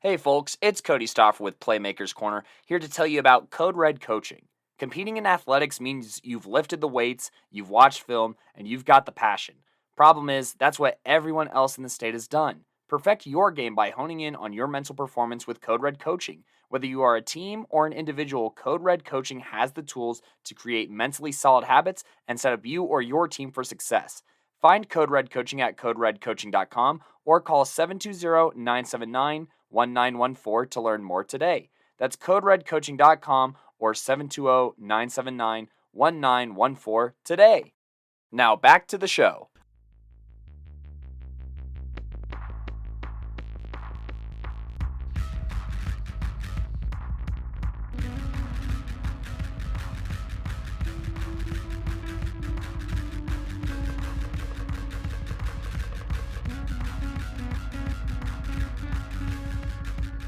Hey folks, it's Cody Stoffer with Playmakers Corner, here to tell you about Code Red coaching. Competing in athletics means you've lifted the weights, you've watched film, and you've got the passion. Problem is, that's what everyone else in the state has done. Perfect your game by honing in on your mental performance with Code Red coaching. Whether you are a team or an individual, Code Red coaching has the tools to create mentally solid habits and set up you or your team for success. Find Code Red Coaching at coderedcoaching.com or call 720-979-1914 to learn more today. That's coderedcoaching.com or 720-979-1914 today. Now back to the show.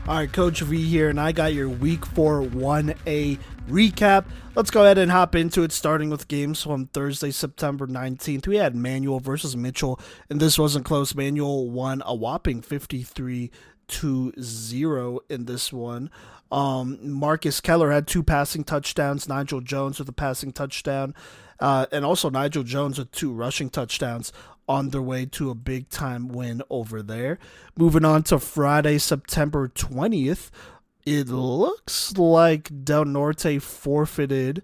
All right, Coach V here, and I got your Week 4 1A recap. Let's go ahead and hop into it, starting with games from Thursday, September 19th. We had Manual versus Mitchell, and this wasn't close. Manual won a whopping 53-0 in this one. Marcus Keller had 2 passing touchdowns, Nigel Jones with a passing touchdown, and also Nigel Jones with 2 rushing touchdowns on their way to a big-time win over there. Moving on to Friday, September 20th, it looks like Del Norte forfeited.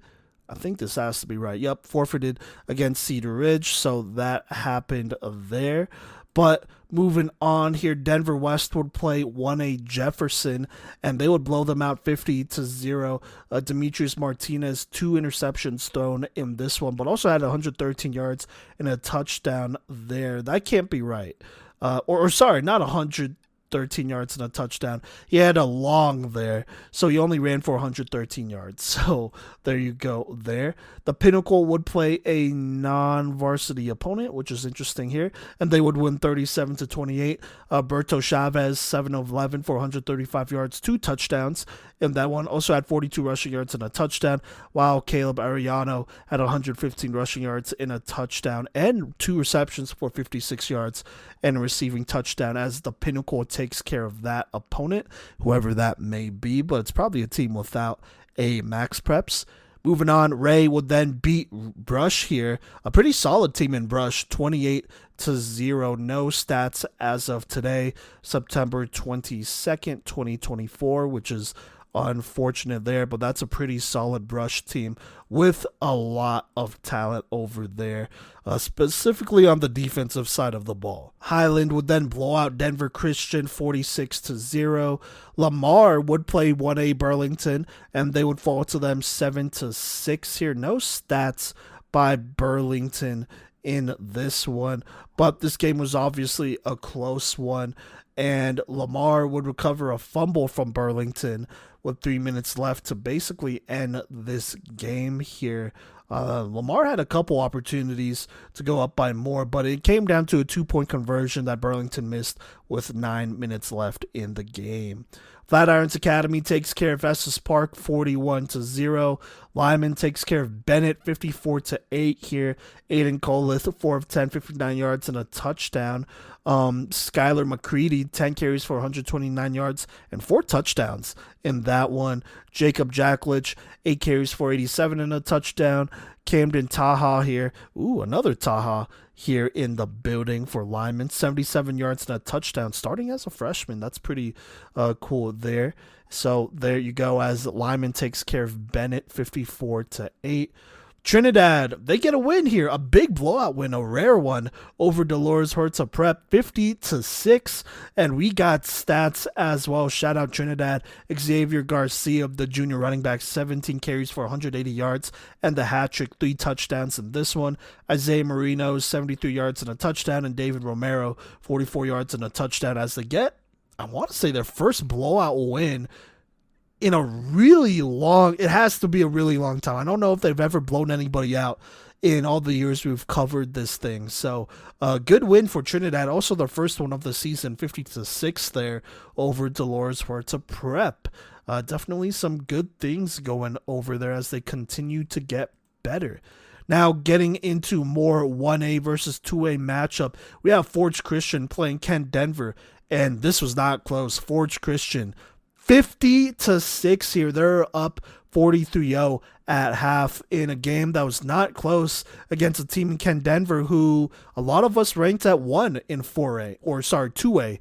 I think this has to be right. Yep, forfeited against Cedar Ridge, so that happened there. But moving on here, Denver West would play 1A Jefferson, and they would blow them out 50-0. Demetrius Martinez, 2 interceptions thrown in this one, but also had 113 yards and a touchdown there. That can't be right. Sorry, not 113 yards and a touchdown. He had a long there, so he only ran for 113 yards. So there you go there. The Pinnacle would play a non-varsity opponent, which is interesting here, and they would win 37-28. Berto Chavez, 7 of 11 for 135 yards, 2 touchdowns. And that one also had 42 rushing yards and a touchdown, while Caleb Arellano had 115 rushing yards and a touchdown and 2 receptions for 56 yards and a receiving touchdown, as the Pinnacle takes care of that opponent, whoever that may be, but it's probably a team without a Max Preps. Moving on, Ray would then beat Brush here. A pretty solid team in Brush, 28-0. No stats as of today, September 22nd, 2024, which is unfortunate there, but that's a pretty solid Brush team with a lot of talent over there, specifically on the defensive side of the ball. Highland would then blow out Denver Christian 46-0. Lamar would play 1A Burlington, and they would fall to them 7-6 here. No stats by Burlington in this one, but this game was obviously a close one, and Lamar would recover a fumble from Burlington with 3 minutes left to basically end this game here. Lamar had a couple opportunities to go up by more, but it came down to a 2-point conversion that Burlington missed with 9 minutes left in the game. Flatirons Academy takes care of Estes Park 41-0. Lyman takes care of Bennett 54-8 here. Aiden Coleth, 4 of 10, 59 yards and a touchdown. Skylar McCready, 10 carries for 129 yards and 4 touchdowns in that one. Jacob Jacklich, 8 carries for 87 and a touchdown. Camden Taha here. Another Taha here in the building for Lyman. 77 yards and a touchdown starting as a freshman. That's pretty cool there. So there you go, as Lyman takes care of Bennett 54-8. Trinidad, they get a win here, a big blowout win, a rare one over Dolores Hertza Prep, 50-6, and we got stats as well. Shout out Trinidad. Xavier Garcia, the junior running back, 17 carries for 180 yards and the hat trick, 3 touchdowns in this one. Isaiah Marino, 73 yards and a touchdown, and David Romero, 44 yards and a touchdown, as they get, I want to say, their first blowout win in a really long, it has to be a really long time. I don't know if they've ever blown anybody out in all the years we've covered this thing. So good win for Trinidad. Also their first one of the season, 50-6 there over Dolores Huerta Prep. Definitely some good things going over there as they continue to get better. Now getting into more 1A versus 2A matchup, we have Forge Christian playing Kent Denver. and this was not close. Forge Christian 50-6 here. They're up 43-0 at half in a game that was not close against a team in Ken Denver who a lot of us ranked at 1 in 4A, or sorry, 2A.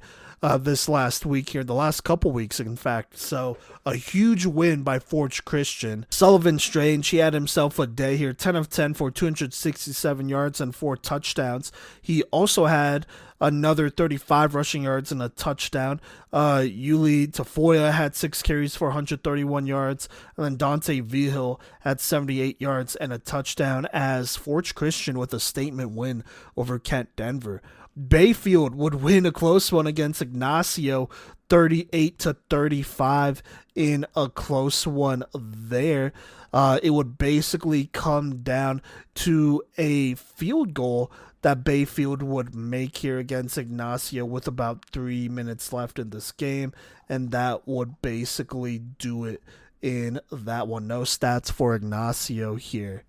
This last week here, the last couple weeks, in fact. So a huge win by Forge Christian. Sullivan Strange, he had himself a day here, 10 of 10 for 267 yards and 4 touchdowns. He also had another 35 rushing yards and a touchdown. Yuli Tafoya had 6 carries for 131 yards, and then Dante Vigil had 78 yards and a touchdown as Forge Christian with a statement win over Kent Denver. Bayfield would win a close one against Ignacio, 38-35 in a close one there. It would basically come down to a field goal that Bayfield would make here against Ignacio with about 3 minutes left in this game, and that would basically do it in that one. No stats for Ignacio here.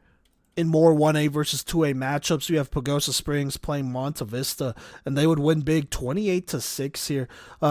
In more 1A versus 2A matchups, we have Pagosa Springs playing Monta Vista, and they would win big 28-6 here.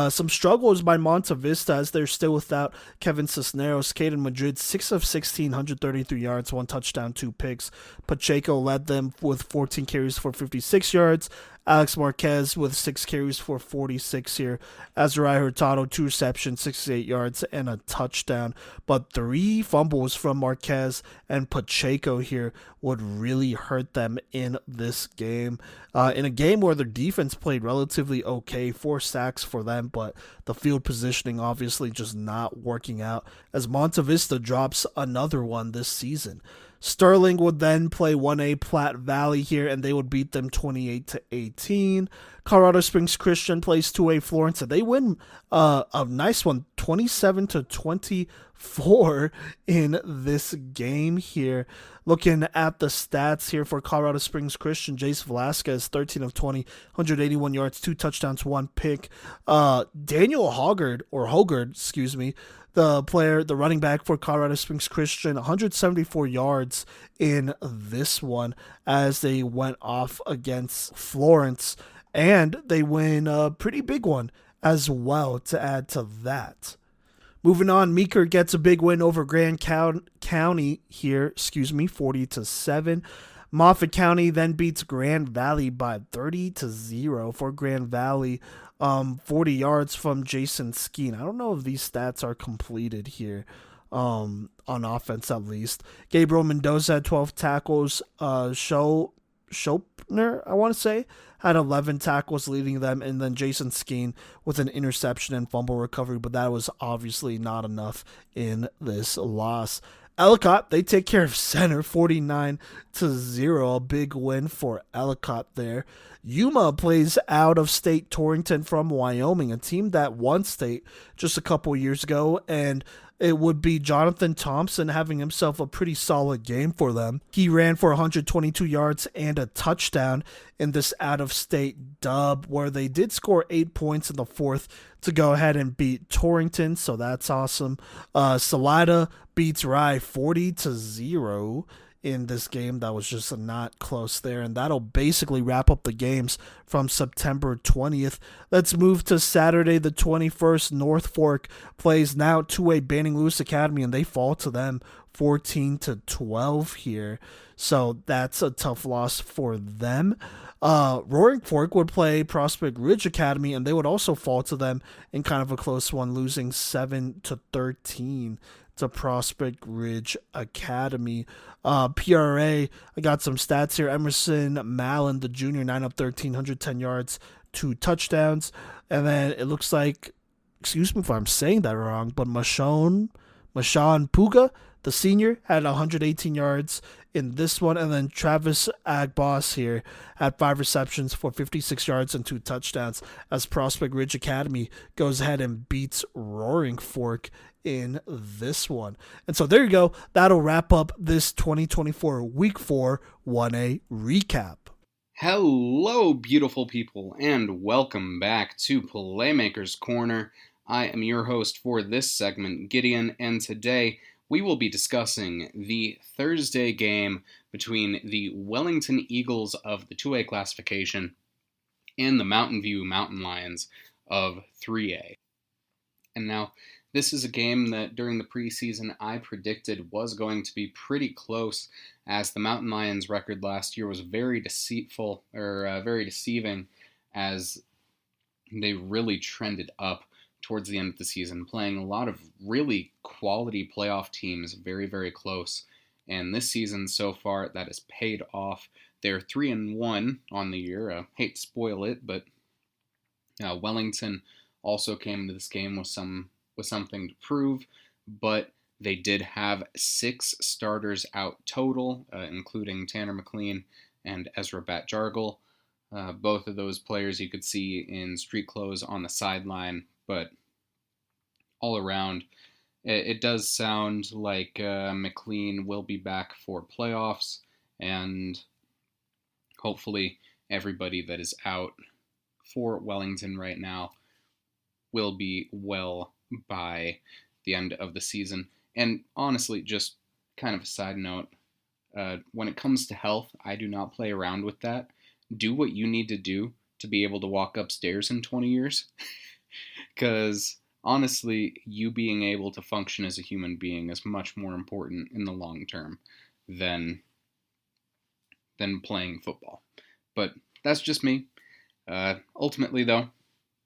Some struggles by Monta Vista as they're still without Kevin Cisneros. Caden Madrid, 6 of 16, 133 yards, 1 touchdown, 2 picks. Pacheco led them with 14 carries for 56 yards. Alex Marquez with 6 carries for 46 here. Azariah Hurtado, 2 receptions, 68 yards, and a touchdown. But 3 fumbles from Marquez and Pacheco here would really hurt them in this game. In a game where their defense played relatively okay, 4 sacks for them, but the field positioning obviously just not working out as Monta Vista drops another one this season. Sterling would then play 1A Platte Valley here, and they would beat them 28-18. Colorado Springs Christian plays 2A Florence, and they win a nice one, 27-24 in this game here. Looking at the stats here for Colorado Springs Christian, Jace Velasquez, 13 of 20, 181 yards, 2 touchdowns, 1 pick. Daniel Hoggard, the running back for Colorado Springs Christian, 174 yards in this one as they went off against Florence, and they win a pretty big one as well to add to that. Moving on, Meeker gets a big win over Grand County here, 40-7. Moffat County then beats Grand Valley by 30-0 for Grand Valley. 40 yards from Jason Skeen. I don't know if these stats are completed here on offense at least. Gabriel Mendoza had 12 tackles. Schopner, I want to say, had 11 tackles leading them, and then Jason Skeen with an interception and fumble recovery, but that was obviously not enough in this loss. Ellicott, they take care of Center 49-0, a big win for Ellicott there. Yuma plays out of state Torrington from Wyoming, a team that won state just a couple years ago, and it would be Jonathan Thompson having himself a pretty solid game for them. He ran for 122 yards and a touchdown in this out-of-state dub, where they did score 8 points in the fourth to go ahead and beat Torrington, so that's awesome. Salida beats Rye 40-0 in this game. That was just not close there, and that'll basically wrap up the games from September 20th. Let's move to Saturday the 21st. North Fork plays now 2A Banning Lewis Academy, and they fall to them 14-12 here, so that's a tough loss for them. Roaring Fork would play Prospect Ridge Academy, and they would also fall to them in kind of a close one, losing 7-13 to Prospect Ridge Academy. PRA, I got some stats here. Emerson Mallon, the junior, 9 of 13, 110 yards, 2 touchdowns. And then it looks like, excuse me if I'm saying that wrong, but Mashawn Puga, the senior, had 118 yards in this one. And then Travis Agboss here had 5 receptions for 56 yards and 2 touchdowns as Prospect Ridge Academy goes ahead and beats Roaring Fork in this one. And so there you go. That'll wrap up this 2024 Week 4 1A recap. Hello, beautiful people, and welcome back to Playmakers Corner. I am your host for this segment, Gideon, and today we will be discussing the Thursday game between the Wellington Eagles of the 2A classification and the Mountain View Mountain Lions of 3A. And now, this is a game that during the preseason I predicted was going to be pretty close, as the Mountain Lions record last year was very very deceiving, as they really trended up towards the end of the season, playing a lot of really quality playoff teams very, very close. And this season so far, that has paid off. They're 3-1 on the year. Hate to spoil it, but Wellington also came to this game with something to prove, but they did have 6 starters out total, including Tanner McLean and Ezra Bat-Jargle. Both of those players you could see in street clothes on the sideline, but all around, it does sound like McLean will be back for playoffs, and hopefully everybody that is out for Wellington right now will be well by the end of the season. And honestly, just kind of a side note, when it comes to health, I do not play around with that. Do what you need to do to be able to walk upstairs in 20 years. Because honestly, you being able to function as a human being is much more important in the long term than playing football. But that's just me. Ultimately, though,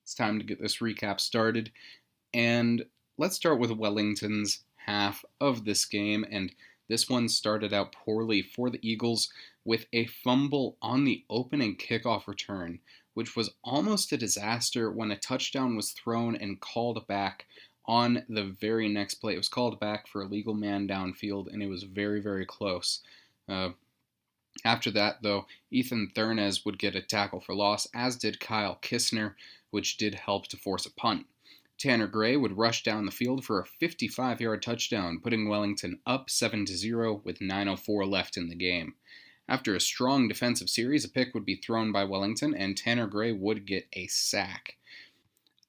it's time to get this recap started. And let's start with Wellington's half of this game. And this one started out poorly for the Eagles with a fumble on the opening kickoff return, which was almost a disaster when a touchdown was thrown and called back on the very next play. It was called back for a legal man downfield, and it was very, very close. After that, though, Ethan Thurnez would get a tackle for loss, as did Kyle Kistner, which did help to force a punt. Tanner Gray would rush down the field for a 55-yard touchdown, putting Wellington up 7-0 with 9:04 left in the game. After a strong defensive series, a pick would be thrown by Wellington, and Tanner Gray would get a sack.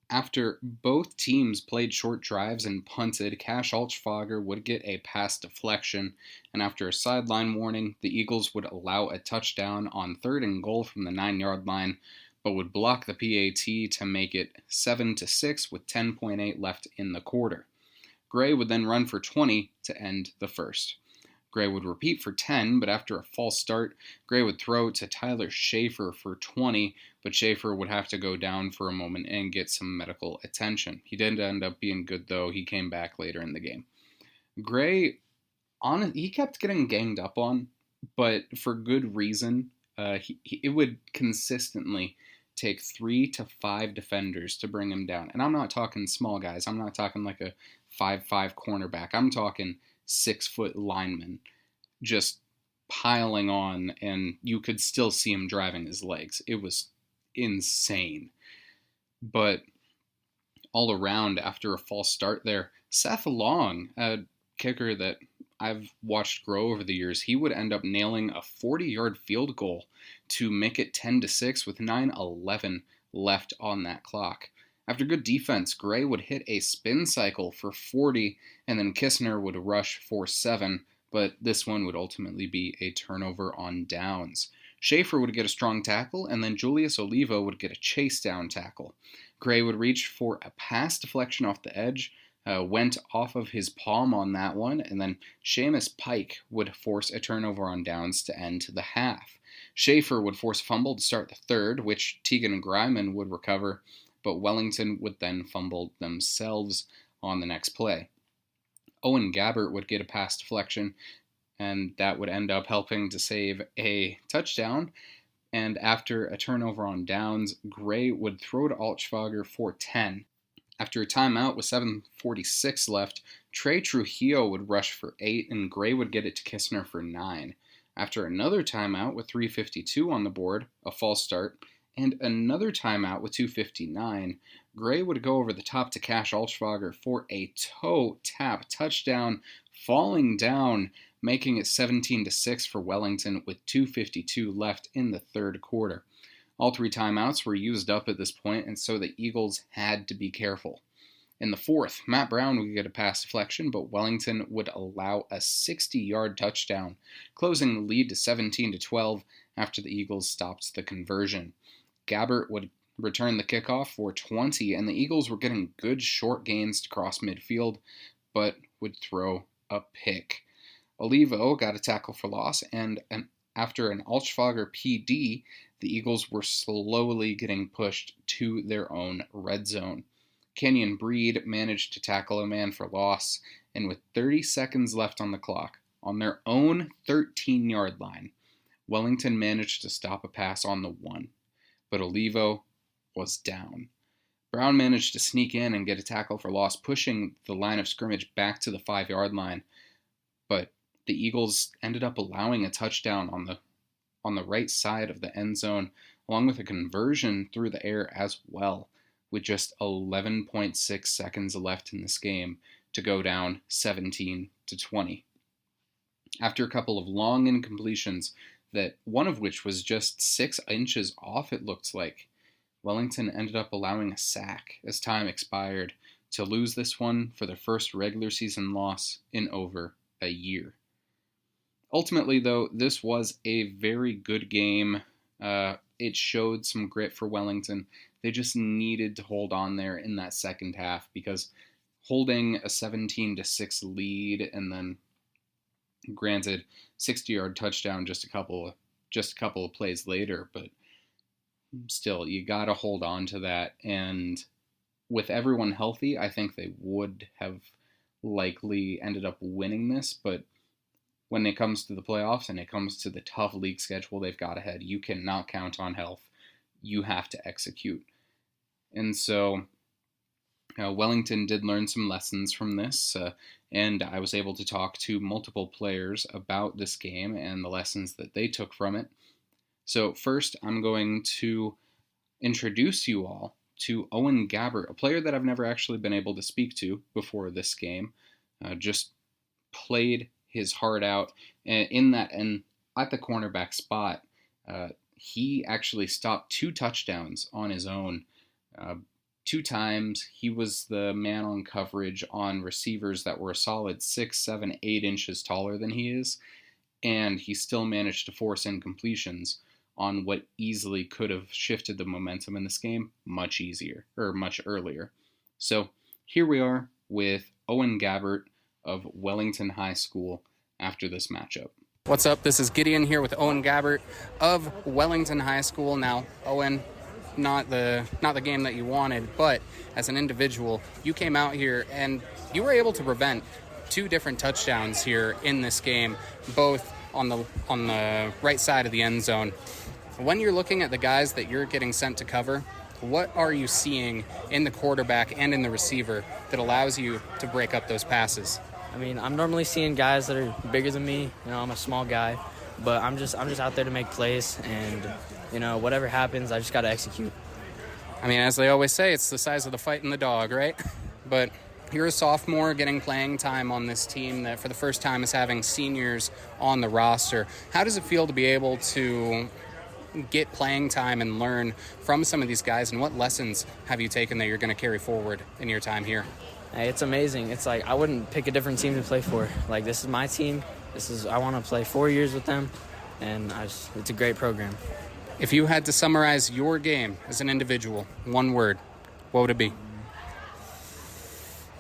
After both teams played short drives and punted, Cash Alchfager would get a pass deflection, and after a sideline warning, the Eagles would allow a touchdown on 3rd and goal from the 9-yard line, but would block the PAT to make it 7-6 with 10.8 left in the quarter. Gray would then run for 20 to end the first. Gray would repeat for 10, but after a false start, Gray would throw to Tyler Schaefer for 20, but Schaefer would have to go down for a moment and get some medical attention. He did end up being good, though. He came back later in the game. Gray, he kept getting ganged up on, but for good reason. It would consistently take 3 to 5 defenders to bring him down. And I'm not talking small guys. I'm not talking like a 5'5" cornerback. I'm talking 6-foot linemen just piling on, and you could still see him driving his legs. It was insane. But all around, after a false start there, Seth Long, a kicker that I've watched grow over the years, he would end up nailing a 40-yard field goal to make it 10-6 with 9:11 left on that clock. After good defense, Gray would hit a spin cycle for 40, and then Kistner would rush for 7, but this one would ultimately be a turnover on downs. Schaefer would get a strong tackle, and then Julius Olivo would get a chase down tackle. Gray would reach for a pass deflection off the edge, went off of his palm on that one, and then Seamus Pike would force a turnover on downs to end the half. Schaefer would force a fumble to start the third, which Tegan Greiman would recover, but Wellington would then fumble themselves on the next play. Owen Gabbert would get a pass deflection, and that would end up helping to save a touchdown. And after a turnover on downs, Gray would throw to Alchfager for 10. After a timeout with 7:46 left, Trey Trujillo would rush for 8, and Gray would get it to Kistner for 9. After another timeout with 3:52 on the board, a false start, and another timeout with 2:59, Gray would go over the top to Cash Alchfager for a toe tap touchdown, falling down, making it 17-6 for Wellington with 2:52 left in the third quarter. All 3 timeouts were used up at this point, and so the Eagles had to be careful. In the fourth, Matt Brown would get a pass deflection, but Wellington would allow a 60-yard touchdown, closing the lead to 17-12 after the Eagles stopped the conversion. Gabbert would returned the kickoff for 20, and the Eagles were getting good short gains to cross midfield, but would throw a pick. Olivo got a tackle for loss, and after an Altschwager PD, the Eagles were slowly getting pushed to their own red zone. Kenyon Breed managed to tackle a man for loss, and with 30 seconds left on the clock, on their own 13-yard line, Wellington managed to stop a pass on the 1, but Olivo was down. Brown managed to sneak in and get a tackle for loss, pushing the line of scrimmage back to the 5-yard line, but the Eagles ended up allowing a touchdown on the right side of the end zone, along with a conversion through the air as well, with just 11.6 seconds left in this game to go down 17-20. After a couple of long incompletions, that one of which was just 6 inches off, it looked like, Wellington ended up allowing a sack as time expired to lose this one for their first regular season loss in over a year. Ultimately, though, this was a very good game. It showed some grit for Wellington. They just needed to hold on there in that second half, because holding a 17-6 lead and then, granted, 60-yard touchdown just a couple of plays later, but still, you got to hold on to that. And with everyone healthy, I think they would have likely ended up winning this, but when it comes to the playoffs and it comes to the tough league schedule they've got ahead, you cannot count on health. You have to execute. And so Wellington did learn some lessons from this, and I was able to talk to multiple players about this game and the lessons that they took from it. So first, I'm going to introduce you all to Owen Gabbert, a player that I've never actually been able to speak to before this game. Just played his heart out in that, and at the cornerback spot, he actually stopped 2 touchdowns on his own. 2 times he was the man on coverage on receivers that were a solid 6, 7, 8 inches taller than he is, and he still managed to force incompletions on what easily could have shifted the momentum in this game much earlier. So here we are with Owen Gabbert of Wellington High School after this matchup. What's up? This is Gideon here with Owen Gabbert of Wellington High School. Now, Owen, not the game that you wanted, but as an individual, you came out here and you were able to prevent 2 different touchdowns here in this game, both on the right side of the end zone. When you're looking at the guys that you're getting sent to cover, what are you seeing in the quarterback and in the receiver that allows you to break up those passes? I mean, I'm normally seeing guys that are bigger than me. You know, I'm a small guy, but I'm just out there to make plays, and you know, whatever happens, I just got to execute. I mean, as they always say, it's the size of the fight in the dog, right? But you're a sophomore getting playing time on this team that for the first time is having seniors on the roster. How does it feel to be able to get playing time and learn from some of these guys, and what lessons have you taken that you're going to carry forward in your time here? Hey, it's amazing. It's like I wouldn't pick a different team to play for. Like, this is my team. I want to play 4 years with them, and it's a great program. If you had to summarize your game as an individual, one word, what would it be?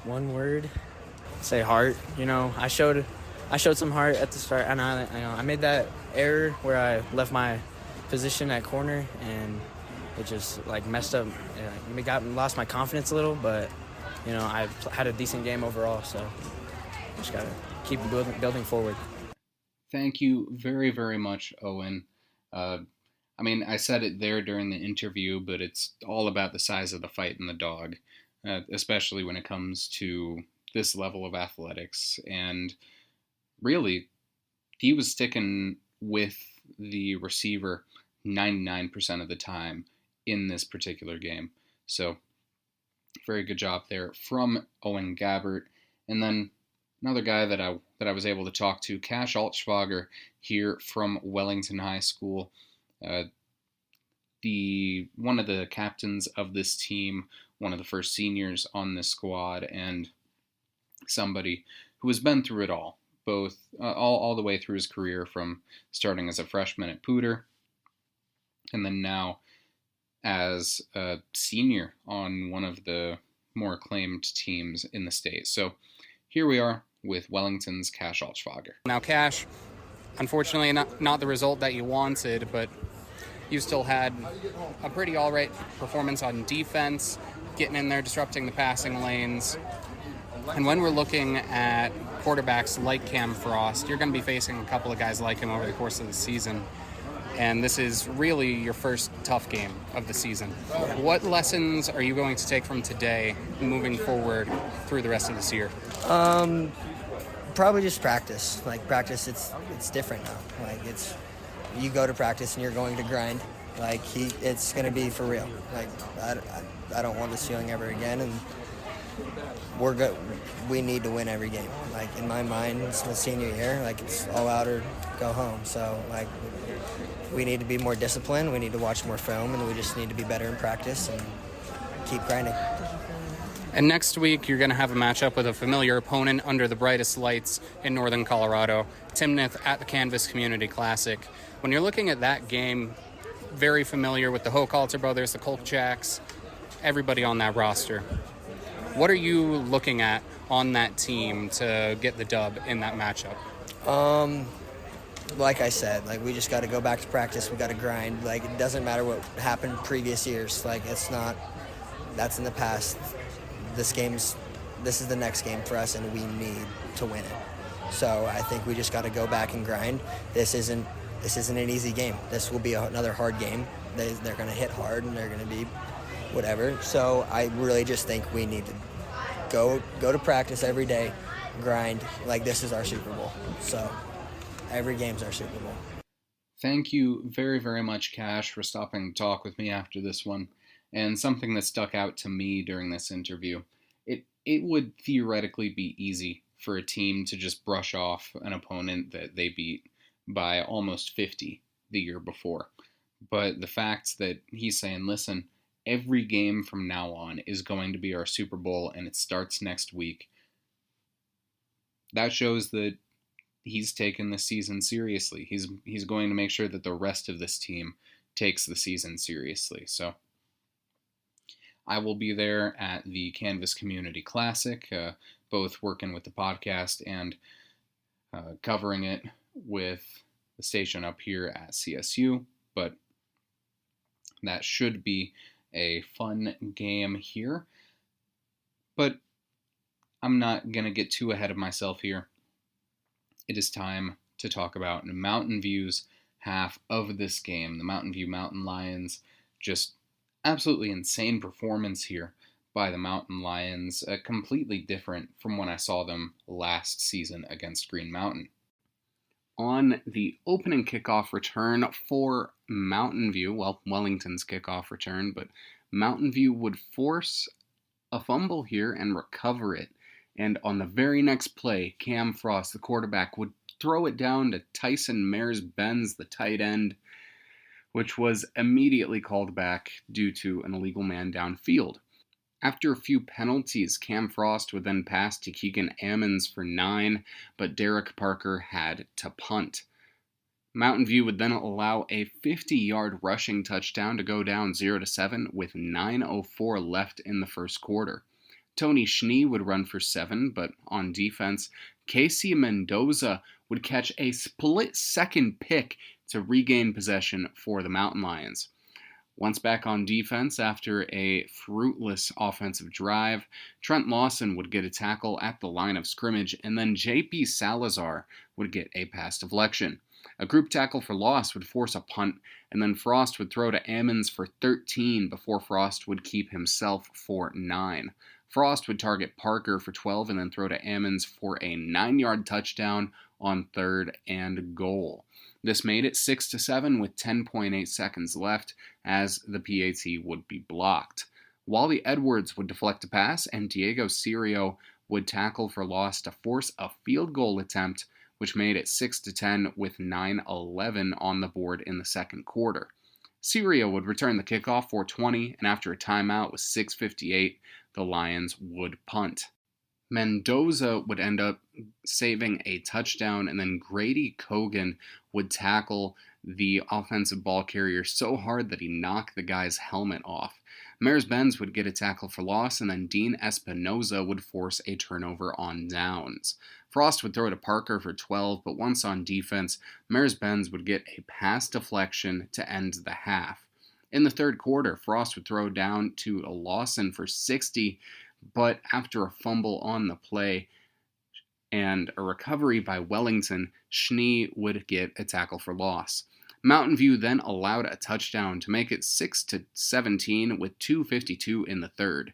One word? Say heart. You know, I showed some heart at the start, and I made that error where I left my position at corner, and it just like messed up. Lost my confidence a little, but you know, I had a decent game overall, so just gotta keep building forward. Thank you very, very much, Owen. I mean, I said it there during the interview, but it's all about the size of the fight in the dog, especially when it comes to this level of athletics. And really, he was sticking with the receiver 99% of the time in this particular game. So, very good job there from Owen Gabbert. And then another guy that I was able to talk to, Cash Altschwager here from Wellington High School. One of the captains of this team, one of the first seniors on this squad, and somebody who has been through it all, both all the way through his career, from starting as a freshman at Pooter and then now as a senior on one of the more acclaimed teams in the state. So here we are with Wellington's Cash Altschwager. Now, Cash, unfortunately, not the result that you wanted, but you still had a pretty all right performance on defense, getting in there, disrupting the passing lanes. And when we're looking at quarterbacks like Cam Frost, you're going to be facing a couple of guys like him over the course of the season. And this is really your first tough game of the season. What lessons are you going to take from today moving forward through the rest of this year? Probably just practice. Like practice, it's different now. Like you go to practice and you're going to grind. Like it's going to be for real. Like I don't want this feeling ever again, and we're good. We need to win every game. Like in my mind, it's my senior year. Like it's all out or go home. So like we need to be more disciplined. We need to watch more film, and we just need to be better in practice and keep grinding. And next week, you're going to have a matchup with a familiar opponent under the brightest lights in northern Colorado, Timnath at the Canvas Community Classic. When you're looking at that game, very familiar with the Hochhalter brothers, the Kolchaks, everybody on that roster. What are you looking at on that team to get the dub in that matchup? Like I said, like we just got to go back to practice. We got to grind. Like it doesn't matter what happened previous years. Like that's in the past. This is the next game for us, and we need to win it. So I think we just got to go back and grind. This isn't an easy game. This will be another hard game. They're going to hit hard, and they're going to be whatever. So I really just think we need to go to practice every day, grind. Like this is our Super Bowl. So every game's our Super Bowl. Thank you very, very much, Cash, for stopping to talk with me after this one. And something that stuck out to me during this interview, it would theoretically be easy for a team to just brush off an opponent that they beat by almost 50 the year before. But the fact that he's saying, listen, every game from now on is going to be our Super Bowl, and it starts next week, that shows that he's taken the season seriously. He's going to make sure that the rest of this team takes the season seriously. So I will be there at the Canvas Community Classic, both working with the podcast and covering it with the station up here at CSU. But that should be a fun game here. But I'm not going to get too ahead of myself here. It is time to talk about Mountain View's half of this game. The Mountain View Mountain Lions, just absolutely insane performance here by the Mountain Lions, completely different from when I saw them last season against Green Mountain. On the opening kickoff return for Mountain View, well, Wellington's kickoff return, but Mountain View would force a fumble here and recover it. And on the very next play, Cam Frost, the quarterback, would throw it down to Tyson Mares-Benz, the tight end, which was immediately called back due to an illegal man downfield. After a few penalties, Cam Frost would then pass to Keegan Ammons for 9, but Derek Parker had to punt. Mountain View would then allow a 50-yard rushing touchdown to go down 0-7 with 9:04 left in the first quarter. Tony Schnee would run for 7, but on defense, Casey Mendoza would catch a split-second pick to regain possession for the Mountain Lions. Once back on defense after a fruitless offensive drive, Trent Lawson would get a tackle at the line of scrimmage, and then J.P. Salazar would get a pass deflection. A group tackle for loss would force a punt, and then Frost would throw to Ammons for 13 before Frost would keep himself for 9. Frost would target Parker for 12 and then throw to Ammons for a 9-yard touchdown on 3rd and goal. This made it 6-7 with 10.8 seconds left as the PAT would be blocked. Wally Edwards would deflect a pass and Diego Serio would tackle for loss to force a field goal attempt, which made it 6-10 with 9:11 on the board in the second quarter. Serio would return the kickoff for 20, and after a timeout with 6:58, the Lions would punt. Mendoza would end up saving a touchdown, and then Grady Cogan would tackle the offensive ball carrier so hard that he knocked the guy's helmet off. Myers-Benz would get a tackle for loss, and then Dean Espinoza would force a turnover on downs. Frost would throw to Parker for 12, but once on defense, Myers-Benz would get a pass deflection to end the half. In the third quarter, Frost would throw down to Lawson for 60, but after a fumble on the play and a recovery by Wellington, Schnee would get a tackle for loss. Mountain View then allowed a touchdown to make it 6-17 with 2:52 in the third.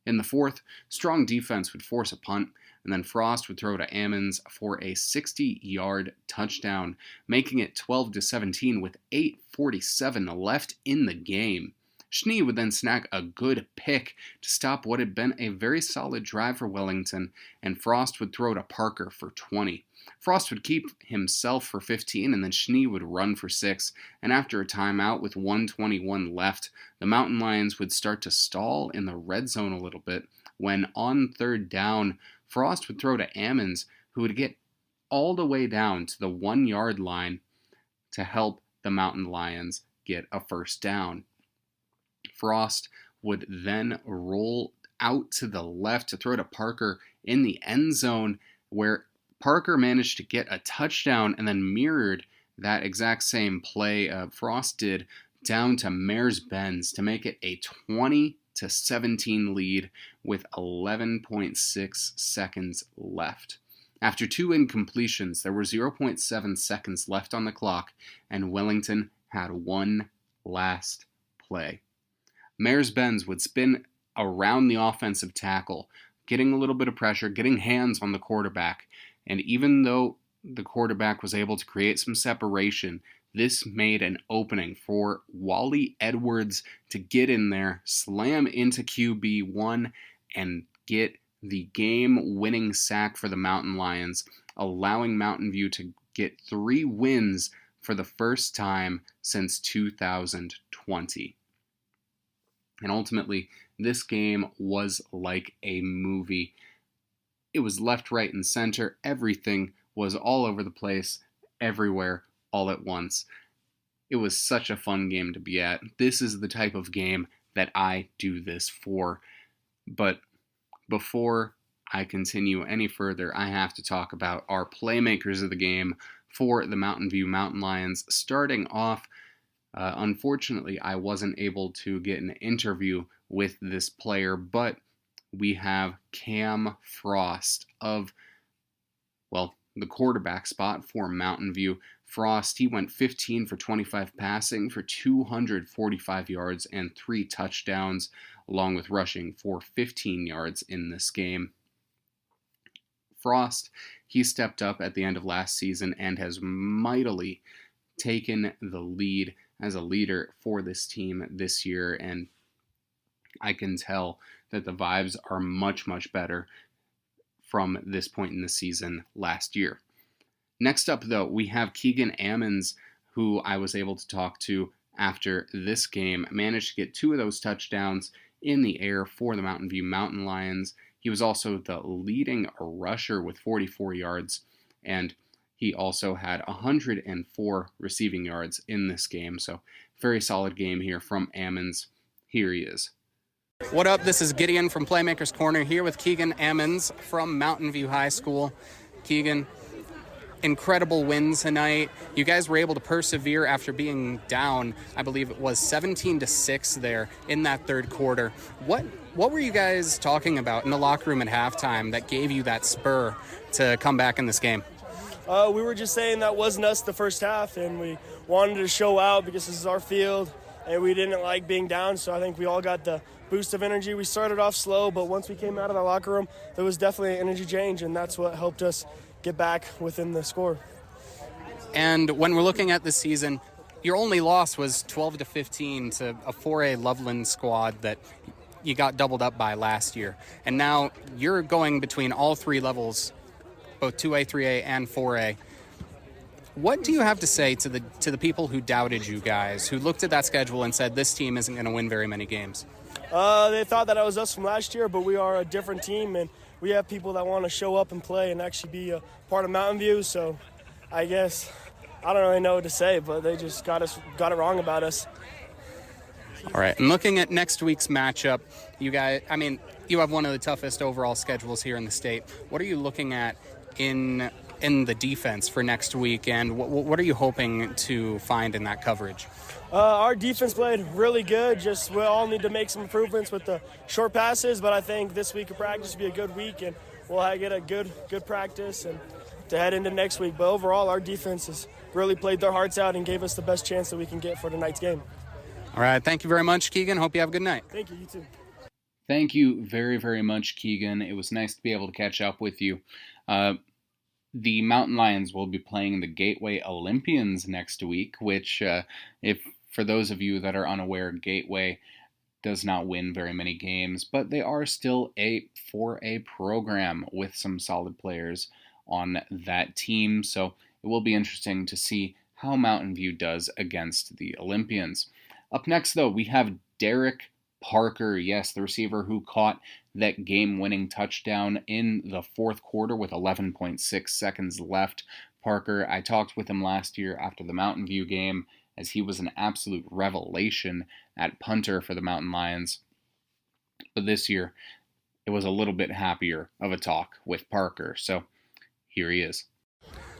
In the fourth, strong defense would force a punt, and then Frost would throw to Ammons for a 60-yard touchdown, making it 12-17 with 8:47 left in the game. Schnee would then snag a good pick to stop what had been a very solid drive for Wellington, and Frost would throw to Parker for 20. Frost would keep himself for 15, and then Schnee would run for 6, and after a timeout with 1:21 left, the Mountain Lions would start to stall in the red zone a little bit, when on third down, Frost would throw to Ammons, who would get all the way down to the 1-yard line to help the Mountain Lions get a first down. Frost would then roll out to the left to throw to Parker in the end zone, where Parker managed to get a touchdown and then mirrored that exact same play Frost did down to Myers-Benz to make it a 20-17 lead with 11.6 seconds left. After 2 incompletions, there were 0.7 seconds left on the clock, and Wellington had one last play. Myers-Benz would spin around the offensive tackle, getting a little bit of pressure, getting hands on the quarterback, and even though the quarterback was able to create some separation, this made an opening for Wally Edwards to get in there, slam into QB1, and get the game-winning sack for the Mountain Lions, allowing Mountain View to get 3 wins for the first time since 2020. And ultimately, this game was like a movie. It was left, right, and center. Everything was all over the place, everywhere, all at once. It was such a fun game to be at. This is the type of game that I do this for. But before I continue any further, I have to talk about our playmakers of the game for the Mountain View Mountain Lions. Starting off, unfortunately, I wasn't able to get an interview with this player, but we have Cam Frost of, the quarterback spot for Mountain View. Frost, he went 15 for 25 passing for 245 yards and 3 touchdowns, along with rushing for 15 yards in this game. Frost, he stepped up at the end of last season and has mightily taken the lead as a leader for this team this year, and I can tell that the vibes are much, much better from this point in the season last year. Next up, though, we have Keegan Ammons, who I was able to talk to after this game, managed to get 2 of those touchdowns in the air for the Mountain View Mountain Lions. He was also the leading rusher with 44 yards, and he also had 104 receiving yards in this game. So very solid game here from Ammons. Here he is. What up? This is Gideon from Playmakers Corner here with Keegan Ammons from Mountain View High School. Keegan, incredible win tonight. You guys were able to persevere after being down, I believe it was 17-6 there in that third quarter. What were you guys talking about in the locker room at halftime that gave you that spur to come back in this game? We were just saying that wasn't us the first half, and we wanted to show out because this is our field, and we didn't like being down, so I think we all got the boost of energy. We started off slow, but once we came out of the locker room, there was definitely an energy change, and that's what helped us get back within the score. And when we're looking at this season, your only loss was 12-15 to a 4A Loveland squad that you got doubled up by last year. And now you're going between all 3 levels, both 2A, 3A, and 4A. What do you have to say to the people who doubted you guys, who looked at that schedule and said this team isn't going to win very many games? They thought that it was us from last year, but we are a different team, and we have people that want to show up and play and actually be a part of Mountain View. So I guess I don't really know what to say, but they just got it wrong about us. All right, and looking at next week's matchup, you guys, I mean, you have one of the toughest overall schedules here in the state. What are you looking at in the defense for next week, and what are you hoping to find in that coverage? Our defense played really good. Just we all need to make some improvements with the short passes, but I think this week of practice will be a good week, and we'll get a good practice and to head into next week. But overall, our defense has really played their hearts out and gave us the best chance that we can get for tonight's game. All right, thank you very much, Keegan. Hope you have a good night. Thank you, you too. Thank you very, very much, Keegan. It was nice to be able to catch up with you. The Mountain Lions will be playing the Gateway Olympians next week, which, if for those of you that are unaware, Gateway does not win very many games, but they are still a 4A program with some solid players on that team. So it will be interesting to see how Mountain View does against the Olympians. Up next, though, we have Derek Parker, yes, the receiver who caught that game-winning touchdown in the fourth quarter with 11.6 seconds left. Parker, I talked with him last year after the Mountain View game, as he was an absolute revelation at punter for the Mountain Lions. But this year, it was a little bit happier of a talk with Parker, so here he is.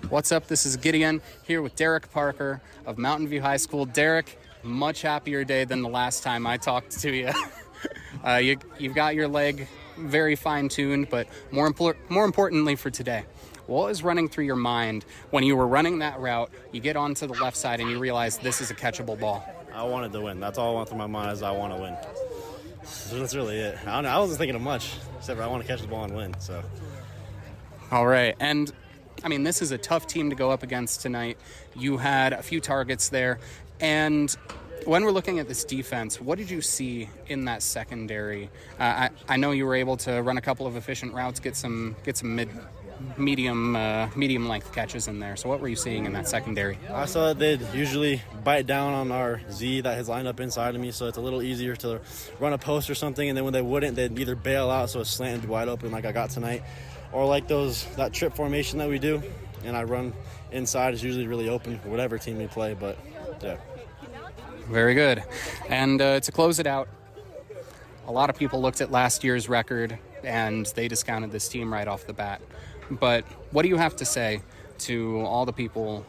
What's up? This is Gideon here with Derek Parker of Mountain View High School. Derek, much happier day than the last time I talked to you. You've got your leg very fine-tuned, but more importantly for today, what was running through your mind when you were running that route, you get onto the left side and you realize this is a catchable ball? I wanted to win. That's all I went through my mind is I want to win. So that's really it. I don't know. I wasn't thinking of much, except for I want to catch the ball and win. So. All right. And, I mean, this is a tough team to go up against tonight. You had a few targets there. And when we're looking at this defense, what did you see in that secondary? I know you were able to run a couple of efficient routes, get some medium length catches in there. So what were you seeing in that secondary? I saw that they'd usually bite down on our Z that has lined up inside of me, so it's a little easier to run a post or something. And then when they wouldn't, they'd either bail out so it's slanted wide open like I got tonight, or like that trip formation that we do, and I run inside. It's usually really open for whatever team we play, but yeah. Very good. And to close it out, a lot of people looked at last year's record and they discounted this team right off the bat. But what do you have to say to all the people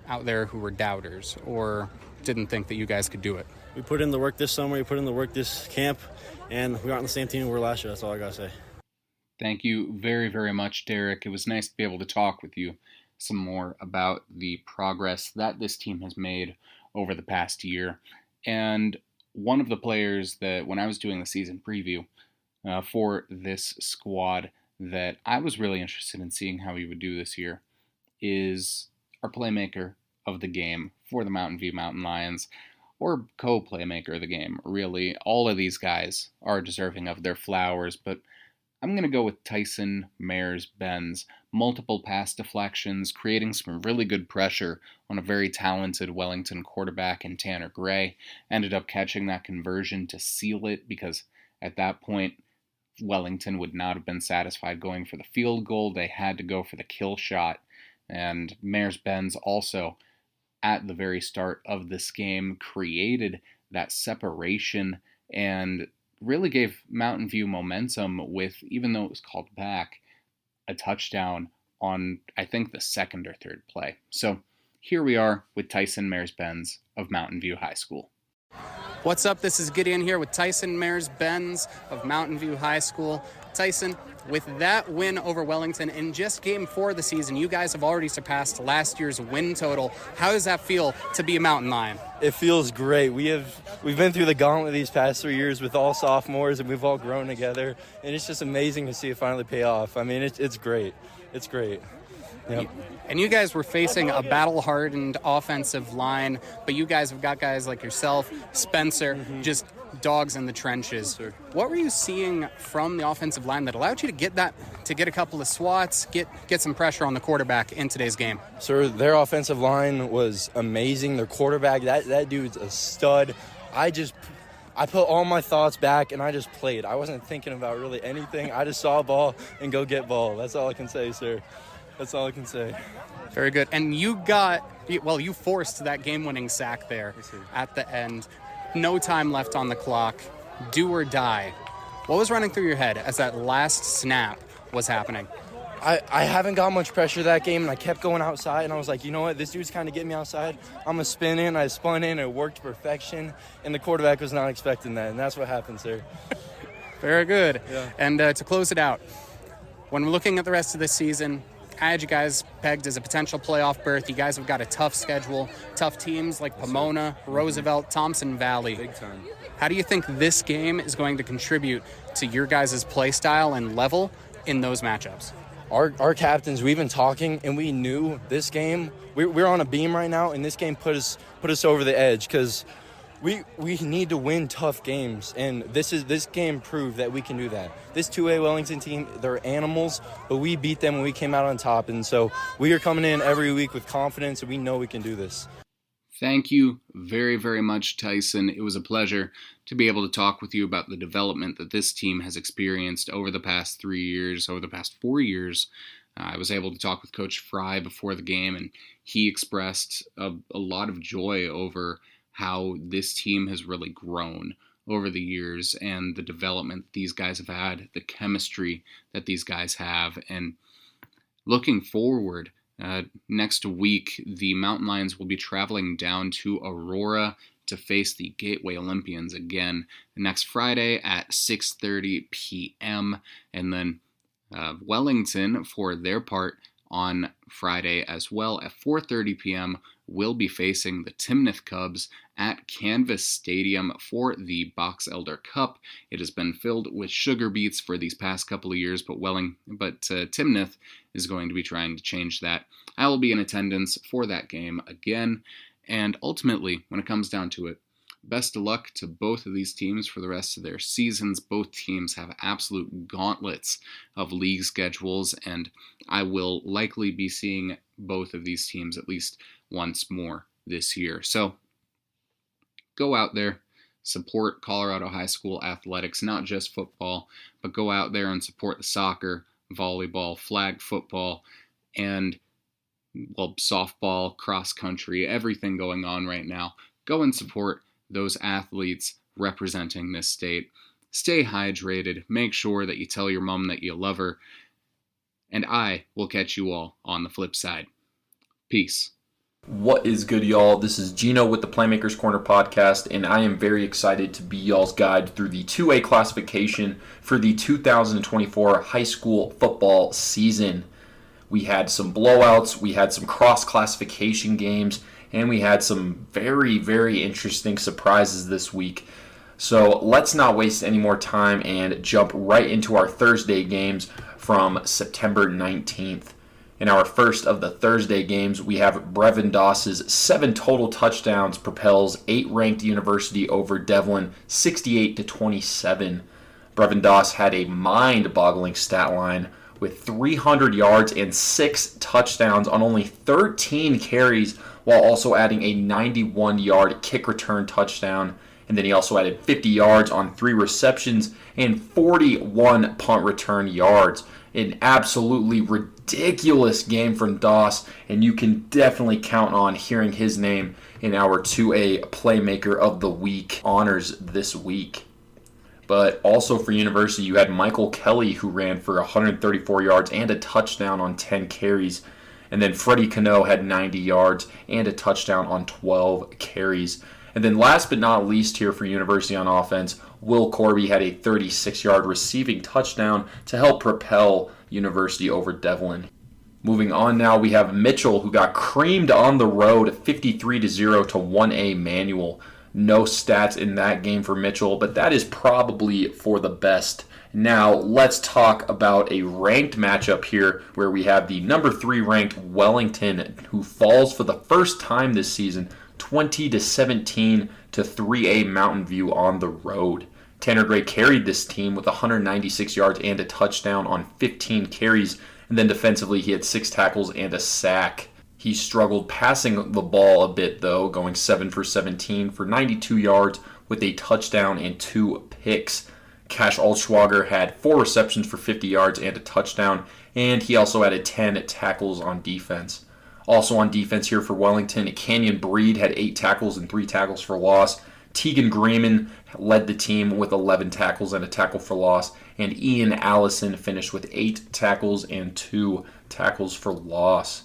out there who were doubters or didn't think that you guys could do it? We put in the work this summer, we put in the work this camp, and we aren't on the same team we were last year. That's all I got to say. Thank you very, very much, Derek. It was nice to be able to talk with you some more about the progress that this team has made over the past year. And one of the players that, when I was doing the season preview for this squad, that I was really interested in seeing how he would do this year is our playmaker of the game for the Mountain View Mountain Lions, or co-playmaker of the game, really. All of these guys are deserving of their flowers, but I'm going to go with Tyson Mayers-Benz. Multiple pass deflections, creating some really good pressure on a very talented Wellington quarterback in Tanner Gray. Ended up catching that conversion to seal it, because at that point, Wellington would not have been satisfied going for the field goal. They had to go for the kill shot. And Mayers-Benz also, at the very start of this game, created that separation and really gave Mountain View momentum with, even though it was called back, a touchdown on, I think, the second or third play. So here we are with Tyson Mayers-Benz of Mountain View High School. What's up? This is Gideon here with Tyson Mayers-Benz of Mountain View High School. Tyson, with that win over Wellington in just Game 4 of the season, you guys have already surpassed last year's win total. How does that feel to be a Mountain Lion? It feels great. We've been through the gauntlet these past 3 years with all sophomores, and we've all grown together, and it's just amazing to see it finally pay off. I mean, it's great. It's great. Yep. And you guys were facing a battle-hardened offensive line, but you guys have got guys like yourself, Spencer, just dogs in the trenches. Sure. What were you seeing from the offensive line that allowed you to get a couple of swats, get some pressure on the quarterback in today's game? So their offensive line was amazing. Their quarterback, that dude's a stud. I put all my thoughts back and I just played. I wasn't thinking about really anything. I just saw a ball and go get ball. That's all I can say, sir. That's all I can say. Very good. And you forced that game-winning sack there at the end. No time left on the clock. Do or die. What was running through your head as that last snap was happening? I haven't got much pressure that game, and I kept going outside, and I was like, you know what, this dude's kind of getting me outside. I'm going to spin in. I spun in. It worked to perfection, and the quarterback was not expecting that, and that's what happened, sir. Very good. Yeah. And to close it out, when we're looking at the rest of this season, I had you guys pegged as a potential playoff berth. You guys have got a tough schedule, tough teams like Pomona, Roosevelt, Thompson Valley. Big time. How do you think this game is going to contribute to your guys' play style and level in those matchups? Our captains, we've been talking, and we knew this game, we're on a beam right now, and this game put us over the edge because we need to win tough games, and this game proved that we can do that. This 2A Wellington team, they're animals, but we beat them when we came out on top, and so we are coming in every week with confidence, and we know we can do this. Thank you very, very much, Tyson. It was a pleasure to be able to talk with you about the development that this team has experienced over the past 3 years, over the past 4 years. I was able to talk with Coach Fry before the game, and he expressed a lot of joy over how this team has really grown over the years and the development these guys have had, the chemistry that these guys have. And looking forward, next week, the Mountain Lions will be traveling down to Aurora to face the Gateway Olympians again next Friday at 6:30 p.m. And then Wellington, for their part, on Friday as well at 4:30 p.m. will be facing the Timnath Cubs at Canvas Stadium for the Box Elder Cup. It has been filled with sugar beets for these past couple of years, but Timnath is going to be trying to change that. I will be in attendance for that game again, and ultimately, when it comes down to it, best of luck to both of these teams for the rest of their seasons. Both teams have absolute gauntlets of league schedules, and I will likely be seeing both of these teams at least once more this year. So go out there, support Colorado High School athletics, not just football, but go out there and support the soccer, volleyball, flag football, and softball, cross country, everything going on right now. Go and support those athletes representing this state. Stay hydrated. Make sure that you tell your mom that you love her. And I will catch you all on the flip side. Peace. What is good, y'all? This is Gino with the Playmakers Corner podcast, and I am very excited to be y'all's guide through the 2A classification for the 2024 high school football season. We had some blowouts, we had some cross-classification games, and we had some very, very interesting surprises this week. So let's not waste any more time and jump right into our Thursday games from September 19th. In our first of the Thursday games, we have Brevin Doss's 7 total touchdowns propels 8th-ranked University over Devlin 68-27. Brevin Doss had a mind-boggling stat line with 300 yards and 6 touchdowns on only 13 carries, while also adding a 91-yard kick return touchdown. And then he also added 50 yards on 3 receptions and 41 punt return yards. An absolutely ridiculous game from Doss, and you can definitely count on hearing his name in our 2A Playmaker of the Week honors this week. But also for University, you had Michael Kelly, who ran for 134 yards and a touchdown on 10 carries. And then Freddie Cano had 90 yards and a touchdown on 12 carries. And then last but not least here for University on offense, Will Corby had a 36-yard receiving touchdown to help propel University over Devlin. Moving on now, we have Mitchell, who got creamed on the road 53-0 to 1A Manual. No stats in that game for Mitchell, but that is probably for the best. Now, let's talk about a ranked matchup here where we have the number 3 ranked Wellington, who falls for the first time this season 20-17 to 3A Mountain View on the road. Tanner Gray carried this team with 196 yards and a touchdown on 15 carries, and then defensively he had 6 tackles and a sack. He struggled passing the ball a bit though, going 7 for 17 for 92 yards with a touchdown and 2 picks. Cash Altschwager had 4 receptions for 50 yards and a touchdown, and he also added 10 tackles on defense. Also on defense here for Wellington, Canyon Breed had 8 tackles and 3 tackles for loss. Tegan Greeman led the team with 11 tackles and a tackle for loss, and Ian Allison finished with 8 tackles and 2 tackles for loss.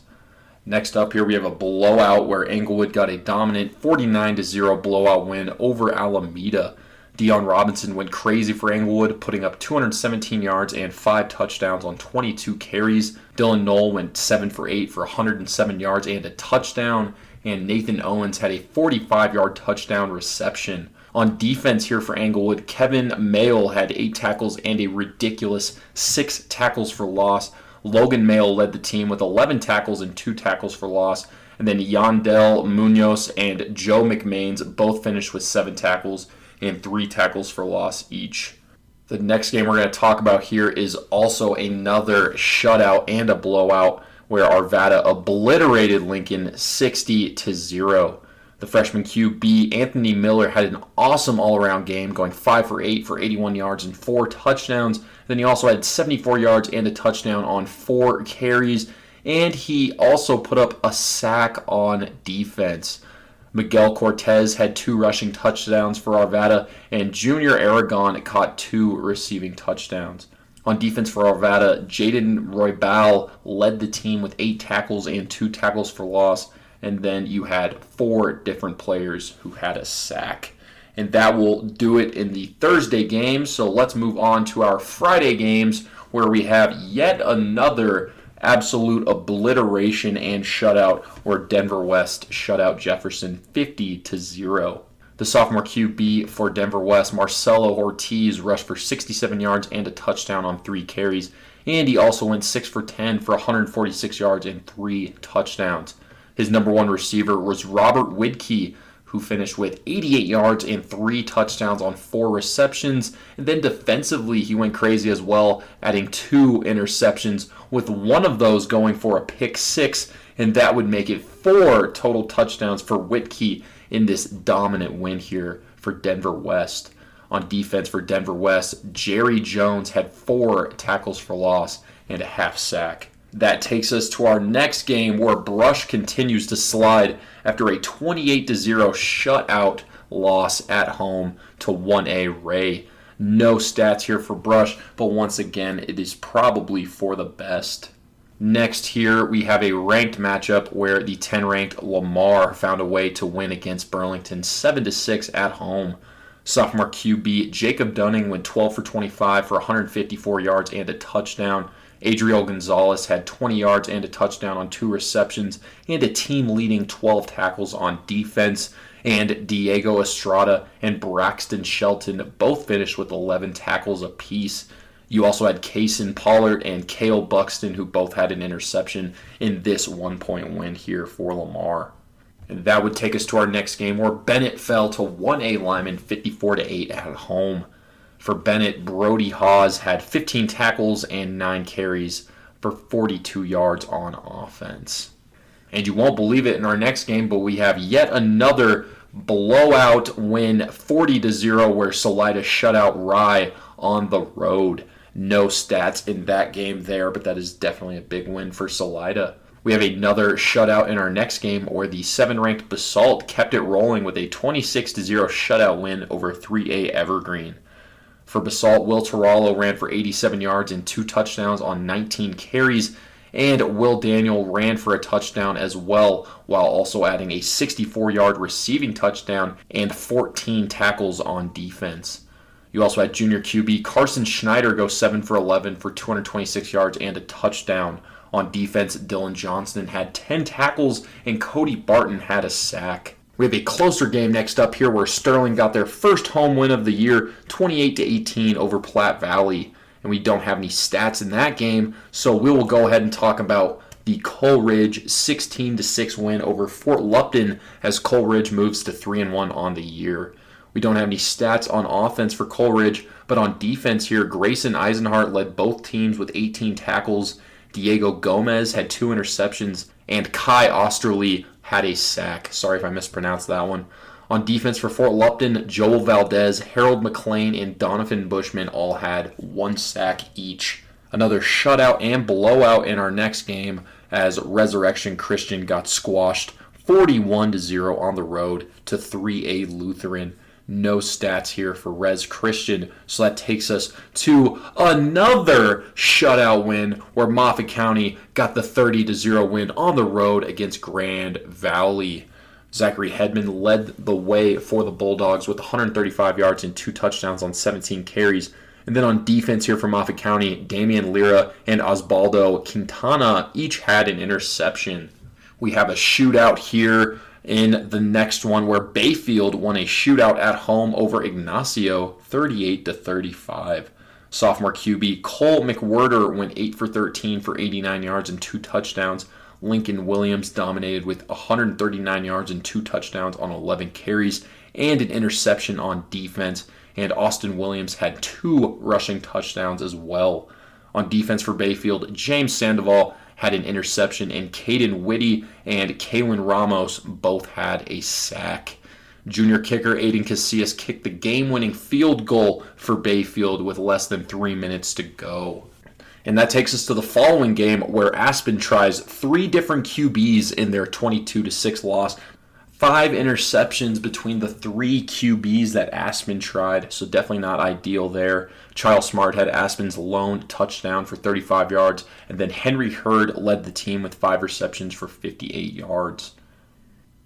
Next up here we have a blowout where Englewood got a dominant 49-0 blowout win over Alameda. Dion Robinson went crazy for Englewood, putting up 217 yards and 5 touchdowns on 22 carries. Dylan Knoll went 7 for 8 for 107 yards and a touchdown. And Nathan Owens had a 45-yard touchdown reception. On defense here for Englewood, Kevin Mayle had 8 tackles and a ridiculous 6 tackles for loss. Logan Mayle led the team with 11 tackles and 2 tackles for loss. And then Yandel Munoz and Joe McMains both finished with 7 tackles and 3 tackles for loss each. The next game we're going to talk about here is also another shutout and a blowout where Arvada obliterated Lincoln 60-0. The freshman QB Anthony Miller had an awesome all-around game, going 5 for 8 for 81 yards and 4 touchdowns. Then he also had 74 yards and a touchdown on 4 carries, and he also put up a sack on defense. Miguel Cortez had 2 rushing touchdowns for Arvada, and Junior Aragon caught 2 receiving touchdowns. On defense for Arvada, Jaden Roybal led the team with 8 tackles and 2 tackles for loss, and then you had 4 different players who had a sack. And that will do it in the Thursday games, so let's move on to our Friday games where we have yet another absolute obliteration and shutout where Denver West shut out Jefferson 50-0. The sophomore QB for Denver West, Marcelo Ortiz, rushed for 67 yards and a touchdown on 3 carries, and he also went 6 for 10 for 146 yards and 3 touchdowns. His number 1 receiver was Robert Widke, who finished with 88 yards and 3 touchdowns on 4 receptions. And then defensively, he went crazy as well, adding 2 interceptions, with one of those going for a pick 6, and that would make it 4 total touchdowns for Widke in this dominant win here for Denver West. On defense for Denver West, Jerry Jones had 4 tackles for loss and a half sack. That takes us to our next game where Brush continues to slide after a 28-0 shutout loss at home to 1A Ray. No stats here for Brush, but once again, it is probably for the best. Next here, we have a ranked matchup where the 10-ranked Lamar found a way to win against Burlington 7-6 at home. Sophomore QB Jacob Dunning went 12 for 25 for 154 yards and a touchdown. Adriel Gonzalez had 20 yards and a touchdown on 2 receptions and a team-leading 12 tackles on defense. And Diego Estrada and Braxton Shelton both finished with 11 tackles apiece. You also had Kaysen Pollard and Cale Buxton, who both had an interception in this 1-point win here for Lamar. And that would take us to our next game where Bennett fell to 1A Lyman 54-8 at home. For Bennett, Brody Hawes had 15 tackles and 9 carries for 42 yards on offense. And you won't believe it in our next game, but we have yet another blowout win 40-0 where Salida shut out Rye on the road. No stats in that game there, but that is definitely a big win for Salida. We have another shutout in our next game where the 7-ranked Basalt kept it rolling with a 26-0 shutout win over 3A Evergreen. For Basalt, Will Tarallo ran for 87 yards and 2 touchdowns on 19 carries, and Will Daniel ran for a touchdown as well, while also adding a 64-yard receiving touchdown and 14 tackles on defense. You also had junior QB Carson Schneider go 7 for 11 for 226 yards and a touchdown. On defense, Dylan Johnston had 10 tackles, and Cody Barton had a sack. We have a closer game next up here where Sterling got their first home win of the year, 28-18 over Platte Valley. And we don't have any stats in that game, so we will go ahead and talk about the Coleridge 16-6 win over Fort Lupton as Coleridge moves to 3-1 on the year. We don't have any stats on offense for Coleridge, but on defense here, Grayson Eisenhart led both teams with 18 tackles. Diego Gomez had 2 interceptions, and Kai Osterly had a sack. Sorry if I mispronounced that one. On defense for Fort Lupton, Joel Valdez, Harold McLean, and Donovan Bushman all had 1 sack each. Another shutout and blowout in our next game as Resurrection Christian got squashed 41-0 on the road to 3A Lutheran. No stats here for Res Christian, so that takes us to another shutout win where Moffat County got the 30-0 win on the road against Grand Valley. Zachary Hedman led the way for the Bulldogs with 135 yards and 2 touchdowns on 17 carries. And then on defense here for Moffat County, Damian Lira and Osbaldo Quintana each had an interception. We have a shootout here in the next one where Bayfield won a shootout at home over Ignacio 38-35. Sophomore QB Cole McWhirter went 8 for 13 for 89 yards and 2 touchdowns. Lincoln Williams dominated with 139 yards and 2 touchdowns on 11 carries and an interception on defense. And Austin Williams had 2 rushing touchdowns as well. On defense for Bayfield, James Sandoval had an interception, and Caden Whitty and Kalen Ramos both had a sack. Junior kicker Aiden Casillas kicked the game-winning field goal for Bayfield with less than 3 minutes to go. And that takes us to the following game where Aspen tries 3 different QBs in their 22-6 loss. 5 interceptions between the 3 QBs that Aspen tried, so definitely not ideal there. Charles Smart had Aspen's lone touchdown for 35 yards, and then Henry Hurd led the team with 5 receptions for 58 yards.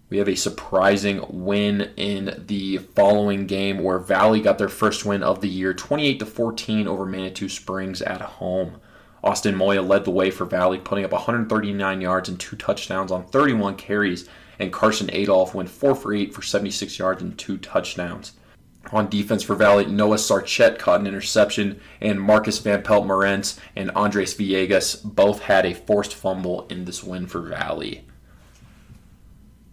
We have a surprising win in the following game where Valley got their first win of the year, 28-14 over Manitou Springs at home. Austin Moya led the way for Valley, putting up 139 yards and 2 touchdowns on 31 carries, and Carson Adolph went 4 for 8 for 76 yards and 2 touchdowns. On defense for Valley, Noah Sarchett caught an interception, and Marcus Van Pelt Morentz and Andres Villegas both had a forced fumble in this win for Valley.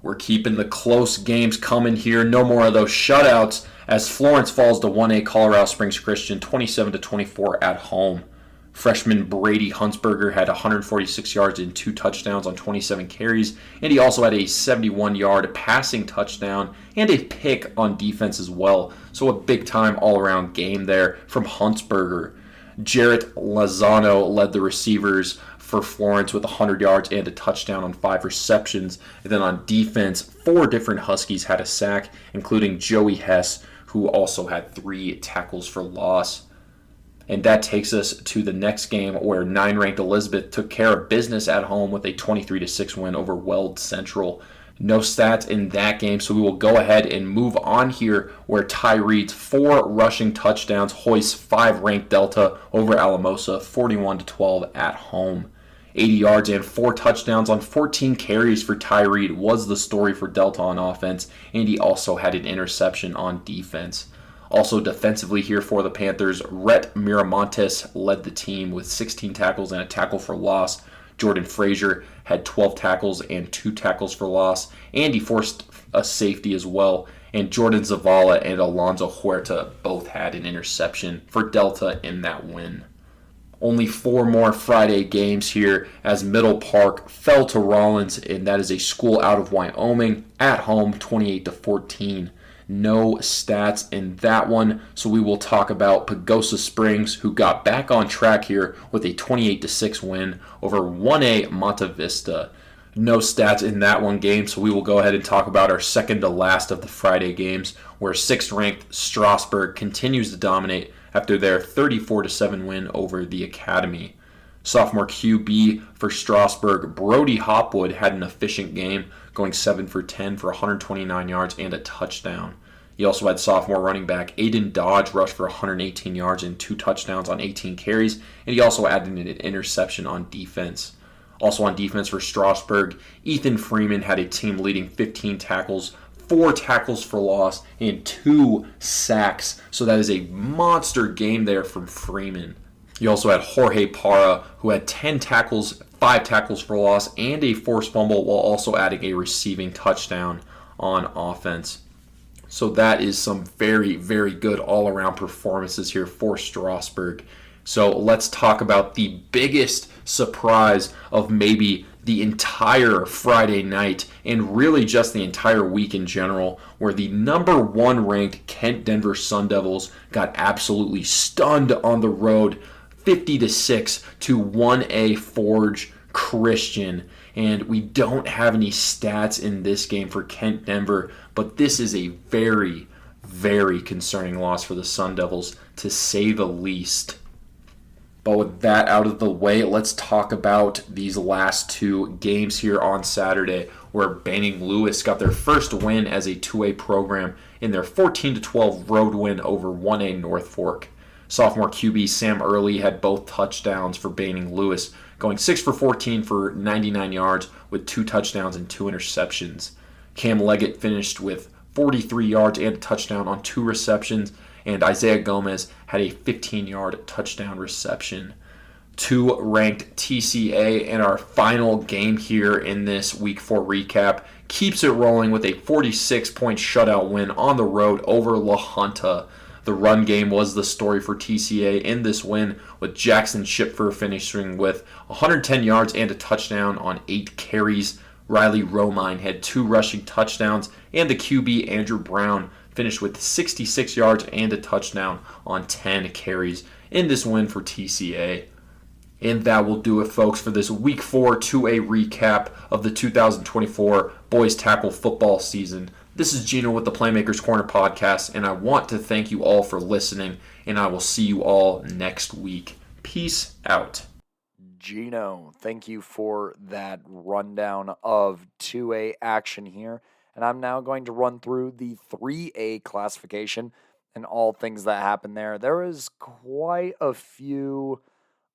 We're keeping the close games coming here. No more of those shutouts as Florence falls to 1A Colorado Springs Christian 27-24 at home. Freshman Brady Huntsberger had 146 yards and 2 touchdowns on 27 carries, and he also had a 71-yard passing touchdown and a pick on defense as well. So a big-time all-around game there from Huntsberger. Jarrett Lozano led the receivers for Florence with 100 yards and a touchdown on 5 receptions. And then on defense, 4 different Huskies had a sack, including Joey Hess, who also had 3 tackles for loss. And that takes us to the next game where 9-ranked Elizabeth took care of business at home with a 23-6 win over Weld Central. No stats in that game, so we will go ahead and move on here where Ty Reed's 4 rushing touchdowns hoists 5-ranked Delta over Alamosa 41-12 at home. 80 yards and 4 touchdowns on 14 carries for Ty Reed was the story for Delta on offense, and he also had an interception on defense. Also defensively here for the Panthers, Rhett Miramontes led the team with 16 tackles and a tackle for loss. Jordan Frazier had 12 tackles and 2 tackles for loss, and he forced a safety as well. And Jordan Zavala and Alonzo Huerta both had an interception for Delta in that win. Only 4 more Friday games here as Middle Park fell to Rollins, and that is a school out of Wyoming at home 28-14. No stats in that one, so we will talk about Pagosa Springs, who got back on track here with a 28-6 win over 1A Monta Vista. No stats in that one game, so we will go ahead and talk about our second to last of the Friday games, where 6th-ranked Strasburg continues to dominate after their 34-7 win over the Academy. Sophomore QB for Strasburg, Brody Hopwood, had an efficient game, going 7 for 10 for 129 yards and a touchdown. He also had sophomore running back Aiden Dodge rush for 118 yards and 2 touchdowns on 18 carries, and he also added an interception on defense. Also on defense for Strasburg, Ethan Freeman had a team-leading 15 tackles, 4 tackles for loss, and 2 sacks. So that is a monster game there from Freeman. You also had Jorge Parra, who had 10 tackles, 5 tackles for loss, and a forced fumble, while also adding a receiving touchdown on offense. So that is some very, very good all-around performances here for Strasburg. So let's talk about the biggest surprise of maybe the entire Friday night and really just the entire week in general, where the number 1 ranked Kent Denver Sun Devils got absolutely stunned on the road 50-6 to 1A Forge Christian. And we don't have any stats in this game for Kent Denver, but this is a very, very concerning loss for the Sun Devils, to say the least. But with that out of the way, let's talk about these last 2 games here on Saturday, where Banning Lewis got their first win as a 2A program in their 14-12 road win over 1A North Fork. Sophomore QB Sam Early had both touchdowns for Banning Lewis, going 6 for 14 for 99 yards with 2 touchdowns and 2 interceptions. Cam Leggett finished with 43 yards and a touchdown on 2 receptions, and Isaiah Gomez had a 15-yard touchdown reception. 2 ranked TCA in our final game here in this Week 4 recap keeps it rolling with a 46-point shutout win on the road over La Junta. The run game was the story for TCA in this win, with Jackson Schipfer finishing with 110 yards and a touchdown on 8 carries. Riley Romine had 2 rushing touchdowns, and the QB Andrew Brown finished with 66 yards and a touchdown on 10 carries in this win for TCA. And that will do it, folks, for this Week 4 2A recap of the 2024 boys tackle football season. This is Gino with the Playmakers Corner podcast, and I want to thank you all for listening, and I will see you all next week. Peace out. Gino, thank you for that rundown of 2A action here. And I'm now going to run through the 3A classification and all things that happened there. There was quite a few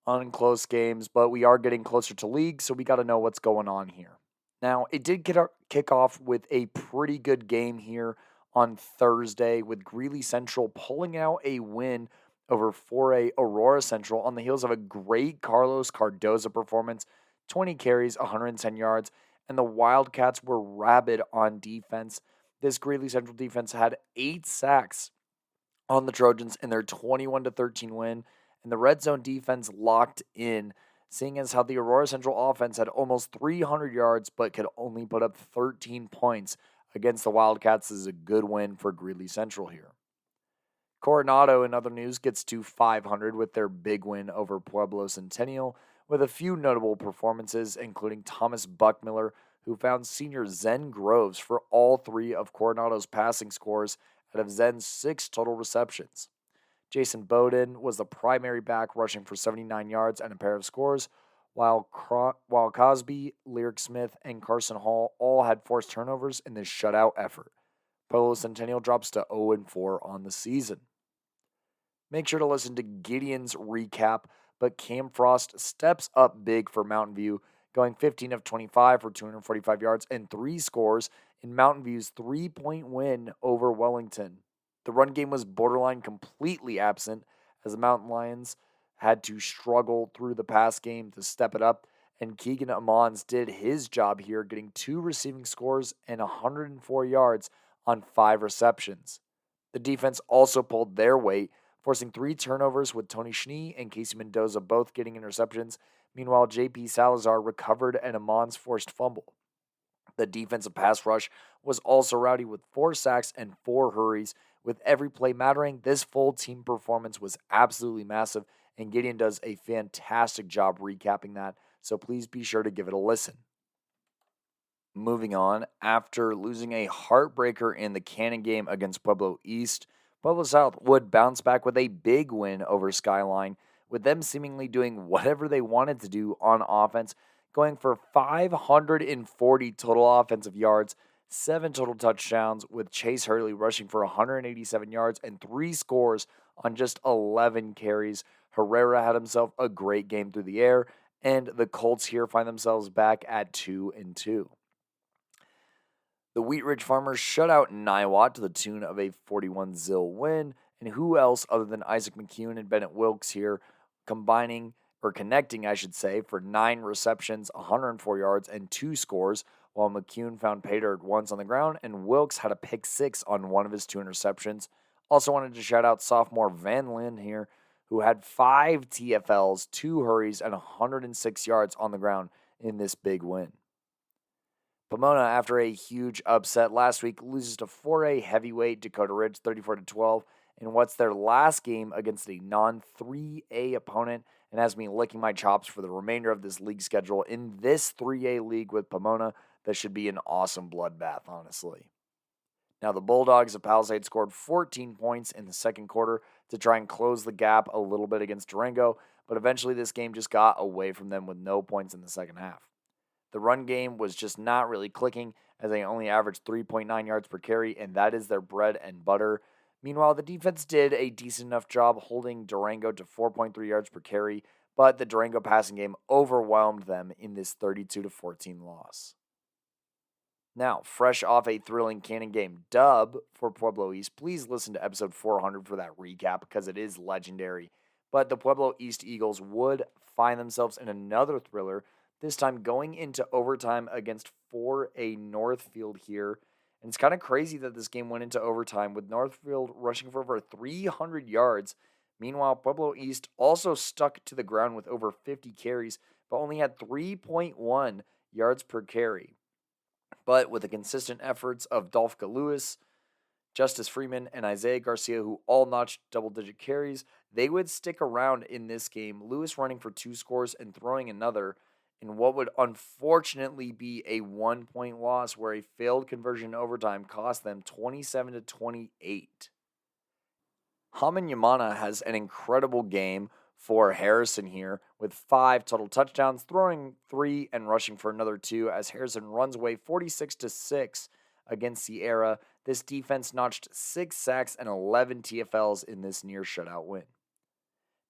unclose games, but we are getting closer to league, so we got to know what's going on here. Now, it did kick off with a pretty good game here on Thursday, with Greeley Central pulling out a win over 4A Aurora Central on the heels of a great Carlos Cardoza performance, 20 carries, 110 yards, and the Wildcats were rabid on defense. This Greeley Central defense had 8 sacks on the Trojans in their 21-13 win, and the red zone defense locked in, seeing as how the Aurora Central offense had almost 300 yards but could only put up 13 points against the Wildcats. This is a good win for Greeley Central here. Coronado, in other news, gets to 500 with their big win over Pueblo Centennial, with a few notable performances, including Thomas Buckmiller, who found senior Zen Groves for all 3 of Coronado's passing scores out of Zen's 6 total receptions. Jason Bowden was the primary back, rushing for 79 yards and a pair of scores, while Cosby, Lyric Smith, and Carson Hall all had forced turnovers in this shutout effort. Pueblo Centennial drops to 0-4 on the season. Make sure to listen to Gideon's recap, but Cam Frost steps up big for Mountain View, going 15 of 25 for 245 yards and 3 scores in Mountain View's 3-point win over Wellington. The run game was borderline completely absent, as the Mountain Lions had to struggle through the pass game to step it up, and Keegan Amons did his job here, getting 2 receiving scores and 104 yards on 5 receptions. The defense also pulled their weight, forcing 3 turnovers, with Tony Schnee and Casey Mendoza both getting interceptions. Meanwhile, J.P. Salazar recovered and Amons forced fumble. The defensive pass rush was also rowdy, with 4 sacks and 4 hurries. With every play mattering, this full team performance was absolutely massive, and Gideon does a fantastic job recapping that, so please be sure to give it a listen. Moving on, after losing a heartbreaker in the Cannon game against Pueblo East, Pueblo South would bounce back with a big win over Skyline, with them seemingly doing whatever they wanted to do on offense, going for 540 total offensive yards, 7 total touchdowns, with Chase Hurley rushing for 187 yards and 3 scores on just 11 carries. Herrera had himself a great game through the air, and the Colts here find themselves back at 2-2. The Wheat Ridge Farmers shut out Niwot to the tune of a 41-0 win, and who else other than Isaac McCune and Bennett Wilkes here connecting, for 9 receptions, 104 yards, and 2 scores, while McCune found pay dirt once on the ground, and Wilkes had a pick 6 on one of his 2 interceptions. Also wanted to shout out sophomore Van Lynn here, who had 5 TFLs, 2 hurries, and 106 yards on the ground in this big win. Pomona, after a huge upset last week, loses to 4A heavyweight Dakota Ridge 34-12 in what's their last game against a non-3A opponent, and has me licking my chops for the remainder of this league schedule in this 3A league with Pomona. That should be an awesome bloodbath, honestly. Now, the Bulldogs of Palisade scored 14 points in the second quarter to try and close the gap a little bit against Durango, but eventually this game just got away from them with no points in the second half. The run game was just not really clicking, as they only averaged 3.9 yards per carry, and that is their bread and butter. Meanwhile, the defense did a decent enough job holding Durango to 4.3 yards per carry, but the Durango passing game overwhelmed them in this 32-14 loss. Now, fresh off a thrilling Cannon game dub for Pueblo East, please listen to episode 400 for that recap because it is legendary. But the Pueblo East Eagles would find themselves in another thriller, this time going into overtime against 4A Northfield here. And it's kind of crazy that this game went into overtime with Northfield rushing for over 300 yards. Meanwhile, Pueblo East also stuck to the ground with over 50 carries, but only had 3.1 yards per carry. But with the consistent efforts of Dolphka Lewis, Justice Freeman, and Isaiah Garcia, who all notched double-digit carries, they would stick around in this game, Lewis running for 2 scores and throwing another, in what would unfortunately be a 1-point loss where a failed conversion in overtime cost them 27-28. Haman Yamana has an incredible game for Harrison here with 5 total touchdowns, throwing 3 and rushing for another 2 as Harrison runs away 46-6 against Sierra. This defense notched 6 sacks and 11 TFLs in this near shutout win.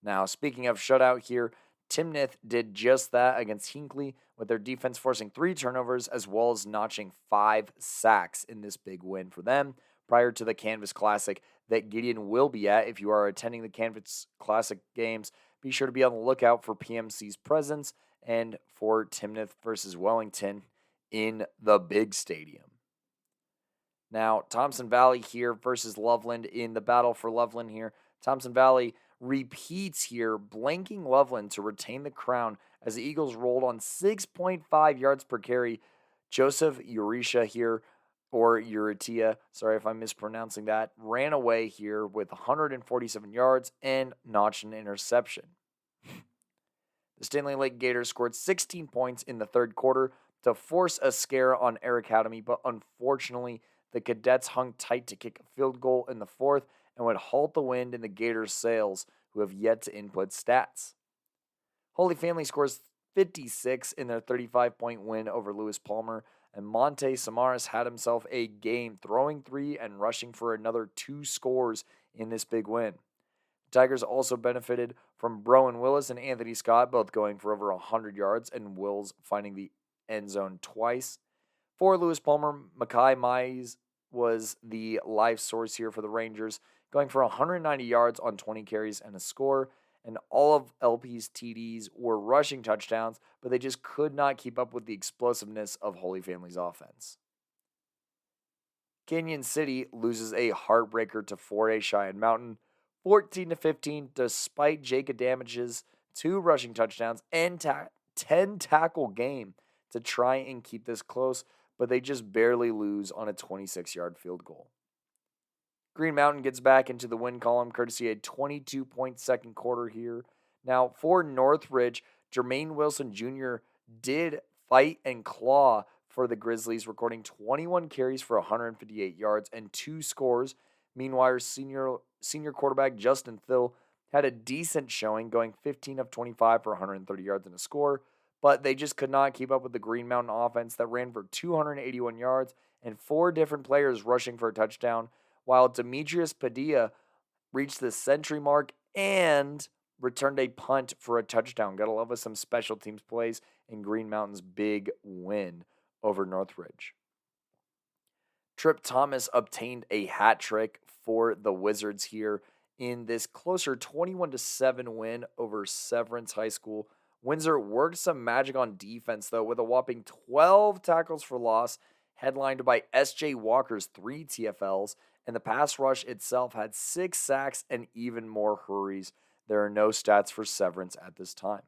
Now, speaking of shutout here, Timnath did just that against Hinckley, with their defense forcing 3 turnovers as well as notching 5 sacks in this big win for them prior to the Canvas Classic that Gideon will be at. If you are attending the Canvas Classic games, be sure to be on the lookout for PMC's presence and for Timnath versus Wellington in the big stadium. Now, Thompson Valley here versus Loveland in the battle for Loveland here. Thompson Valley repeats here, blanking Loveland to retain the crown as the Eagles rolled on 6.5 yards per carry. Joseph Euretia here, or Uritia, sorry if I'm mispronouncing that, ran away here with 147 yards and notched an interception. The Stanley Lake Gators scored 16 points in the third quarter to force a scare on Air Academy, but unfortunately, the Cadets hung tight to kick a field goal in the fourth and would halt the wind in the Gators' sails, who have yet to input stats. Holy Family scores 56 in their 35-point win over Lewis Palmer, and Monte Samaras had himself a game, throwing 3 and rushing for another 2 scores in this big win. The Tigers also benefited from Browen Willis and Anthony Scott both going for over 100 yards, and Wills finding the end zone twice. For Lewis Palmer, Makai Mize was the life source here for the Rangers, going for 190 yards on 20 carries and a score, and all of LP's TDs were rushing touchdowns, but they just could not keep up with the explosiveness of Holy Family's offense. Canyon City loses a heartbreaker to 4A Cheyenne Mountain, 14-15, despite Jacob Damage's 2 rushing touchdowns and 10 tackle game to try and keep this close, but they just barely lose on a 26-yard field goal. Green Mountain gets back into the win column courtesy a 22-point second quarter here. Now, for Northridge, Jermaine Wilson Jr. did fight and claw for the Grizzlies, recording 21 carries for 158 yards and 2 scores. Meanwhile, senior quarterback Justin Thill had a decent showing, going 15 of 25 for 130 yards and a score, but they just could not keep up with the Green Mountain offense that ran for 281 yards and 4 different players rushing for a touchdown, while Demetrius Padilla reached the century mark and returned a punt for a touchdown. Gotta love us some special teams plays in Green Mountain's big win over Northridge. Trip Thomas obtained a hat trick for the Wizards here in this closer 21-7 win over Severance High School. Windsor worked some magic on defense, though, with a whopping 12 tackles for loss, headlined by S.J. Walker's 3 TFLs, and the pass rush itself had 6 sacks and even more hurries. There are no stats for Severance at this time.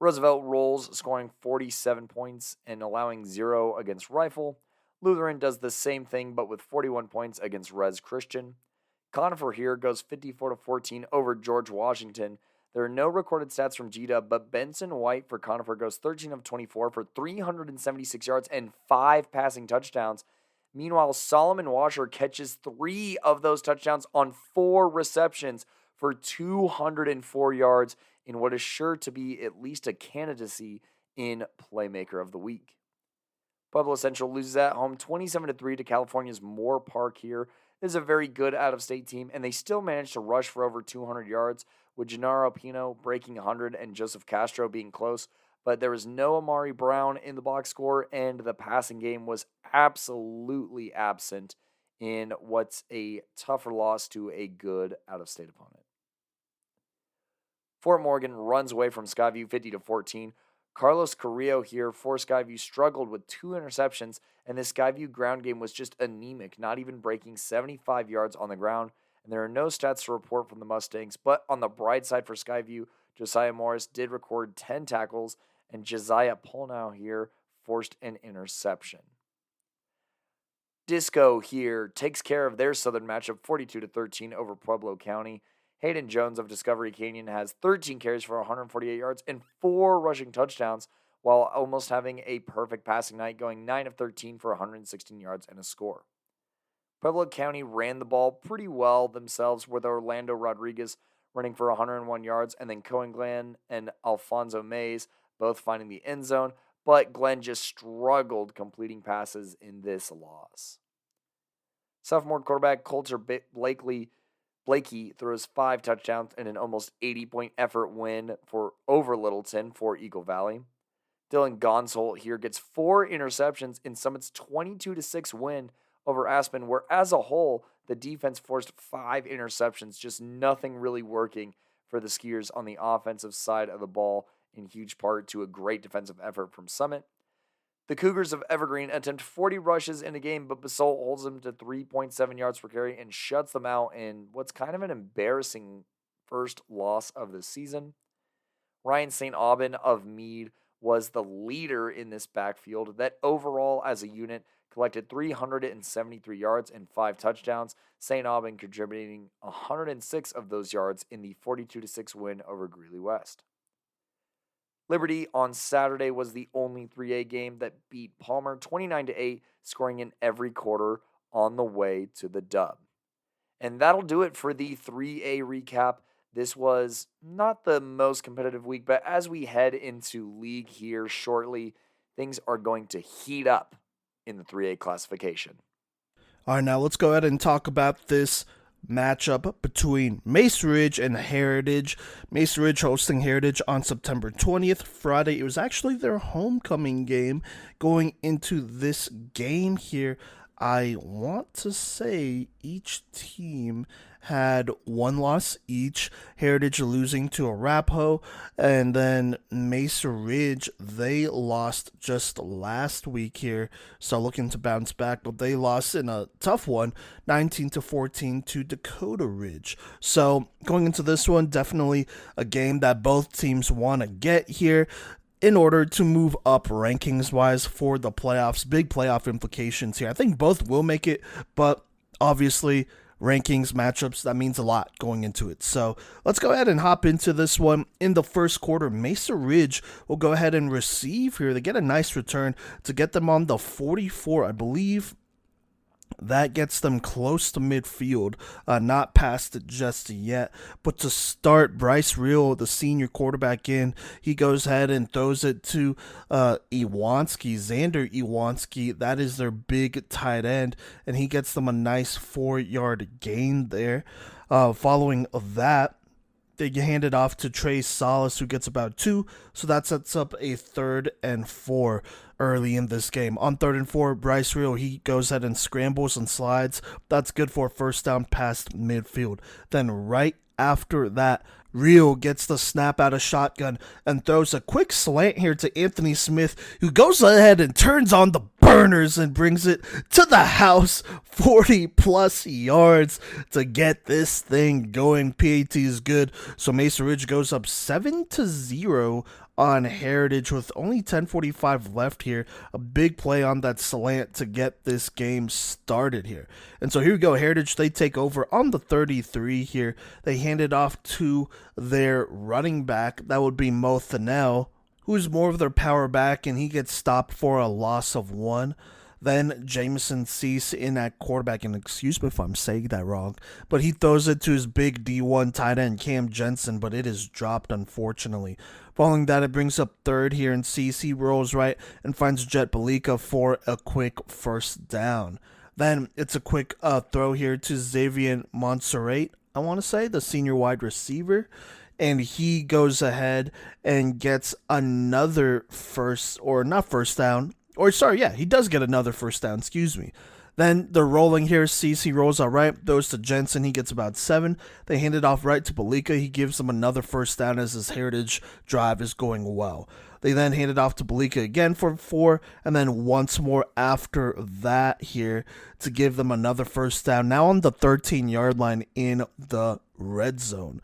Roosevelt rolls, scoring 47 points and allowing 0 against Rifle. Lutheran does the same thing, but with 41 points against Res Christian. Conifer here goes 54-14 over George Washington. There are no recorded stats from GW, but Benson White for Conifer goes 13 of 24 for 376 yards and 5 passing touchdowns. Meanwhile, Solomon Washer catches 3 of those touchdowns on 4 receptions for 204 yards in what is sure to be at least a candidacy in Playmaker of the Week. Pueblo Central loses at home 27-3 to California's Moore Park here. This is a very good out-of-state team, and they still managed to rush for over 200 yards, with Gennaro Pino breaking 100 and Joseph Castro being close. But there was no Amari Brown in the box score, and the passing game was absolutely absent in what's a tougher loss to a good out-of-state opponent. Fort Morgan runs away from Skyview 50-14. Carlos Carrillo here for Skyview struggled with 2 interceptions, and the Skyview ground game was just anemic, not even breaking 75 yards on the ground. And there are no stats to report from the Mustangs, but on the bright side for Skyview, Josiah Morris did record 10 tackles, and Josiah Polnow here forced an interception. Disco here takes care of their southern matchup 42-13 over Pueblo County. Hayden Jones of Discovery Canyon has 13 carries for 148 yards and 4 rushing touchdowns, while almost having a perfect passing night, going 9 of 13 for 116 yards and a score. Pueblo County ran the ball pretty well themselves, with Orlando Rodriguez running for 101 yards, and then Cohen Glenn and Alfonso Mays both finding the end zone, but Glenn just struggled completing passes in this loss. Sophomore quarterback Coulter Blakey throws 5 touchdowns in an almost 80-point effort win over Littleton for Eagle Valley. Dylan Gonsolt here gets 4 interceptions in Summit's 22-6 win over Aspen, where as a whole, the defense forced 5 interceptions, just nothing really working for the Skiers on the offensive side of the ball, in huge part to a great defensive effort from Summit. The Cougars of Evergreen attempt 40 rushes in a game, but Basalt holds them to 3.7 yards per carry and shuts them out in what's kind of an embarrassing first loss of the season. Ryan St. Aubin of Meade was the leader in this backfield that overall as a unit collected 373 yards and 5 touchdowns, St. Aubin contributing 106 of those yards in the 42-6 win over Greeley West. Liberty on Saturday was the only 3A game that beat Palmer 29-8, scoring in every quarter on the way to the dub. And that'll do it for the 3A recap. This was not the most competitive week, but as we head into league here shortly, things are going to heat up in the 3A classification. All right, now let's go ahead and talk about this matchup between Mesa Ridge and Heritage. Mesa Ridge hosting Heritage on September 20th, Friday. It was actually their homecoming game. Going into this game here, I want to say each team had 1 loss each. Heritage losing to Arapahoe, and then Mesa Ridge, they lost just last week here, so looking to bounce back, but they lost in a tough one, 19-14 to Dakota Ridge. So going into this one, definitely a game that both teams want to get here in order to move up rankings-wise for the playoffs. Big playoff implications here. I think both will make it, but obviously rankings, matchups, that means a lot going into it. So let's go ahead and hop into this one. In the first quarter, Mesa Ridge will go ahead and receive here. They get a nice return to get them on the 44, I believe. That gets them close to midfield, not past it just yet. But to start, Bryce Real, the senior quarterback in, he goes ahead and throws it to Iwanski, Xander Iwanski. That is their big tight end, and he gets them a nice 4-yard gain there. Following that, they hand it off to Trey Salas, who gets about 2, so that sets up a 3rd and 4 early in this game. On 3rd and 4, Bryce Real, he goes ahead and scrambles and slides. That's good for a first down past midfield. Then right after that, Real gets the snap out of shotgun and throws a quick slant here to Anthony Smith, who goes ahead and turns on the burners and brings it to the house, 40-plus yards to get this thing going. PAT is good, so Mesa Ridge goes up 7-0 on Heritage with only 10:45 left here. A big play on that slant to get this game started here. And so here we go. Heritage, they take over on the 33 here. They hand it off to their running back. That would be Mo Thanel, who's more of their power back, and he gets stopped for a loss of 1. Then Jamison Cease in at quarterback, and excuse me if I'm saying that wrong, but he throws it to his big D1 tight end, Cam Jensen, but it is dropped, unfortunately. Following that, it brings up third here, and Cease, he rolls right and finds Jet Balika for a quick first down. Then it's a quick throw here to Xavier Montserrat, I want to say, the senior wide receiver, and he goes ahead and gets another he does get another first down, excuse me. Then they're rolling here. CC rolls out right, throws to Jensen. He gets about 7. They hand it off right to Balika. He gives them another first down as his Heritage drive is going well. They then hand it off to Balika again for 4, and then once more after that here to give them another first down. Now on the 13-yard line in the red zone.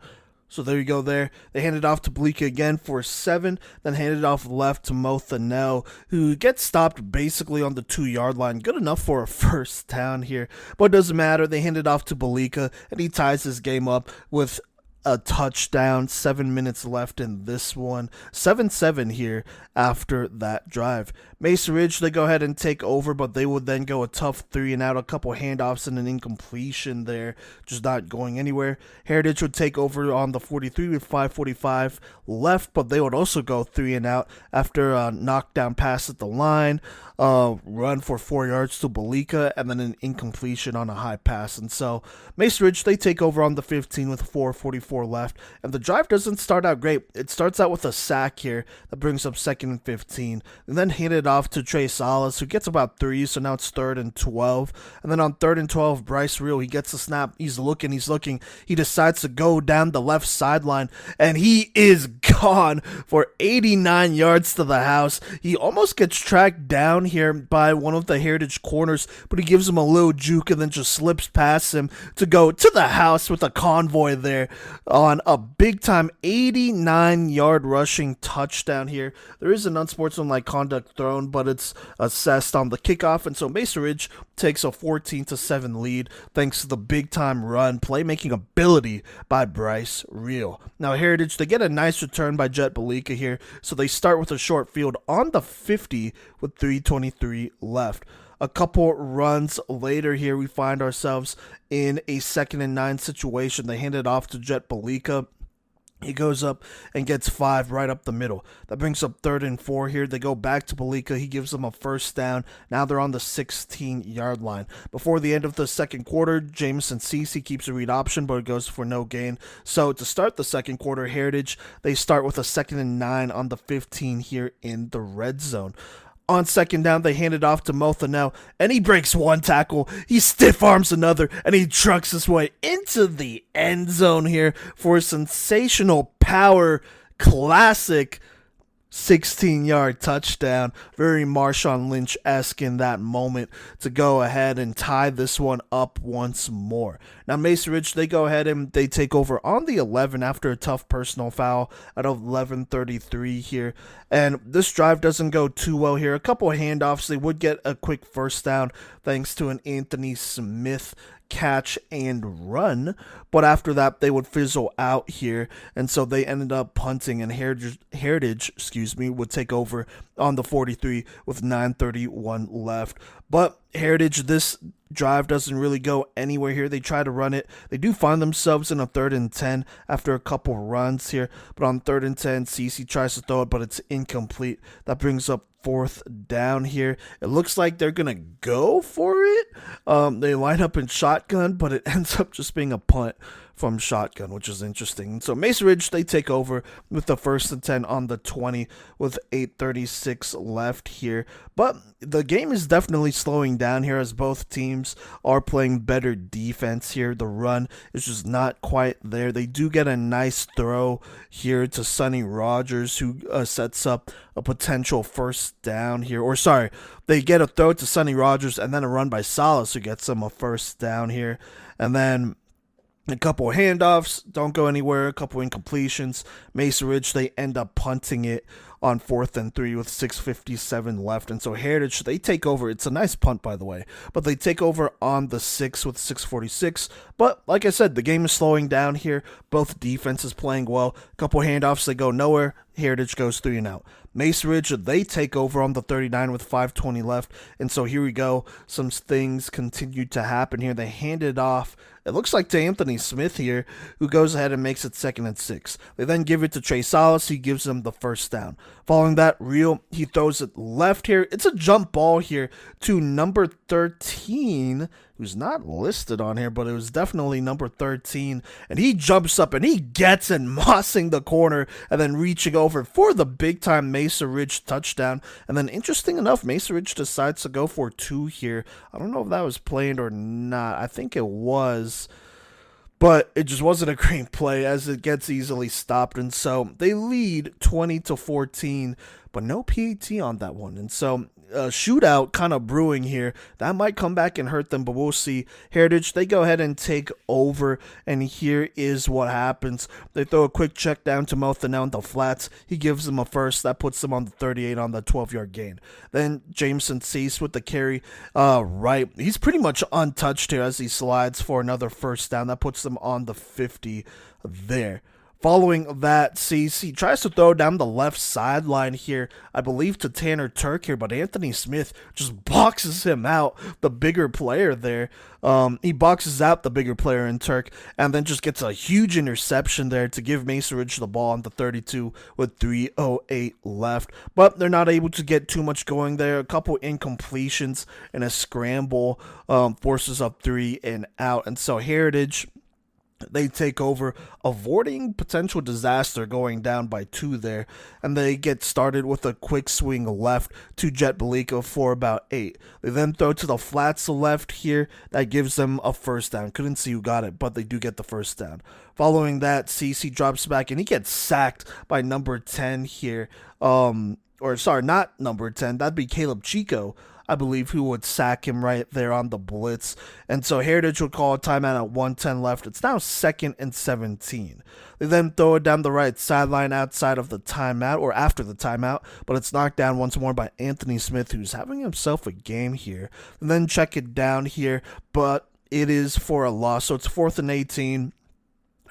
So there you go there. They hand it off to Balika again for 7, then hand it off left to Mo Thanel, who gets stopped basically on the 2-yard line. Good enough for a first down here, but it doesn't matter. They hand it off to Balika, and he ties his game up with a touchdown. 7 minutes left in this one. 7-7 here after that drive. Mesa Ridge, they go ahead and take over, but they would then go a tough 3 and out, a couple handoffs and an incompletion there, just not going anywhere. Heritage would take over on the 43 with 5:45 left, but they would also go 3 and out after a knockdown pass at the line, run for 4 yards to Balika, and then an incompletion on a high pass. And so Mesa Ridge, they take over on the 15 with 4:44 left, and the drive doesn't start out great. It starts out with a sack here that brings up 2nd and 15, and then hand it off to Trey Salas, who gets about 3, so now it's 3rd and 12. And then on 3rd and 12, Bryce Real, he gets a snap, he's looking, he decides to go down the left sideline, and he is gone for 89 yards to the house. He almost gets tracked down here by one of the Heritage corners, but he gives him a little juke and then just slips past him to go to the house with a convoy there on a big-time 89-yard rushing touchdown here. There is an unsportsmanlike conduct thrown, but it's assessed on the kickoff, and so Mesa Ridge takes a 14-7 lead thanks to the big-time run playmaking ability by Bryce Real. Now Heritage, they get a nice return by Jet Balika here, so they start with a short field on the 50 with 3:23 left. A couple runs later here, we find ourselves in a 2nd and 9 situation. They hand it off to Jet Balika. He goes up and gets 5 right up the middle. That brings up 3rd and 4 here. They go back to Balika. He gives them a first down. Now they're on the 16-yard line. Before the end of the second quarter, Jamison Cease keeps a read option, but it goes for no gain. So to start the second quarter, Heritage, they start with a 2nd and 9 on the 15 here in the red zone. On 2nd down, they hand it off to Mo Thanel, and he breaks 1 tackle. He stiff arms another, and he trucks his way into the end zone here for a sensational power classic 16-yard touchdown. Very Marshawn Lynch-esque in that moment to go ahead and tie this one up once more. Now Mesa Ridge, they go ahead and they take over on the 11 after a tough personal foul at 11:33 here. And this drive doesn't go too well here. A couple of handoffs. They would get a quick first down thanks to an Anthony Smith catch and run, but after that they would fizzle out here, and so they ended up punting, and Heritage would take over on the 43 with 9:31 left. But Heritage, this drive doesn't really go anywhere here. They try to run it. They do find themselves in a 3rd and 10 after a couple runs here, but on 3rd and 10, CC tries to throw it, but it's incomplete. That brings up 4th down here. It looks like they're gonna go for it. They line up in shotgun, but it ends up just being a punt from shotgun, which is interesting. So Mesa Ridge, they take over with the 1st and 10 on the 20 with 8:36 left here. But the game is definitely slowing down here as both teams are playing better defense here. The run is just not quite there. They do get a nice throw here to Sonny Rogers, who sets up a potential first down here. They get a throw to Sonny Rogers and then a run by Salas, who gets them a first down here. And then A couple of handoffs, don't go anywhere. A couple incompletions. Mesa Ridge, they end up punting it on 4th and 3 with 6:57 left. And so Heritage, they take over. It's a nice punt, by the way. But they take over on the 6 with 6:46. But like I said, the game is slowing down here. Both defenses playing well. A couple of handoffs, they go nowhere. Heritage goes 3 and out. Mesa Ridge, they take over on the 39 with 5:20 left. And so here we go. Some things continue to happen here. They hand it off. It looks like to Anthony Smith here, who goes ahead and makes it 2nd and 6. They then give it to Trey Salas. He gives them the first down. Following that, he throws it left here. It's a jump ball here to number 13, who's not listed on here, but it was definitely number 13. And he jumps up and he gets it, mossing the corner and then reaching over for the big-time Mesa Ridge touchdown. And then, interesting enough, Mesa Ridge decides to go for 2 here. I don't know if that was planned or not. I think it was. But it just wasn't a great play as it gets easily stopped. And so they lead 20-14, but no PAT on that one. And so a shootout kind of brewing here. That might come back and hurt them, but we'll see. Heritage, they go ahead and take over, and here is what happens. They throw a quick check down to Mothanel on the flats. He gives them a first. That puts them on the 38 on the 12-yard gain. Then Jameson Cease with the carry right. He's pretty much untouched here as he slides for another first down. That puts them on the 50 there. Following that, CC tries to throw down the left sideline here, I believe to Tanner Turk here, but Anthony Smith just boxes him out, the bigger player there. He boxes out the bigger player in Turk, and then just gets a huge interception there to give Mesa Ridge the ball on the 32 with 3:08 left. But they're not able to get too much going there. A couple incompletions and a scramble forces up 3 and out. And so Heritage, they take over, avoiding potential disaster going down by 2 there, and they get started with a quick swing left to Jet Belika for about 8. They then throw to the flats left here. That gives them a first down. Couldn't see who got it, but they do get the first down. Following that, CC drops back, and he gets sacked by number 10 here. Not number 10. That'd be Caleb Chico, I believe, who would sack him right there on the blitz. And so Heritage would call a timeout at 1:10 left. It's now 2nd and 17. They then throw it down the right sideline outside of the timeout, or after the timeout, but it's knocked down once more by Anthony Smith, who's having himself a game here. And then check it down here, but it is for a loss. So it's 4th and 18.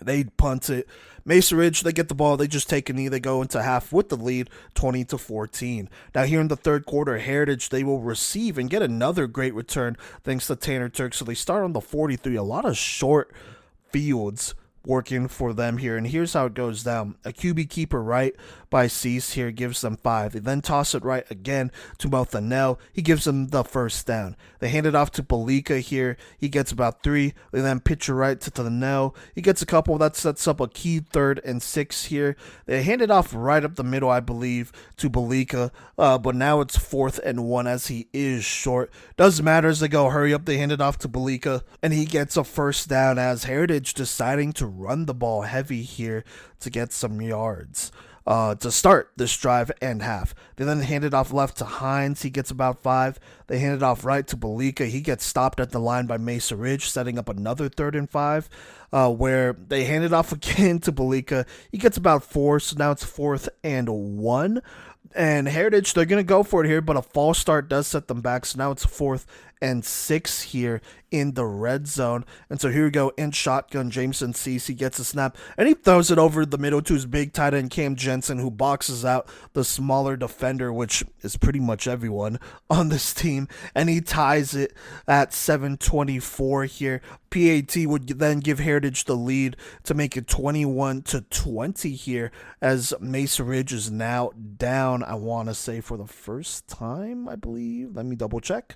They punt it. Mesa Ridge, they get the ball, they just take a knee, they go into half with the lead, 20-14. Now here in the third quarter, Heritage, they will receive and get another great return thanks to Tanner Turk. So they start on the 43, a lot of short fields working for them here. And here's how it goes down. A QB keeper right by Cease here gives them 5. They then toss it right again to Mothanel. He gives them the first down. They hand it off to Belika here. He gets about 3. They then pitch it right to Thanel. He gets a couple. That sets up a key 3rd and 6 here. They hand it off right up the middle, I believe, to Belika. But now it's 4th and 1 as he is short. Doesn't matter as they go hurry up. They hand it off to Belika, and he gets a first down as Heritage deciding to run the ball heavy here to get some yards to start this drive and half. They then hand it off left to Hines. He gets about 5. They hand it off right to Belika. He gets stopped at the line by Mesa Ridge, setting up another 3rd and 5, where they hand it off again to Belika. He gets about 4, so now it's 4th and 1. And Heritage, they're going to go for it here, but a false start does set them back, so now it's 4th and 6 here in the red zone. And so here we go in shotgun. Jameson Cease, he gets a snap, and he throws it over the middle to his big tight end, Cam Jensen, who boxes out the smaller defender, which is pretty much everyone on this team, and he ties it at 7:24 here. PAT would then give Heritage the lead to make it 21-20 here, as Mesa Ridge is now down, I want to say, for the first time, I believe. Let me double check.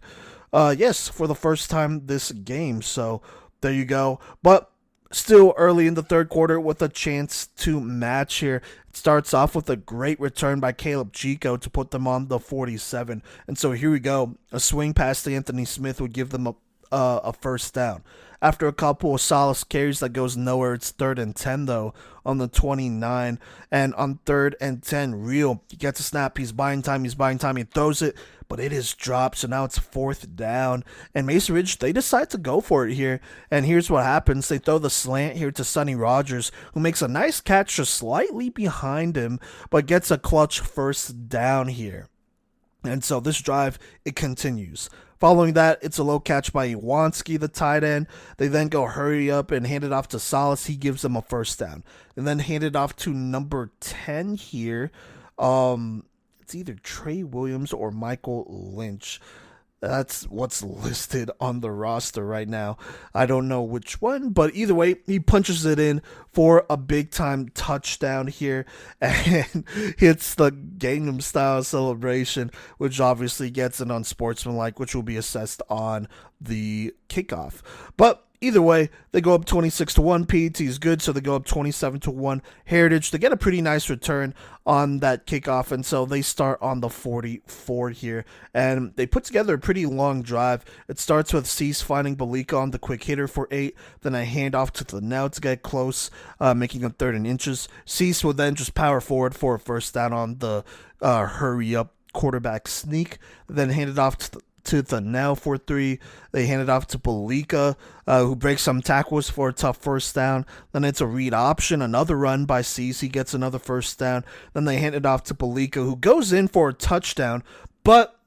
Yes, for the first time this game. So there you go. But still early in the third quarter with a chance to match here. It starts off with a great return by Caleb Chico to put them on the 47. And so here we go. A swing pass to Anthony Smith would give them a first down. After a couple of Salas carries that goes nowhere, it's 3rd and 10 though on the 29. And on 3rd and 10, Real, he gets a snap, he's buying time, he throws it, but it is dropped, so now it's 4th down. And Mesa Ridge, they decide to go for it here. And here's what happens. They throw the slant here to Sonny Rogers, who makes a nice catch just slightly behind him, but gets a clutch first down here. And so this drive, it continues. Following that, it's a low catch by Iwanski, the tight end. They then go hurry up and hand it off to Salas. He gives them a first down. And then hand it off to number 10 here. It's either Trey Williams or Michael Lynch. That's what's listed on the roster right now. I don't know which one, but either way, he punches it in for a big-time touchdown here and hits the Gangnam Style celebration, which obviously gets an unsportsmanlike, which will be assessed on the kickoff. But either way, they go up 26-1. PET is good, so they go up 27-1. Heritage, they get a pretty nice return on that kickoff, and so they start on the 44 here. And they put together a pretty long drive. It starts with Cease finding Belika on the quick hitter for 8. Then a handoff to the now to get close, making him 3rd and inches. Cease will then just power forward for a first down on the hurry-up quarterback sneak. Then hand it off to the now for 3. They hand it off to Belika, who breaks some tackles for a tough first down. Then it's a read option, another run by Cease. He gets another first down. Then they hand it off to Belika, who goes in for a touchdown, but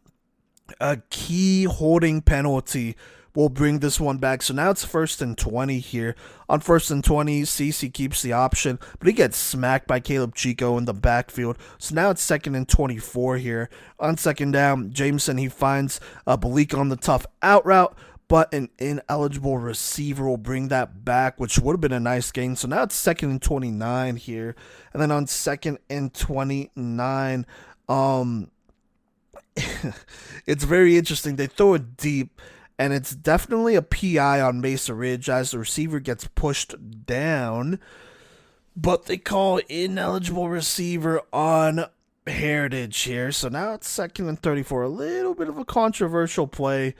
a key holding penalty will bring this one back. So now it's 1st and 20 here. On 1st and 20, CC keeps the option, but he gets smacked by Caleb Chico in the backfield. So now it's 2nd and 24 here. On 2nd down, Jameson, he finds Belika on the tough out route, but an ineligible receiver will bring that back, which would have been a nice gain. So now it's 2nd and 29 here. And then on 2nd and 29, it's very interesting. They throw it deep, and it's definitely a PI on Mesa Ridge as the receiver gets pushed down. But they call ineligible receiver on Heritage here. So now it's 2nd and 34. A little bit of a controversial play.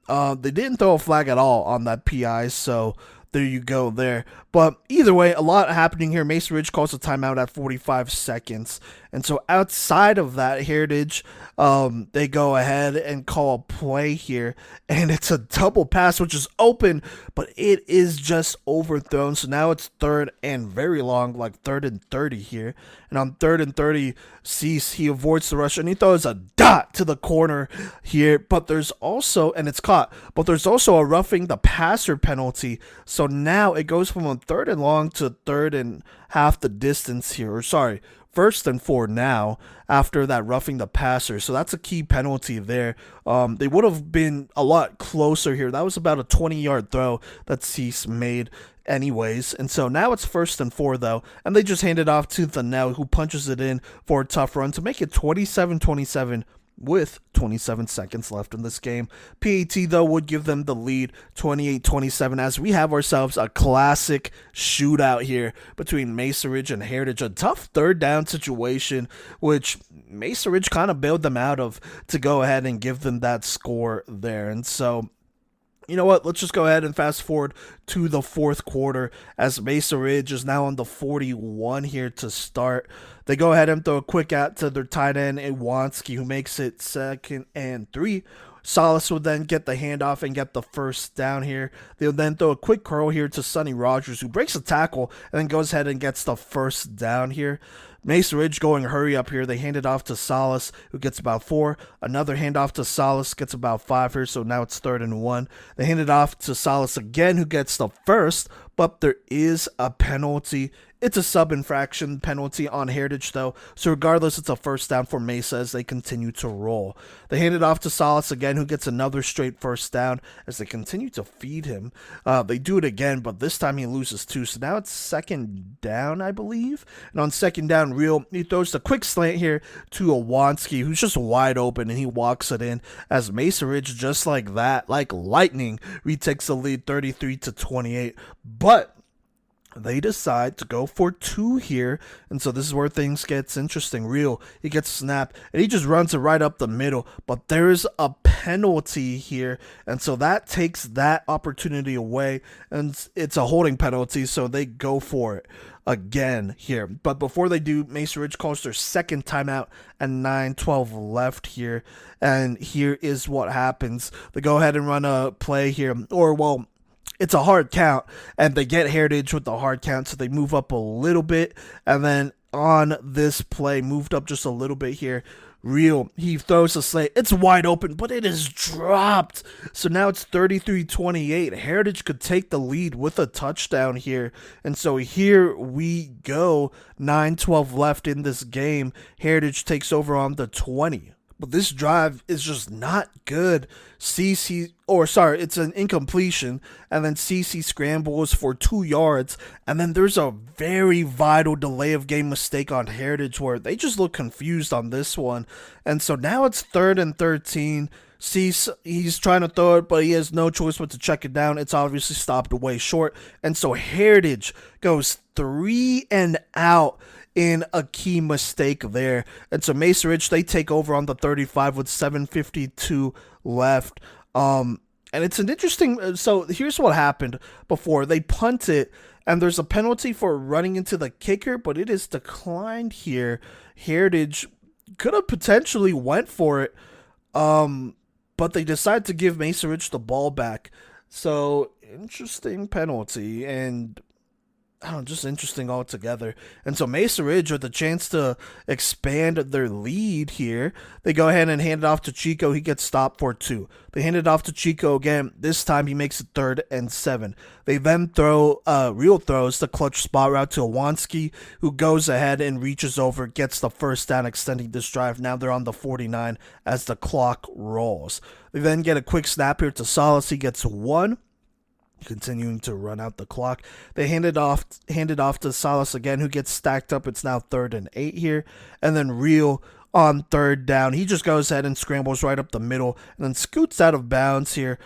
They didn't throw a flag at all on that PI, so there you go there. But either way, a lot happening here. Mesa Ridge calls a timeout at 45 seconds. And so outside of that, Heritage, they go ahead and call a play here. And it's a double pass, which is open, but it is just overthrown. So now it's 3rd and very long, like 3rd and 30 here. And on 3rd and 30, Cease, he avoids the rush, and he throws a dot to the corner here. But there's also, and it's caught, but there's also a roughing the passer penalty. So now it goes from a 3rd and long to 3rd and half the distance here. Or sorry, 1st and 4 now after that roughing the passer. So that's a key penalty there. They would have been a lot closer here. That was about a 20-yard throw that Cease made anyways. And so now it's 1st and 4 though. And they just hand it off to the now, who punches it in for a tough run to make it 27-27 with 27 seconds left in this game. PAT, though, would give them the lead 28-27 as we have ourselves a classic shootout here between Mesa Ridge and Heritage. A tough 3rd down situation, which Mesa Ridge kind of bailed them out of to go ahead and give them that score there. And so, you know what? Let's just go ahead and fast forward to the 4th quarter as Mesa Ridge is now on the 41 here to start. They go ahead and throw a quick out to their tight end, Iwanski, who makes it 2nd and 3. Salas will then get the handoff and get the first down here. They'll then throw a quick curl here to Sonny Rogers, who breaks a tackle and then goes ahead and gets the first down here. Mesa Ridge going hurry up here. They hand it off to Salas, who gets about 4. Another handoff to Salas, gets about 5 here, so now it's 3rd and 1. They hand it off to Salas again, who gets the first, but there is a penalty. It's a sub-infraction penalty on Heritage, though, so regardless, it's a first down for Mesa as they continue to roll. They hand it off to Salas again, who gets another straight first down as they continue to feed him. They do it again, but this time he loses 2, so now it's 2nd down, I believe. And on 2nd down, Real, he throws the quick slant here to Iwanski, who's just wide open, and he walks it in as Mesa Ridge, just like that, like lightning, retakes the lead 33-28. But They decide to go for 2 here, and so this is where things gets interesting. Real, he gets snapped, and he just runs it right up the middle, but there's a penalty here, and so that takes that opportunity away, and it's a holding penalty, so they go for it again here. But before they do, Mesa Ridge calls their second timeout and 9:12 left here, and here is what happens. They go ahead and run a play here, or well, it's a hard count, and they get Heritage with the hard count, so they move up a little bit, and then on this play, moved up just a little bit here. Real, he throws a slant. It's wide open, but it is dropped. So now it's 33-28. Heritage could take the lead with a touchdown here. And so here we go. 9:12 left in this game. Heritage takes over on the 20. But this drive is just not good. It's an incompletion, and then CC scrambles for 2 yards, and then there's a very vital delay of game mistake on Heritage where they just look confused on this one. And so now it's 3rd and 13. He's trying to throw it, but he has no choice but to check it down. It's obviously stopped way short, and so Heritage goes 3 and out in a key mistake there. And so Mesa Ridge, they take over on the 35 with 7:52 left. And it's an interesting, so here's what happened before. They punt it, and there's a penalty for running into the kicker, but it is declined here. Heritage could have potentially went for it, but they decide to give Mesa Ridge the ball back. So interesting penalty, and just interesting altogether. And so Mesa Ridge with the chance to expand their lead here. They go ahead and hand it off to Chico. He gets stopped for 2. They hand it off to Chico again. This time he makes it 3rd and 7. They then throw Real throws the clutch spot route to Awanski, who goes ahead and reaches over, gets the first down, extending this drive. Now they're on the 49 as the clock rolls. They then get a quick snap here to Salas. He gets 1. Continuing to run out the clock. They hand it off to Salas again, who gets stacked up. It's now 3rd and 8 here. And then Real on 3rd down. He just goes ahead and scrambles right up the middle and then scoots out of bounds here.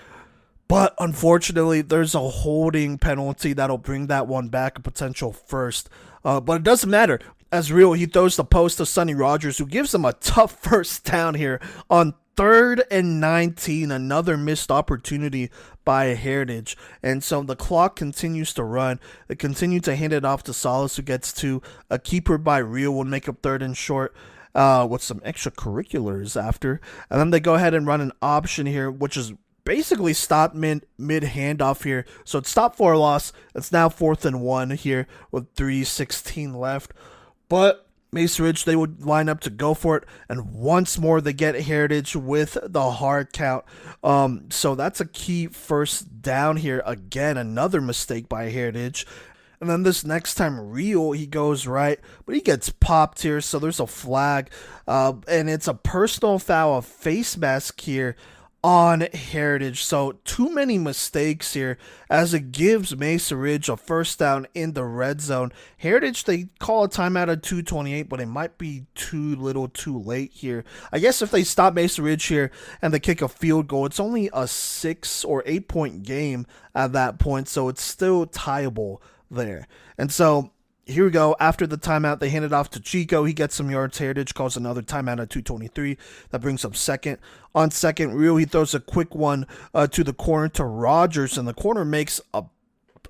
But unfortunately, there's a holding penalty that'll bring that one back, a potential first. But it doesn't matter. As Real, he throws the post to Sonny Rogers, who gives him a tough first down here on 3rd and 19, another missed opportunity by Heritage. And so the clock continues to run. They continue to hand it off to Salas, who gets 2. A keeper by Real will make up 3rd and short with some extracurriculars after. And then they go ahead and run an option here, which is basically stop mid handoff here. So it's stop for a loss. It's now 4th and 1 here with 3:16 left. But Mesa Ridge, they would line up to go for it, and once more they get Heritage with the hard count. So that's a key first down here. Again, another mistake by Heritage. And then this next time, Real, he goes right, but he gets popped here, so there's a flag. And it's a personal foul, a face mask here on Heritage. So too many mistakes here as it gives Mesa Ridge a first down in the red zone. Heritage, they call a timeout at 2:28, but it might be too little too late here. I guess if they stop Mesa Ridge here and they kick a field goal, it's only a 6 or 8 point game at that point, so it's still tieable there. And so here we go. After the timeout, they hand it off to Chico. He gets some yards. Heritage calls another timeout at 2:23. That brings up 2nd. On 2nd, Real, he throws a quick one to the corner to Rogers, and the corner makes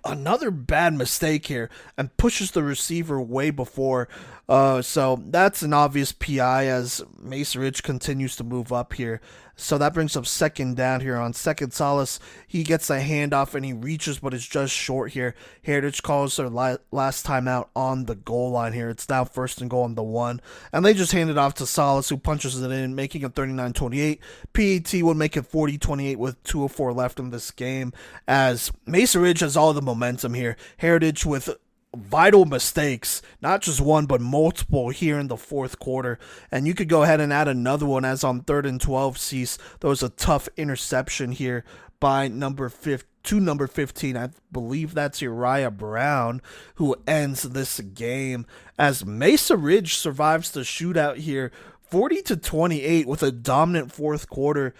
another bad mistake here and pushes the receiver way before. So that's an obvious PI as Mesa Ridge continues to move up here. So that brings up 2nd down here. On 2nd, Salas, he gets a handoff and he reaches, but it's just short here. Heritage calls their last time out on the goal line here. It's now 1st and goal on the 1. And they just hand it off to Salas, who punches it in, making it 39-28. PAT would make it 40-28 with 2:04 left in this game, as Mesa Ridge has all the momentum here. Heritage with vital mistakes, not just one, but multiple here in the 4th quarter. And you could go ahead and add another one, as on 3rd and 12, Cease, there was a tough interception here by number 15. I believe that's Uriah Brown, who ends this game, as Mesa Ridge survives the shootout here, 40-28 with a dominant 4th quarter.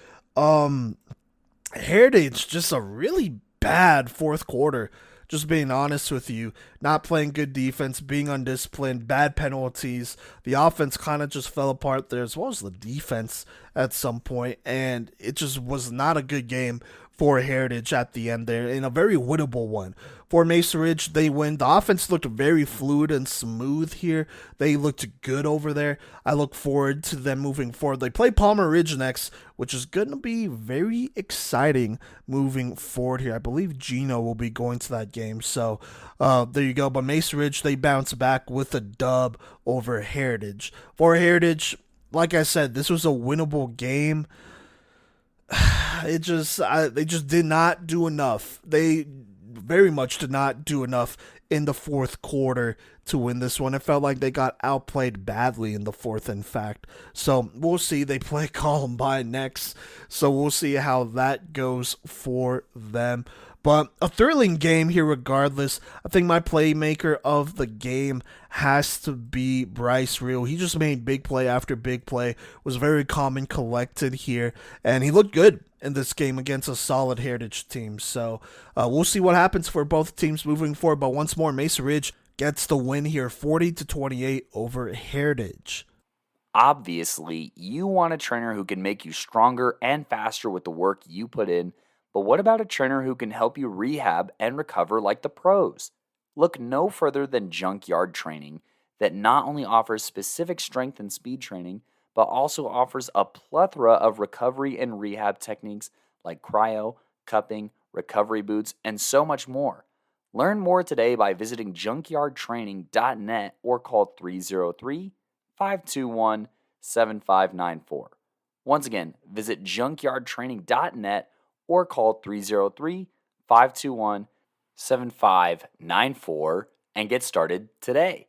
Heritage, just a really bad 4th quarter. just being honest with you, not playing good defense, being undisciplined, bad penalties. The offense kind of just fell apart there, as well as the defense at some point, and it just was not a good game for Heritage at the end there, in a very winnable one. For Mesa Ridge, they win. The offense looked very fluid and smooth here. They looked good over there. I look forward to them moving forward. They play Palmer Ridge next, which is going to be very exciting moving forward here. I believe Gino will be going to that game. So there you go. But Mesa Ridge, they bounce back with a dub over Heritage. For Heritage, like I said, this was a winnable game. They just did not do enough. They very much did not do enough in the fourth quarter to win this one. It felt like they got outplayed badly in the fourth, in fact. So we'll see. They play Columbine next, so we'll see how that goes for them. But a thrilling game here regardless. I think my playmaker of the game has to be Bryce Reel. He just made big play after big play, was very calm and collected here, and he looked good in this game against a solid Heritage team. So we'll see what happens for both teams moving forward. But once more, Mesa Ridge gets the win here, 40-28 over Heritage. Obviously, you want a trainer who can make you stronger and faster with the work you put in. But what about a trainer who can help you rehab and recover like the pros? Look no further than Junkyard Training, that not only offers specific strength and speed training, but also offers a plethora of recovery and rehab techniques like cryo, cupping, recovery boots, and so much more. Learn more today by visiting junkyardtraining.net or call 303-521-7594. Once again, visit junkyardtraining.net or call 303-521-7594 and get started today.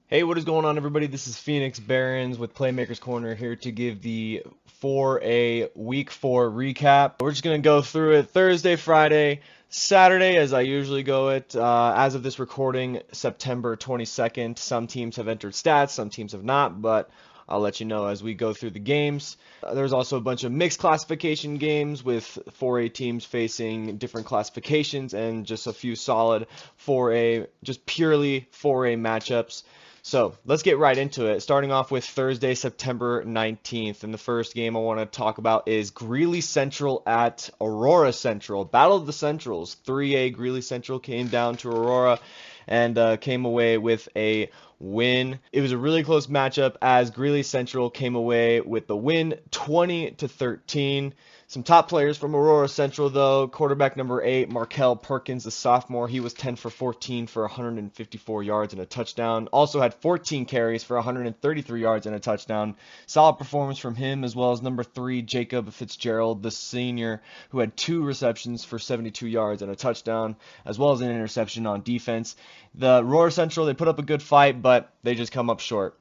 Hey, what is going on, everybody? This is Phoenix Barons with Playmakers Corner here to give the 4A Week 4 recap. We're just going to go through it Thursday, Friday, Saturday, as I usually go it. As of this recording, September 22nd, some teams have entered stats, some teams have not, but I'll let you know as we go through the games. There's also a bunch of mixed classification games with 4A teams facing different classifications and just a few solid 4A, just purely 4A matchups. So let's get right into it. Starting off with Thursday, September 19th. And the first game I want to talk about is Greeley Central at Aurora Central. Battle of the Centrals. 3A Greeley Central came down to Aurora and came away with a win. It was a really close matchup as Greeley Central came away with the win, 20-13. Some top players from Aurora Central, though. Quarterback number 8, Markel Perkins, the sophomore. He was 10 for 14 for 154 yards and a touchdown. Also had 14 carries for 133 yards and a touchdown. Solid performance from him, as well as number 3, Jacob Fitzgerald, the senior, who had 2 receptions for 72 yards and a touchdown, as well as an interception on defense. The Aurora Central, they put up a good fight, but they just come up short.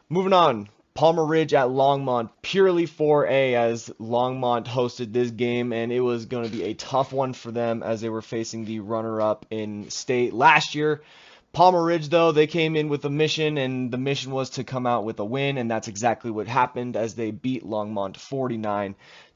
Moving on. Palmer Ridge at Longmont, purely 4A, as Longmont hosted this game, and it was going to be a tough one for them as they were facing the runner-up in state last year. Palmer Ridge, though, they came in with a mission, and the mission was to come out with a win, and that's exactly what happened as they beat Longmont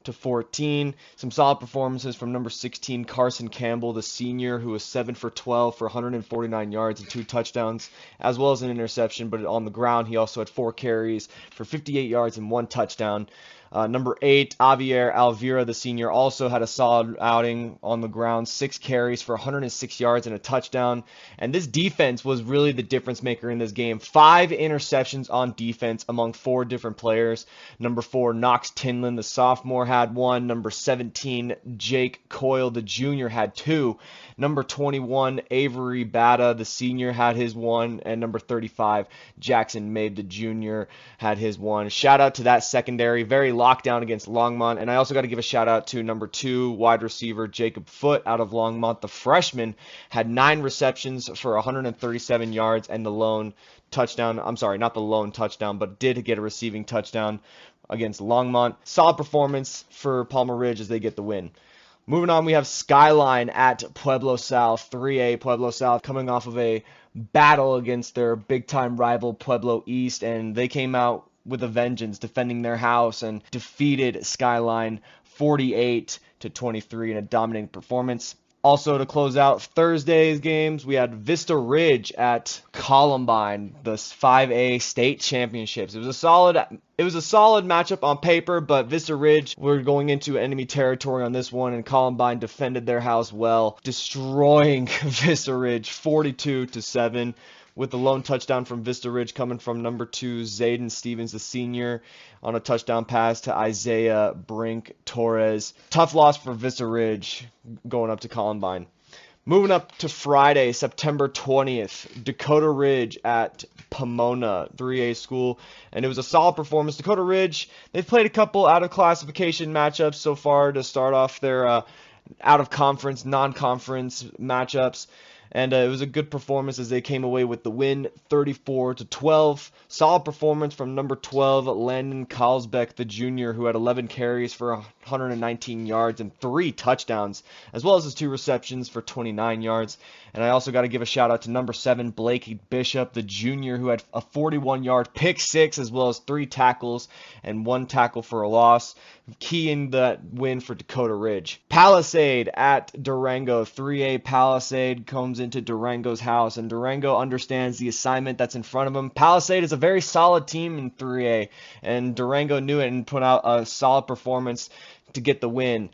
49-14. Some solid performances from number 16, Carson Campbell, the senior, who was 7 for 12 for 149 yards and 2 touchdowns, as well as an interception, but on the ground he also had 4 carries for 58 yards and 1 touchdown. Number 8, Javier Alvira, the senior, also had a solid outing on the ground, 6 carries for 106 yards and a touchdown. And this defense was really the difference maker in this game. 5 interceptions on defense among 4 different players. Number 4, Knox Tinlin, the sophomore, had 1. Number 17, Jake Coyle, the junior, had 2. Number 21, Avery Bata, the senior, had his 1. And number 35, Jackson Mabe, the junior, had his 1. Shout out to that secondary. Very lockdown against Longmont. And I also got to give a shout out to number 2 wide receiver Jacob Foote out of Longmont. The freshman had 9 receptions for 137 yards and the lone touchdown. I'm sorry, not the lone touchdown, but did get a receiving touchdown against Longmont. Solid performance for Palmer Ridge as they get the win. Moving on, we have Skyline at Pueblo South, 3A Pueblo South, coming off of a battle against their big-time rival Pueblo East, and they came out with a vengeance, defending their house and defeated Skyline 48-23 in a dominating performance. Also, to close out Thursday's games, we had Vista Ridge at Columbine, the 5A state championships. It was a solid matchup on paper, but Vista Ridge were going into enemy territory on this one, and Columbine defended their house well, destroying Vista Ridge 42-7. With the lone touchdown from Vista Ridge coming from number 2, Zayden Stevens, the senior, on a touchdown pass to Isaiah Brink Torres. Tough loss for Vista Ridge going up to Columbine. Moving up to Friday, September 20th, Dakota Ridge at Pomona, 3A school, and it was a solid performance. Dakota Ridge, they've played a couple out-of-classification matchups so far to start off their out-of-conference, non-conference matchups. And it was a good performance as they came away with the win, 34-12. Solid performance from number 12, Landon Carlsbeck, the junior, who had 11 carries for 119 yards and 3 touchdowns, as well as his 2 receptions for 29 yards. And I also got to give a shout out to number 7, Blake Bishop, the junior, who had a 41-yard pick 6, as well as 3 tackles and 1 tackle for a loss, keying that win for Dakota Ridge. Palisade at Durango, 3A Palisade comes into Durango's house, and Durango understands the assignment that's in front of them. Palisade is a very solid team in 3A, and Durango knew it and put out a solid performance to get the win.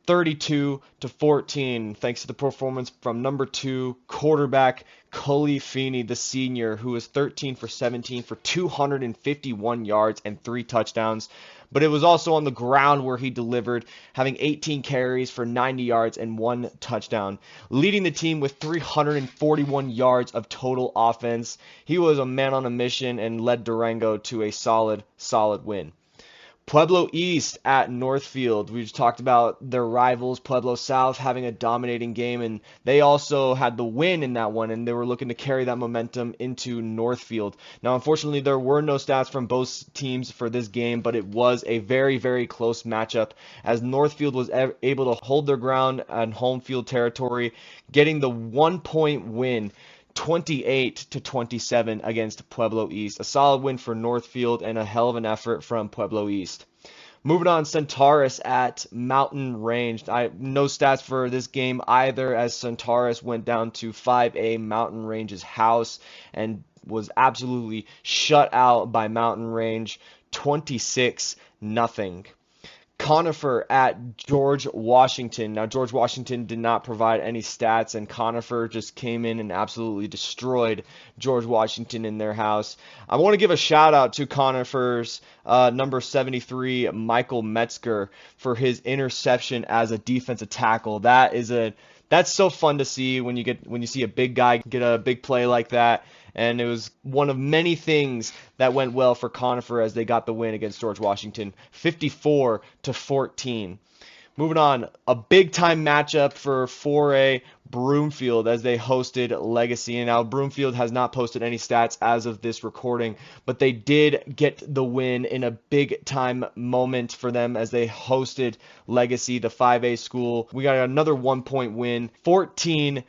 32-14, thanks to the performance from number 2 quarterback Cully Feeney, the senior, who was 13 for 17 for 251 yards and 3 touchdowns. But it was also on the ground where he delivered, having 18 carries for 90 yards and 1 touchdown, leading the team with 341 yards of total offense. He was a man on a mission and led Durango to a solid win. Pueblo East at Northfield. We just talked about their rivals, Pueblo South, having a dominating game, and they also had the win in that one, and they were looking to carry that momentum into Northfield. Now, unfortunately, there were no stats from both teams for this game, but it was a very, very close matchup, as Northfield was able to hold their ground on home field territory, getting the 1-point win, 28-27 against Pueblo East. A solid win for Northfield and a hell of an effort from Pueblo East. Moving on, Centaurus at Mountain Range. No stats for this game either, as Centaurus went down to 5A Mountain Range's house and was absolutely shut out by Mountain Range, 26-0. Conifer at George Washington. Now, George Washington did not provide any stats, and Conifer just came in and absolutely destroyed George Washington in their house. I want to give a shout out to Conifer's number 73, Michael Metzger, for his interception as a defensive tackle. That's so fun to see when you see a big guy get a big play like that. And it was one of many things that went well for Conifer as they got the win against George Washington, 54-14. Moving on, a big-time matchup for 4A Broomfield as they hosted Legacy. And now Broomfield has not posted any stats as of this recording, but they did get the win in a big-time moment for them as they hosted Legacy, the 5A school. We got another 1-point win, 14-13.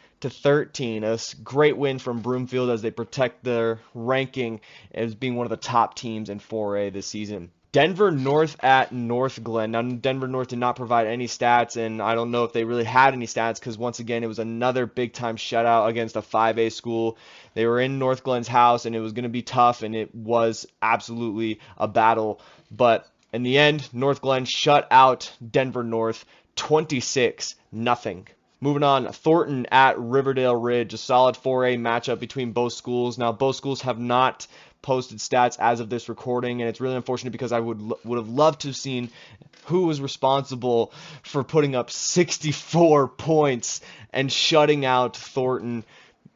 A great win from Broomfield as they protect their ranking as being one of the top teams in 4A this season. Denver North at North Glen. Now, Denver North did not provide any stats, and I don't know if they really had any stats because, once again, it was another big-time shutout against a 5A school. They were in North Glen's house, and it was going to be tough, and it was absolutely a battle. But in the end, North Glen shut out Denver North 26-0. Moving on, Thornton at Riverdale Ridge, a solid 4A matchup between both schools. Now, both schools have not posted stats as of this recording, and it's really unfortunate because I would have loved to have seen who was responsible for putting up 64 points and shutting out Thornton.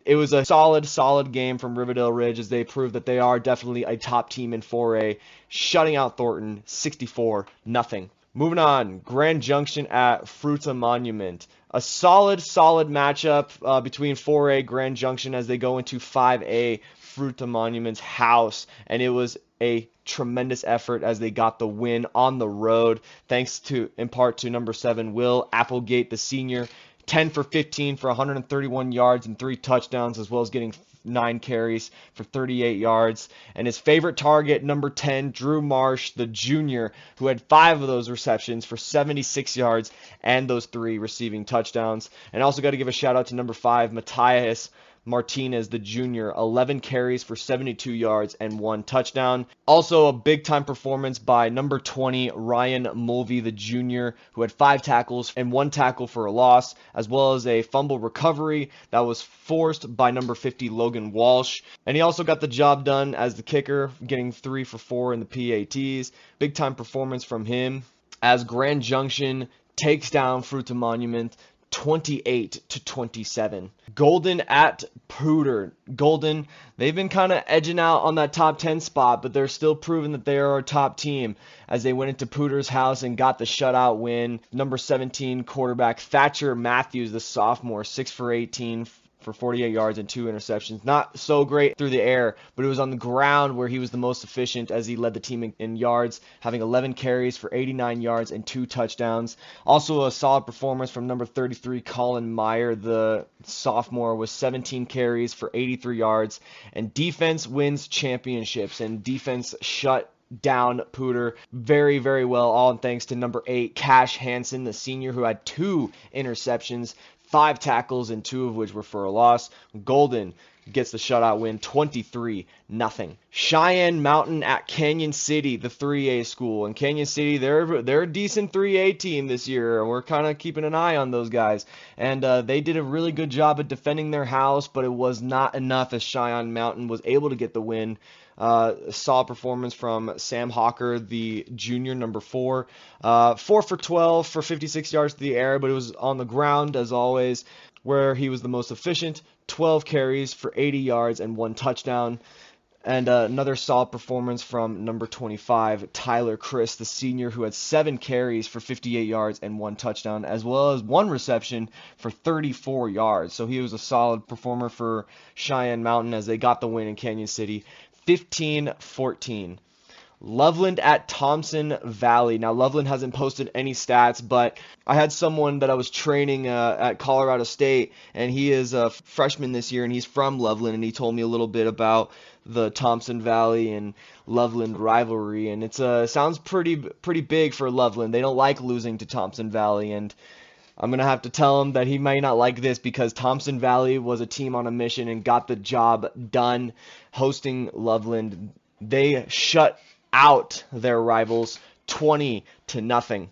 It was a solid game from Riverdale Ridge as they proved that they are definitely a top team in 4A, shutting out Thornton 64-0. Moving on, Grand Junction at Fruita Monument. A solid matchup between 4A Grand Junction as they go into 5A Fruita Monument's house, and it was a tremendous effort as they got the win on the road, thanks to, in part, to number 7, Will Applegate, the senior, 10 for 15 for 131 yards and 3 touchdowns, as well as getting 9 carries for 38 yards. And his favorite target, number 10, Drew Marsh, the junior, who had 5 of those receptions for 76 yards and those 3 receiving touchdowns. And also got to give a shout out to number 5, Matthias Martinez, the junior, 11 carries for 72 yards and 1 touchdown. Also a big-time performance by number 20, Ryan Mulvey, the junior, who had 5 tackles and 1 tackle for a loss, as well as a fumble recovery that was forced by number 50, Logan Walsh. And he also got the job done as the kicker, getting 3 for 4 in the PATs. Big-time performance from him as Grand Junction takes down Fruita Monument 28-27. Golden at Pooter. Golden, they've been kind of edging out on that top 10 spot, but they're still proving that they are a top team as they went into Pooter's house and got the shutout win. Number 17 quarterback Thatcher Matthews, the sophomore, 6 for 18 for 48 yards and 2 interceptions. Not so great through the air, but it was on the ground where he was the most efficient as he led the team in yards, having 11 carries for 89 yards and 2 touchdowns. Also a solid performance from number 33, Colin Meyer, the sophomore, with 17 carries for 83 yards. And defense wins championships, and defense shut down Pooter very, very well, all thanks to number 8, Cash Hansen, the senior, who had 2 interceptions, 5 tackles, and 2 of which were for a loss. Golden gets the shutout win, 23-0. Cheyenne Mountain at Canyon City, the 3A school. And Canyon City, they're a decent 3A team this year, and we're kind of keeping an eye on those guys. And they did a really good job at defending their house, but it was not enough as Cheyenne Mountain was able to get the win. Solid performance from Sam Hawker, the junior, number 4. 4 for 12 for 56 yards to the air, but it was on the ground, as always, where he was the most efficient. 12 carries for 80 yards and 1 touchdown. And another solid performance from number 25, Tyler Chris, the senior, who had 7 carries for 58 yards and 1 touchdown, as well as 1 reception for 34 yards. So he was a solid performer for Cheyenne Mountain as they got the win in Canyon City. 15-14. Loveland at Thompson Valley. Now, Loveland hasn't posted any stats, but I had someone that I was training at Colorado State, and he is a freshman this year, and he's from Loveland, and he told me a little bit about the Thompson Valley and Loveland rivalry, and it sounds pretty big for Loveland. They don't like losing to Thompson Valley, and I'm going to have to tell him that he might not like this because Thompson Valley was a team on a mission and got the job done hosting Loveland. They shut out their rivals 20-0.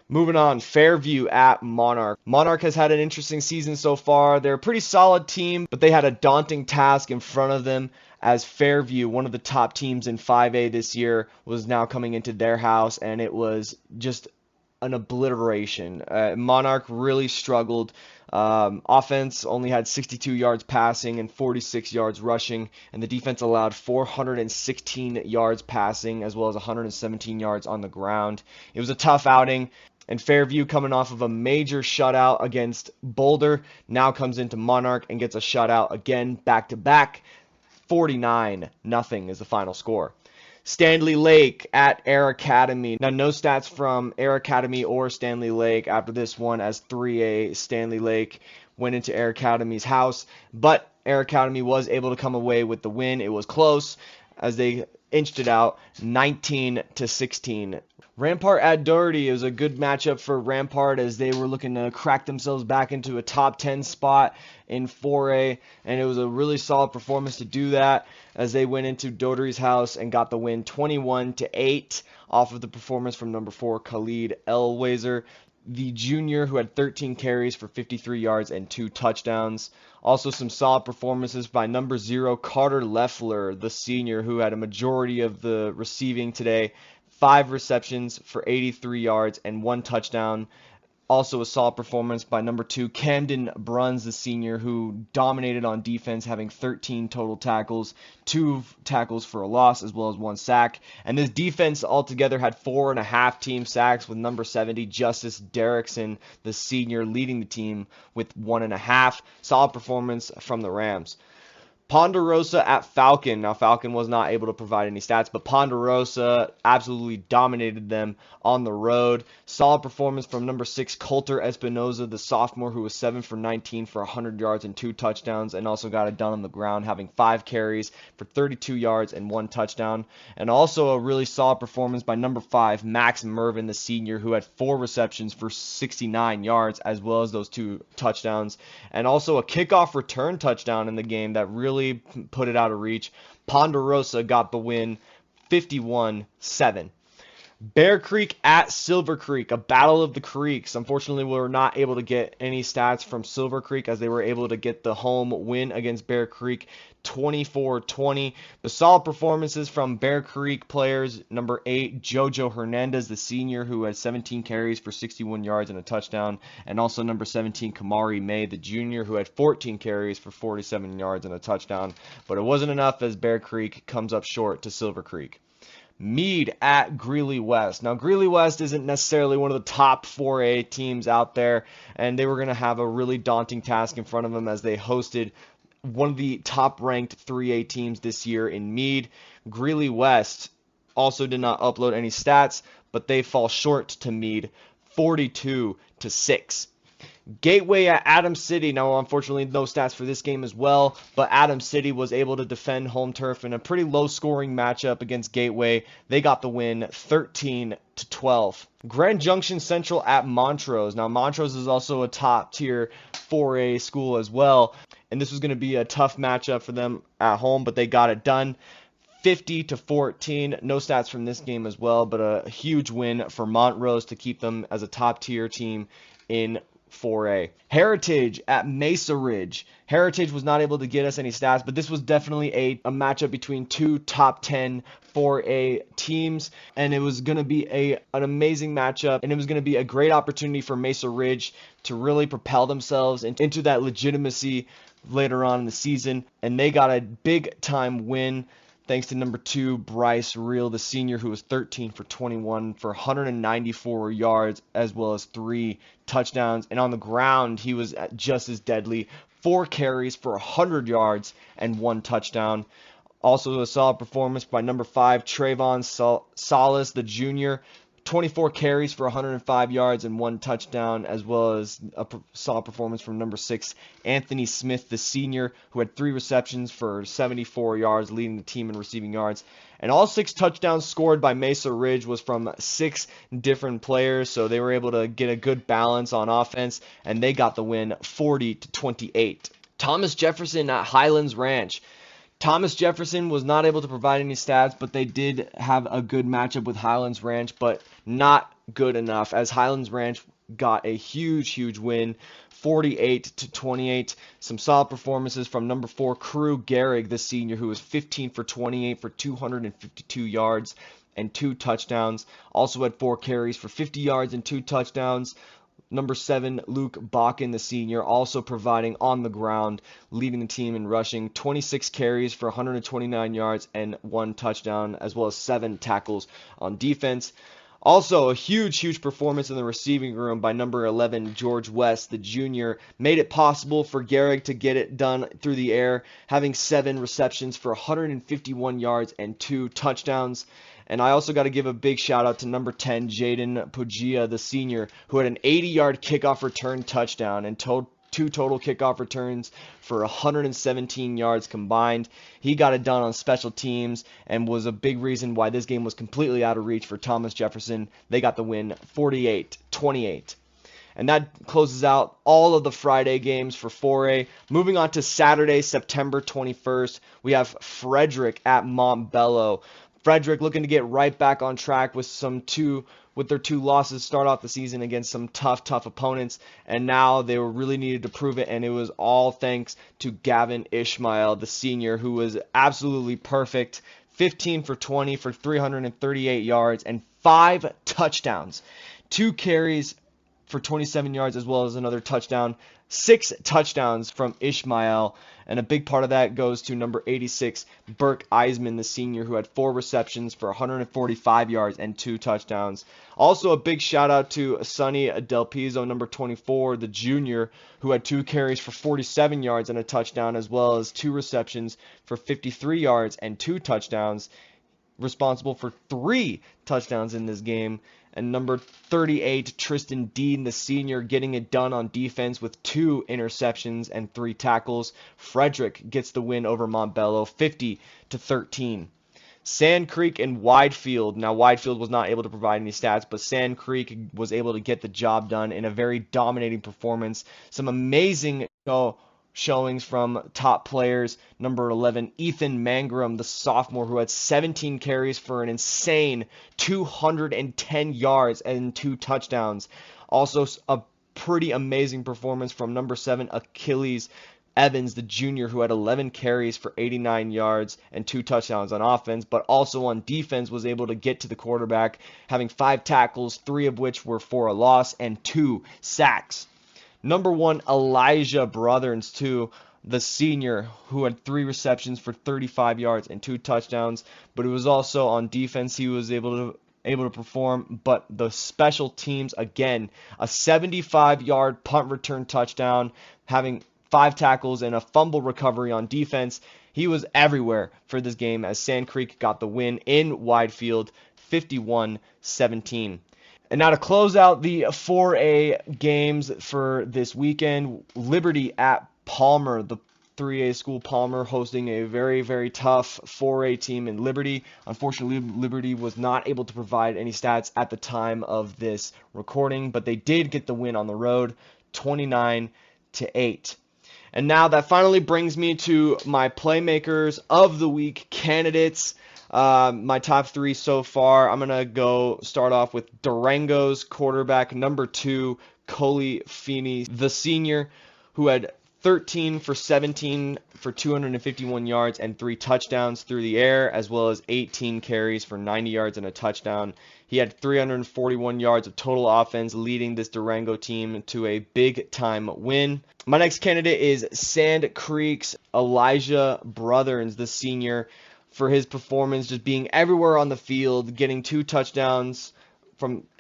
Moving on, Fairview at Monarch. Monarch has had an interesting season so far. They're a pretty solid team, but they had a daunting task in front of them as Fairview, one of the top teams in 5A this year, was now coming into their house, and it was just an obliteration. Monarch really struggled. Offense only had 62 yards passing and 46 yards rushing, and the defense allowed 416 yards passing as well as 117 yards on the ground. It was a tough outing, and Fairview, coming off of a major shutout against Boulder, now comes into Monarch and gets a shutout again back-to-back. 49-0 is the final score. Stanley Lake at Air Academy. Now, no stats from Air Academy or Stanley Lake after this one, as 3A Stanley Lake went into Air Academy's house, but Air Academy was able to come away with the win. It was close as they inched it out 19-16. Rampart at Doherty. It was a good matchup for Rampart as they were looking to crack themselves back into a top 10 spot in 4A, and it was a really solid performance to do that as they went into Doherty's house and got the win 21-8 off of the performance from number 4, Khalid Elwazer, the junior, who had 13 carries for 53 yards and 2 touchdowns. Also some solid performances by number 0, Carter Leffler, the senior, who had a majority of the receiving today. 5 receptions for 83 yards and 1 touchdown. Also a solid performance by number 2, Camden Bruns, the senior, who dominated on defense, having 13 total tackles, 2 tackles for a loss, as well as 1 sack. And this defense altogether had 4.5 team sacks, with number 70, Justice Derrickson, the senior, leading the team with 1.5. Solid performance from the Rams. Ponderosa at Falcon. Now, Falcon was not able to provide any stats, but Ponderosa absolutely dominated them on the road. Solid performance from number 6, Coulter Espinoza, the sophomore, who was 7 for 19 for 100 yards and 2 touchdowns, and also got it done on the ground, having 5 carries for 32 yards and 1 touchdown. And also a really solid performance by number 5, Max Mervin, the senior, who had 4 receptions for 69 yards, as well as those 2 touchdowns. And also a kickoff return touchdown in the game that really put it out of reach. Ponderosa got the win 51-7. Bear Creek at Silver Creek, a battle of the creeks. Unfortunately, we were not able to get any stats from Silver Creek as they were able to get the home win against Bear Creek 24-20. The solid performances from Bear Creek players: number 8, Jojo Hernandez, the senior, who had 17 carries for 61 yards and a touchdown, and also number 17, Kamari May, the junior, who had 14 carries for 47 yards and a touchdown. But it wasn't enough as Bear Creek comes up short to Silver Creek. Meade at Greeley West. Now, Greeley West isn't necessarily one of the top 4A teams out there, and they were going to have a really daunting task in front of them as they hosted one of the top-ranked 3A teams this year in Meade. Greeley West also did not upload any stats, but they fall short to Meade 42-6. Gateway at Adams City. Now, unfortunately, no stats for this game as well, but Adams City was able to defend home turf in a pretty low-scoring matchup against Gateway. They got the win 13-12. Grand Junction Central at Montrose. Now, Montrose is also a top-tier 4A school as well, and this was going to be a tough matchup for them at home, but they got it done 50-14. No stats from this game as well, but a huge win for Montrose to keep them as a top-tier team in 4A. Heritage at Mesa Ridge. Heritage was not able to get us any stats, but this was definitely a matchup between 2 top 10 4A teams, and it was going to be an amazing matchup, and it was going to be a great opportunity for Mesa Ridge to really propel themselves into that legitimacy later on in the season, and they got a big time win thanks to number 2, Bryce Reel, the senior, who was 13 for 21 for 194 yards, as well as 3 touchdowns. And on the ground, he was just as deadly. 4 carries for 100 yards and 1 touchdown. Also a solid performance by number 5, Trayvon Salas, the junior. 24 carries for 105 yards and 1 touchdown, as well as a solid performance from number 6, Anthony Smith, the senior, who had 3 receptions for 74 yards, leading the team in receiving yards. And all 6 touchdowns scored by Mesa Ridge was from 6 different players, so they were able to get a good balance on offense, and they got the win 40-28. Thomas Jefferson at Highlands Ranch. Thomas Jefferson was not able to provide any stats, but they did have a good matchup with Highlands Ranch, but not good enough, as Highlands Ranch got a huge win, 48-28. Some solid performances from number 4, Crew Gehrig, the senior, who was 15 for 28 for 252 yards and 2 touchdowns. Also had 4 carries for 50 yards and 2 touchdowns. Number 7, Luke Bakken, the senior, also providing on the ground, leading the team in rushing. 26 carries for 129 yards and 1 touchdown, as well as 7 tackles on defense. Also, a huge performance in the receiving room by number 11, George West, the junior, made it possible for Gehrig to get it done through the air, having 7 receptions for 151 yards and 2 touchdowns. And I also got to give a big shout out to number 10, Jaden Puggia, the senior, who had an 80-yard kickoff return touchdown and 2 total kickoff returns for 117 yards combined. He got it done on special teams and was a big reason why this game was completely out of reach for Thomas Jefferson. They got the win 48-28. And that closes out all of the Friday games for 4A. Moving on to Saturday, September 21st, we have Frederick at Montbello. Frederick looking to get right back on track with their 2 losses start off the season against some tough opponents, and now they were really needed to prove it, and it was all thanks to Gavin Ishmael, the senior, who was absolutely perfect. 15 for 20 for 338 yards and 5 touchdowns. 2 carries for 27 yards as well as another touchdown. 6 touchdowns from Ishmael, and a big part of that goes to number 86, Burke Eisman, the senior, who had 4 receptions for 145 yards and 2 touchdowns. Also a big shout out to Sonny Del Pizzo, number 24, the junior, who had 2 carries for 47 yards and a touchdown, as well as 2 receptions for 53 yards and 2 touchdowns, responsible for 3 touchdowns in this game. And number 38, Tristan Dean, the senior, getting it done on defense with 2 interceptions and 3 tackles. Frederick gets the win over Montbello, 50-13. Sand Creek and Widefield. Now, Widefield was not able to provide any stats, but Sand Creek was able to get the job done in a very dominating performance. Some amazing showings from top players. Number 11, Ethan Mangrum, the sophomore, who had 17 carries for an insane 210 yards and 2 touchdowns. Also a pretty amazing performance from number 7, Achilles Evans, the junior, who had 11 carries for 89 yards and 2 touchdowns on offense, but also on defense was able to get to the quarterback, having 5 tackles, 3 of which were for a loss, and 2 sacks. Number 1, Elijah Brothers, too, the senior, who had 3 receptions for 35 yards and 2 touchdowns, but it was also on defense he was able to perform. But the special teams, again, a 75-yard punt return touchdown, having 5 tackles and a fumble recovery on defense. He was everywhere for this game as Sand Creek got the win in Widefield, 51-17. And now to close out the 4A games for this weekend, Liberty at Palmer, the 3A school. Palmer hosting a very, very tough 4A team in Liberty. Unfortunately, Liberty was not able to provide any stats at the time of this recording, but they did get the win on the road, 29-8. And now that finally brings me to my Playmakers of the Week candidates. My top 3 so far. I'm going to start off with Durango's quarterback, number 2, Coley Feeney, the senior, who had 13 for 17 for 251 yards and 3 touchdowns through the air, as well as 18 carries for 90 yards and a touchdown. He had 341 yards of total offense, leading this Durango team to a big-time win. My next candidate is Sand Creek's Elijah Brothers, the senior, for his performance, just being everywhere on the field, getting 2 touchdowns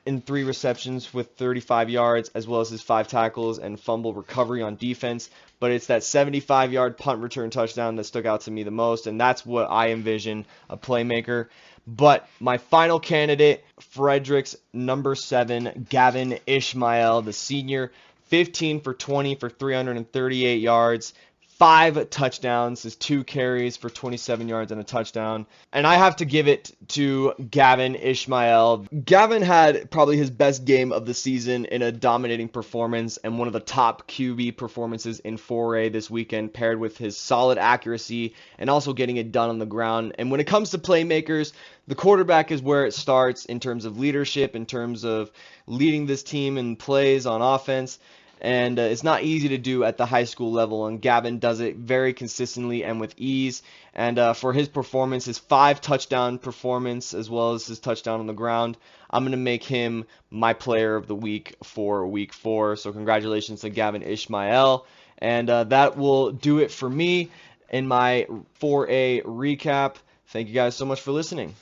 in 3 receptions with 35 yards, as well as his 5 tackles and fumble recovery on defense. But it's that 75-yard punt return touchdown that stuck out to me the most, and that's what I envision a playmaker. But my final candidate, Frederick's number 7, Gavin Ishmael, the senior, 15 for 20 for 338 yards, 5 touchdowns, his 2 carries for 27 yards and a touchdown. And I have to give it to Gavin Ishmael. Gavin had probably his best game of the season in a dominating performance and one of the top QB performances in 4A this weekend, paired with his solid accuracy and also getting it done on the ground. And when it comes to playmakers, the quarterback is where it starts in terms of leadership, in terms of leading this team in plays on offense. And it's not easy to do at the high school level, and Gavin does it very consistently and with ease. And for his performance, his 5 touchdown performance, as well as his touchdown on the ground, I'm going to make him my player of the week for week 4. So congratulations to Gavin Ishmael. And that will do it for me in my 4A recap. Thank you guys so much for listening.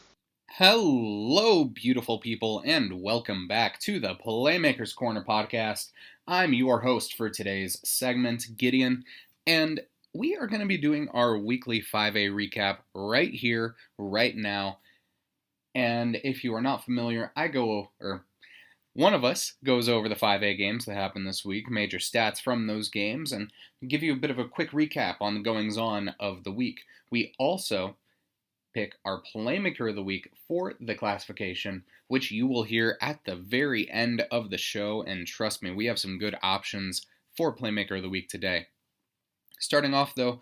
Hello, beautiful people, and welcome back to the Playmakers Corner podcast. I'm your host for today's segment, Gideon, and we are going to be doing our weekly 5A recap right here, right now. And if you are not familiar, one of us goes over the 5A games that happened this week, major stats from those games, and give you a bit of a quick recap on the goings-on of the week. We also pick our Playmaker of the Week for the classification, which you will hear at the very end of the show, and trust me, we have some good options for Playmaker of the Week today. Starting off, though,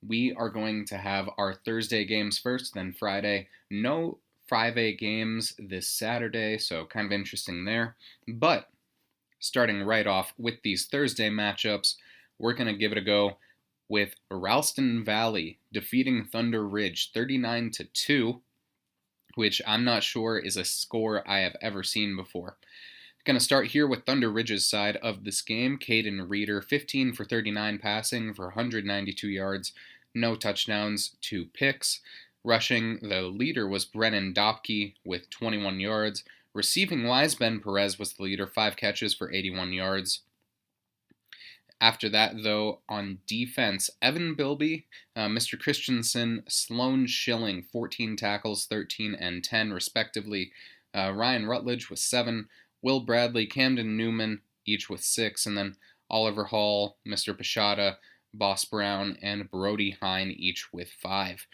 we are going to have our Thursday games first, then Friday. No 5A games this Saturday, so kind of interesting there. But starting right off with these Thursday matchups, we're going to give it a go with Ralston Valley defeating Thunder Ridge 39-2, which I'm not sure is a score I have ever seen before. Going to start here with Thunder Ridge's side of this game. Caden Reeder, 15 for 39 passing for 192 yards, no touchdowns, 2 picks. Rushing, the leader was Brennan Dopke with 21 yards. Receiving-wise, Ben Perez was the leader, 5 catches for 81 yards. After that, though, on defense, Evan Bilby, Mr. Christensen, Sloan Schilling, 14 tackles, 13 and 10, respectively. Ryan Rutledge with 7. Will Bradley, Camden Newman, each with 6. And then Oliver Hall, Mr. Pashada, Boss Brown, and Brody Hine, each with 5.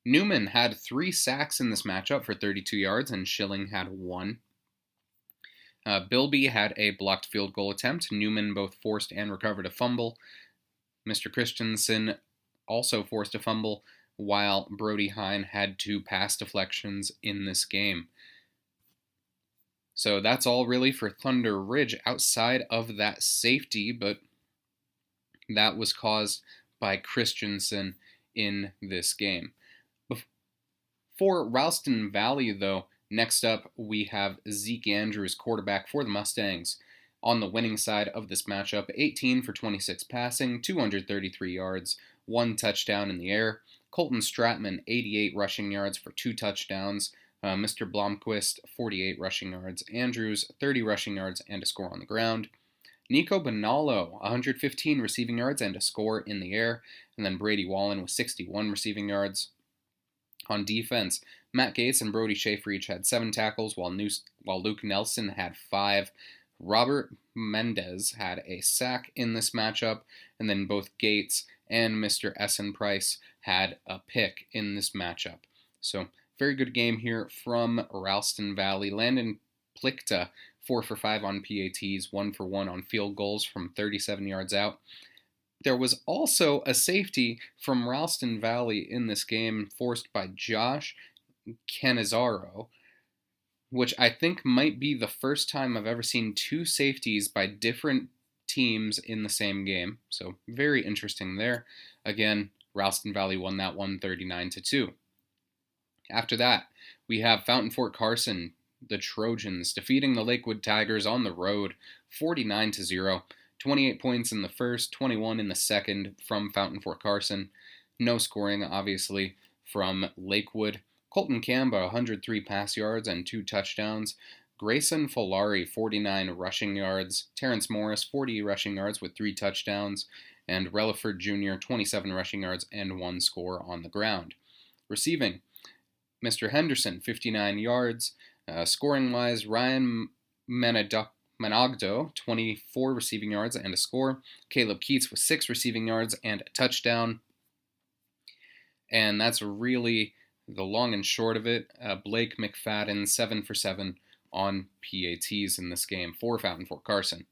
Newman had 3 sacks in this matchup for 32 yards, and Schilling had 1. Bilby had a blocked field goal attempt. Newman both forced and recovered a fumble. Mr. Christensen also forced a fumble, while Brody Hine had 2 pass deflections in this game. So that's all really for Thunder Ridge outside of that safety, but that was caused by Christensen in this game. For Ralston Valley, though, next up, we have Zeke Andrews, quarterback for the Mustangs. On the winning side of this matchup, 18 for 26 passing, 233 yards, 1 touchdown in the air. Colton Stratman, 88 rushing yards for 2 touchdowns. Mr. Blomquist, 48 rushing yards. Andrews, 30 rushing yards and a score on the ground. Nico Bonallo, 115 receiving yards and a score in the air. And then Brady Wallen with 61 receiving yards. On defense, Matt Gates and Brody Schaefer each had 7 tackles, while Luke Nelson had 5. Robert Mendez had a sack in this matchup, and then both Gates and Mr. Essen Price had a pick in this matchup. So, very good game here from Ralston Valley. Landon Plickta, 4 for 5 on PATs, 1 for 1 on field goals from 37 yards out. There was also a safety from Ralston Valley in this game forced by Josh Canizaro, which I think might be the first time I've ever seen 2 safeties by different teams in the same game. So very interesting there. Again, Ralston Valley won that one 39-2. After that, we have Fountain Fort Carson, the Trojans, defeating the Lakewood Tigers on the road 49-0. 28 points in the first, 21 in the second from Fountain Fort Carson. No scoring, obviously, from Lakewood. Colton Camba, 103 pass yards and 2 touchdowns. Grayson Folari, 49 rushing yards. Terrence Morris, 40 rushing yards with 3 touchdowns. And Relaford Jr., 27 rushing yards and 1 score on the ground. Receiving, Mr. Henderson, 59 yards. Scoring-wise, Ryan Managdo, 24 receiving yards and a score. Caleb Keats with 6 receiving yards and a touchdown. And that's really the long and short of it. Blake McFadden, 7 for 7 on PATs in this game for Fountain Fort Carson.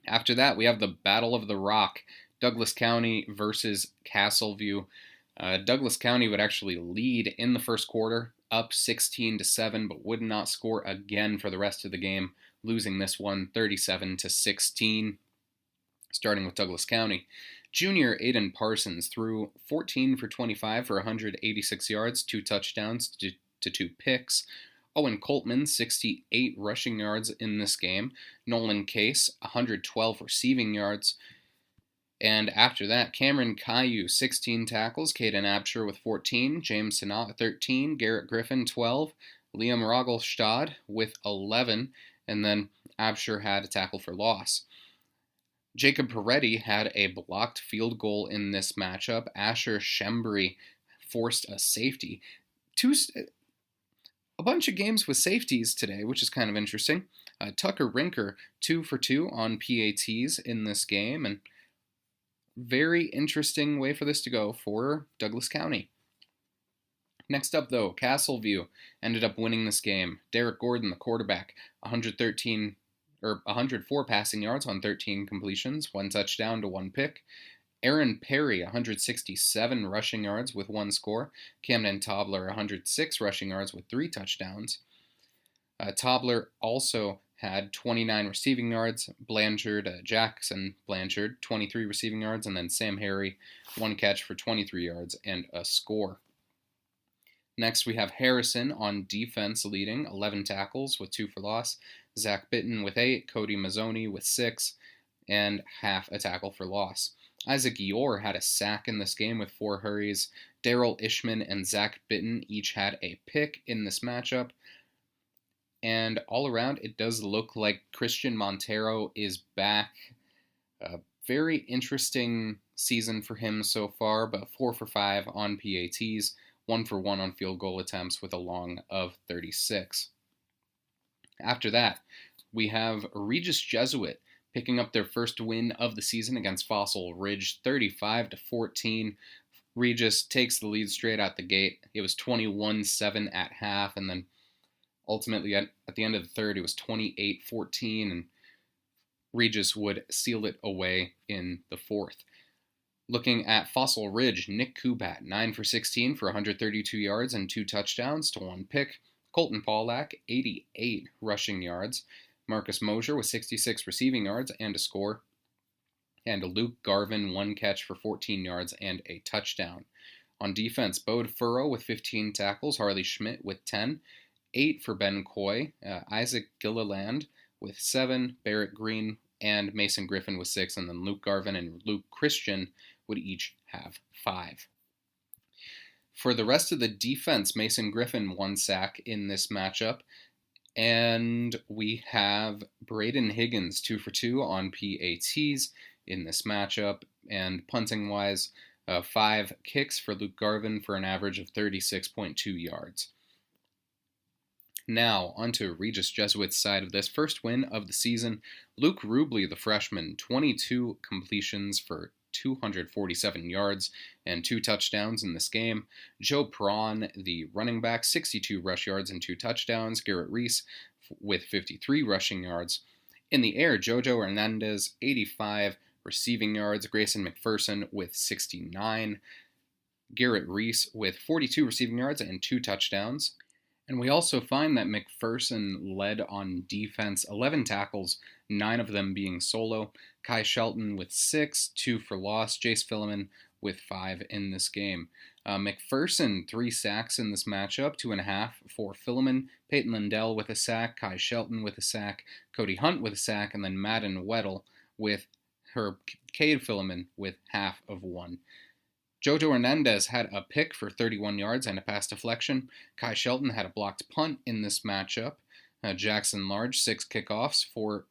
After that, we have the Battle of the Rock, Douglas County versus Castleview. Douglas County would actually lead in the first quarter, up 16-7, but would not score again for the rest of the game, losing this one 37-16. Starting with Douglas County, junior Aiden Parsons threw 14 for 25 for 186 yards, 2 touchdowns to 2 picks. Owen Coltman, 68 rushing yards in this game. Nolan Case, 112 receiving yards. And after that, Cameron Caillou, 16 tackles. Caden Absher with 14. James Sinat, 13. Garrett Griffin, 12. Liam Rogelstad with 11. And then Absher had a tackle for loss. Jacob Peretti had a blocked field goal in this matchup. Asher Shembry forced a safety. A bunch of games with safeties today, which is kind of interesting. Tucker Rinker, 2 for 2 on PATs in this game, and very interesting way for this to go for Douglas County. Next up, though, Castleview ended up winning this game. Derek Gordon, the quarterback, 104 passing yards on 13 completions, 1 touchdown to 1 pick. Aaron Perry, 167 rushing yards with 1 score. Camden Tobler, 106 rushing yards with 3 touchdowns. Tobler also had 29 receiving yards. Jackson Blanchard, 23 receiving yards. And then Sam Harry, 1 catch for 23 yards and a score. Next, we have Harrison on defense leading, 11 tackles with 2 for loss. Zach Bitton with 8, Cody Mazzoni with 6, and half a tackle for loss. Isaac Yor had a sack in this game with 4 hurries. Daryl Ishman and Zach Bitton each had a pick in this matchup. And all around, it does look like Christian Montero is back. A very interesting season for him so far, but 4 for 5 on PATs, 1 for 1 on field goal attempts with a long of 36. After that, we have Regis Jesuit picking up their first win of the season against Fossil Ridge, 35-14. Regis takes the lead straight out the gate. It was 21-7 at half, and then ultimately at the end of the third, it was 28-14, and Regis would seal it away in the fourth. Looking at Fossil Ridge, Nick Kubat, 9 for 16 for 132 yards and 2 touchdowns to 1 pick. Colton Pollack, 88 rushing yards. Marcus Mosier with 66 receiving yards and a score. And Luke Garvin, 1 catch for 14 yards and a touchdown. On defense, Bode Furrow with 15 tackles, Harley Schmidt with 10, 8 for Ben Coy, Isaac Gilliland with 7, Barrett Green and Mason Griffin with 6, and then Luke Garvin and Luke Christian would each have 5. For the rest of the defense, Mason Griffin 1 sack in this matchup. And we have Braden Higgins 2 for 2 on PATs in this matchup. And punting-wise, 5 kicks for Luke Garvin for an average of 36.2 yards. Now, onto Regis Jesuit's side of this first win of the season. Luke Rubley, the freshman, 22 completions for 247 yards and 2 touchdowns in this game. Joe Prawn, the running back, 62 rush yards and 2 touchdowns. Garrett Reese with 53 rushing yards. In the air, Jojo Hernandez, 85 receiving yards. Grayson McPherson with 69. Garrett Reese with 42 receiving yards and 2 touchdowns. And we also find that McPherson led on defense, 11 tackles, 9 of them being solo. Kai Shelton with 6, 2 for loss. Jace Filliman with 5 in this game. McPherson, 3 sacks in this matchup, 2.5 for Filliman. Peyton Lindell with a sack, Kai Shelton with a sack, Cody Hunt with a sack, and then Madden Weddle with Cade Filliman with half of 1. Jojo Hernandez had a pick for 31 yards and a pass deflection. Kai Shelton had a blocked punt in this matchup. Jackson Large, 6 kickoffs for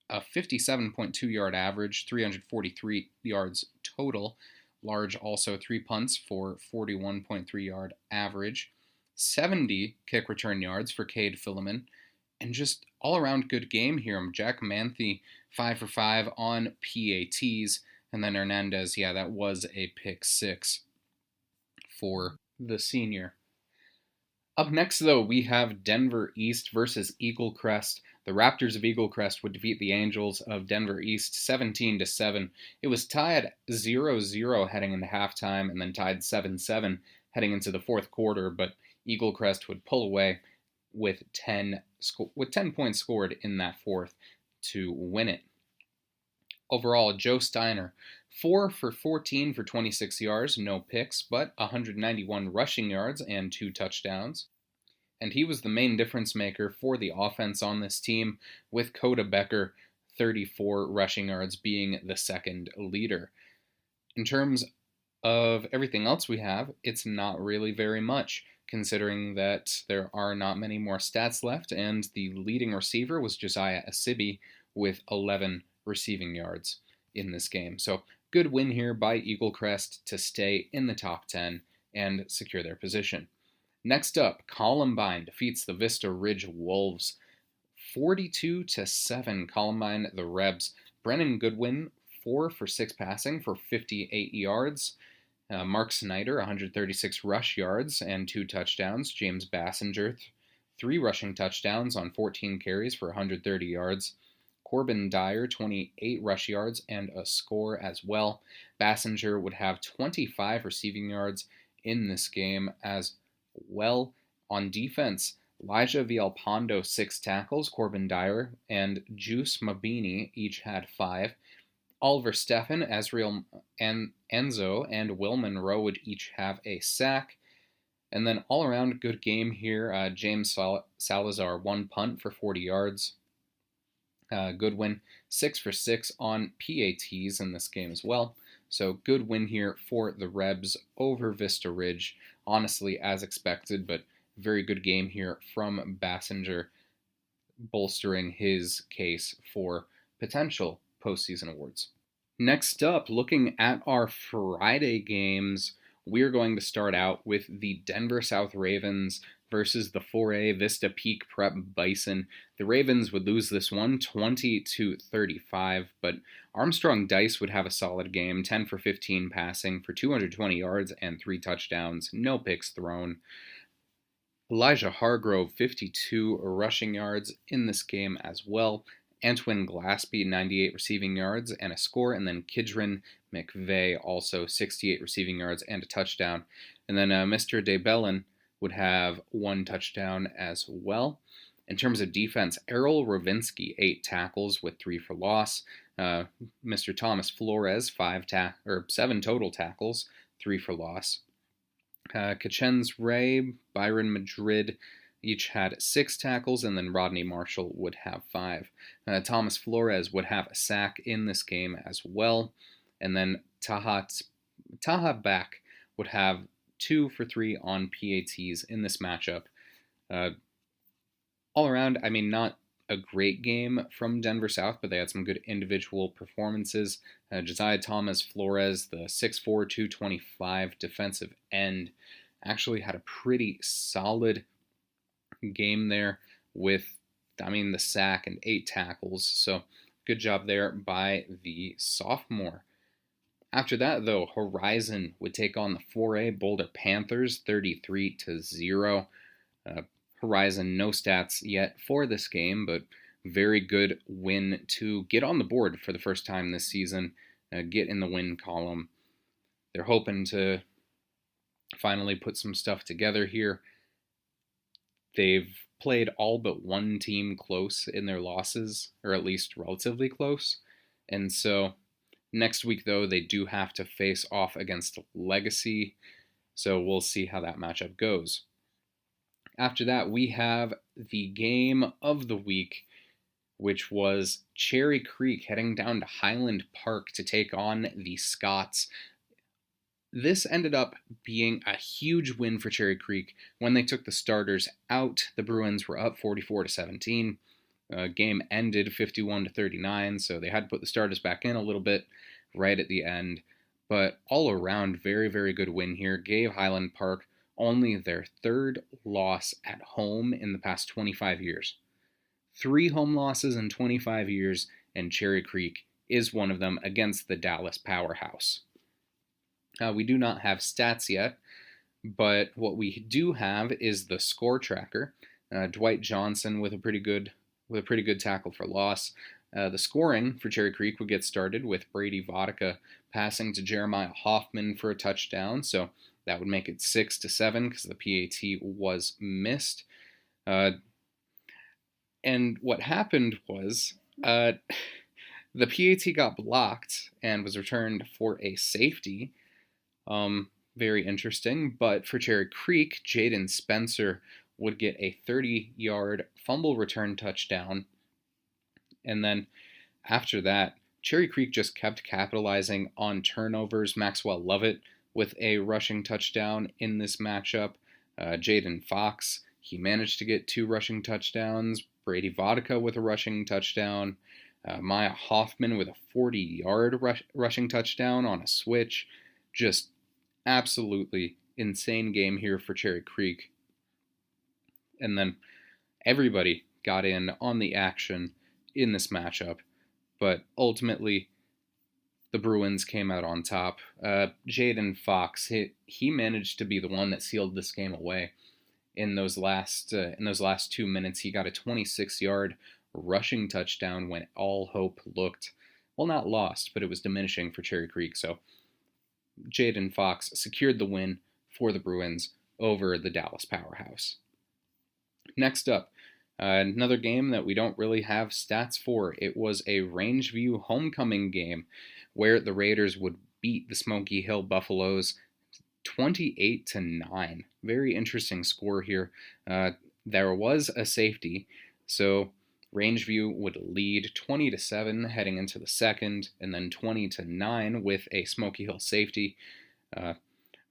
a 57.2 yard average, 343 yards total. Large also 3 punts for 41.3 yard average. 70 kick return yards for Cade Filliman. And just all around good game here. Jack Manthe, 5 for 5 on PATs. And then Hernandez, that was a pick 6 for the senior. Up next, though, we have Denver East versus Eagle Crest. The Raptors of Eagle Crest would defeat the Angels of Denver East 17-7. It was tied 0-0 heading into halftime and then tied 7-7 heading into the fourth quarter, but Eagle Crest would pull away with 10 points scored in that fourth to win it. Overall, Joe Steiner, 4 for 14 for 26 yards, no picks, but 191 rushing yards and 2 touchdowns. And he was the main difference maker for the offense on this team, with Coda Becker, 34 rushing yards, being the second leader. In terms of everything else we have, it's not really very much, considering that there are not many more stats left, and the leading receiver was Josiah Asibi with 11 receiving yards in this game. So good win here by Eagle Crest to stay in the top 10 and secure their position. Next up, Columbine defeats the Vista Ridge Wolves 42-7. Columbine, the Rebs. Brennan Goodwin, 4 for 6 passing for 58 yards. Mark Snyder, 136 rush yards and 2 touchdowns. James Bassinger, 3 rushing touchdowns on 14 carries for 130 yards. Corbin Dyer, 28 rush yards and a score as well. Bassinger would have 25 receiving yards in this game as well. On defense, Elijah Villalpando, 6 tackles. Corbin Dyer and Juice Mabini each had 5. Oliver Steffen, Ezreal Enzo, and Will Monroe would each have a sack. And then all around good game here. James Salazar, 1 punt for 40 yards. Good win, 6 for 6 on PATs in this game as well. So good win here for the Rebs over Vista Ridge. Honestly, as expected, but very good game here from Bassinger, bolstering his case for potential postseason awards. Next up, looking at our Friday games, we're going to start out with the Denver South Ravens versus the 4A Vista Peak Prep Bison. The Ravens would lose this one 20-35, but Armstrong Dice would have a solid game, 10 for 15 passing for 220 yards and 3 touchdowns, no picks thrown. Elijah Hargrove, 52 rushing yards in this game as well. Antwin Glaspie, 98 receiving yards and a score. And then Kidron McVeigh, also 68 receiving yards and a touchdown. And then Mr. DeBellin would have 1 touchdown as well. In terms of defense, Errol Rovinsky, 8 tackles with 3 for loss. Mr. Thomas Flores, 7 total tackles, 3 for loss. Kachenz Ray, Byron Madrid each had 6 tackles, and then Rodney Marshall would have 5. Thomas Flores would have a sack in this game as well. And then Taha Back would have 2 for 3 on PATs in this matchup. All around, I mean, not a great game from Denver South, but they had some good individual performances. Josiah Thomas Flores, the 6'4", 225 defensive end, actually had a pretty solid game there with, the sack and 8 tackles. So good job there by the sophomore. After that, though, Horizon would take on the 4A Boulder Panthers, 33-0. Horizon, no stats yet for this game, but very good win to get on the board for the first time this season, get in the win column. They're hoping to finally put some stuff together here. They've played all but one team close in their losses, or at least relatively close. And so next week, though, they do have to face off against Legacy, so we'll see how that matchup goes. After that, we have the game of the week, which was Cherry Creek heading down to Highland Park to take on the Scots. This ended up being a huge win for Cherry Creek. When they took the starters out, the Bruins were up 44-17. Game ended 51-39, so they had to put the starters back in a little bit right at the end. But all around, very, very good win here. Gave Highland Park only their 3rd loss at home in the past 25 years. 3 home losses in 25 years, and Cherry Creek is one of them against the Dallas powerhouse. We do not have stats yet, but what we do have is the score tracker. Dwight Johnson with a pretty good tackle for loss. The scoring for Cherry Creek would get started with Brady Vodka passing to Jeremiah Hoffman for a touchdown, so that would make it 6-7 because the PAT was missed. And what happened was the PAT got blocked and was returned for a safety. Very interesting. But for Cherry Creek, Jaden Spencer would get a 30-yard fumble return touchdown. And then after that, Cherry Creek just kept capitalizing on turnovers. Maxwell Lovett with a rushing touchdown in this matchup. Jaden Fox, he managed to get 2 rushing touchdowns. Brady Vodka with a rushing touchdown. Maya Hoffman with a 40-yard rushing touchdown on a switch. Just absolutely insane game here for Cherry Creek. And then everybody got in on the action in this matchup, but ultimately the Bruins came out on top. Jaden Fox, he managed to be the one that sealed this game away. In those last 2 minutes, he got a 26-yard rushing touchdown when all hope looked, well, not lost, but it was diminishing for Cherry Creek. So Jaden Fox secured the win for the Bruins over the Dallas powerhouse. Next up, another game that we don't really have stats for. It was a Rangeview homecoming game where the Raiders would beat the Smoky Hill Buffaloes 28-9. Very interesting score here. There was a safety, so Rangeview would lead 20-7 heading into the second, and then 20-9 with a Smoky Hill safety.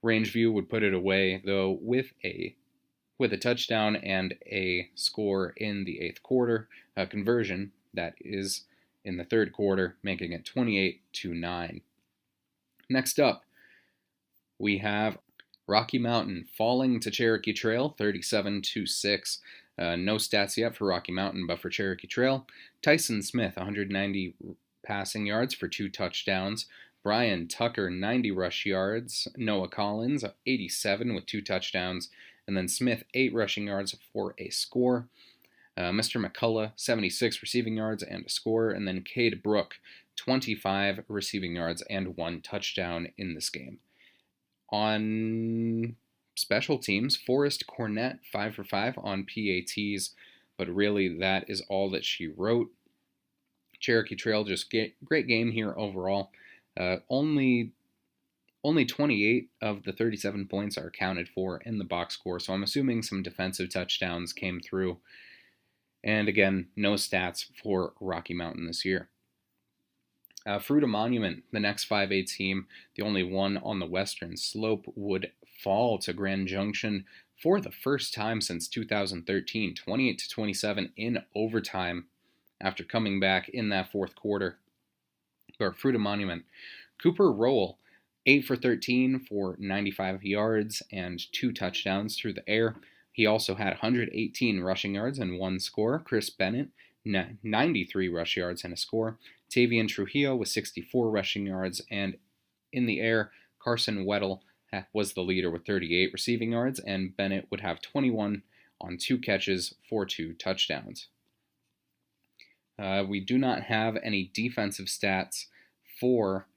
Rangeview would put it away, though, with a touchdown and a score in the 8th quarter, a conversion that is in the 3rd quarter, making it 28-9. Next up, we have Rocky Mountain falling to Cherokee Trail, 37-6. No stats yet for Rocky Mountain, but for Cherokee Trail, Tyson Smith, 190 passing yards for 2 touchdowns. Brian Tucker, 90 rush yards. Noah Collins, 87 with 2 touchdowns. And then Smith, 8 rushing yards for a score. Mr. McCullough, 76 receiving yards and a score. And then Cade Brook, 25 receiving yards and 1 touchdown in this game. On special teams, Forrest Cornett, 5 for 5 on PATs, but really that is all that she wrote. Cherokee Trail, just great game here overall. Only 28 of the 37 points are accounted for in the box score, so I'm assuming some defensive touchdowns came through. And again, no stats for Rocky Mountain this year. Fruita Monument, the next 5A team, the only one on the western slope, would fall to Grand Junction for the first time since 2013, 28-27 in overtime after coming back in that 4th quarter. For Fruita Monument, Cooper Rowell, 8 for 13 for 95 yards and 2 touchdowns through the air. He also had 118 rushing yards and 1 score. Chris Bennett, 93 rush yards and a score. Tavian Trujillo with 64 rushing yards, and in the air, Carson Weddle was the leader with 38 receiving yards, and Bennett would have 21 on 2 catches for 2 touchdowns. We do not have any defensive stats for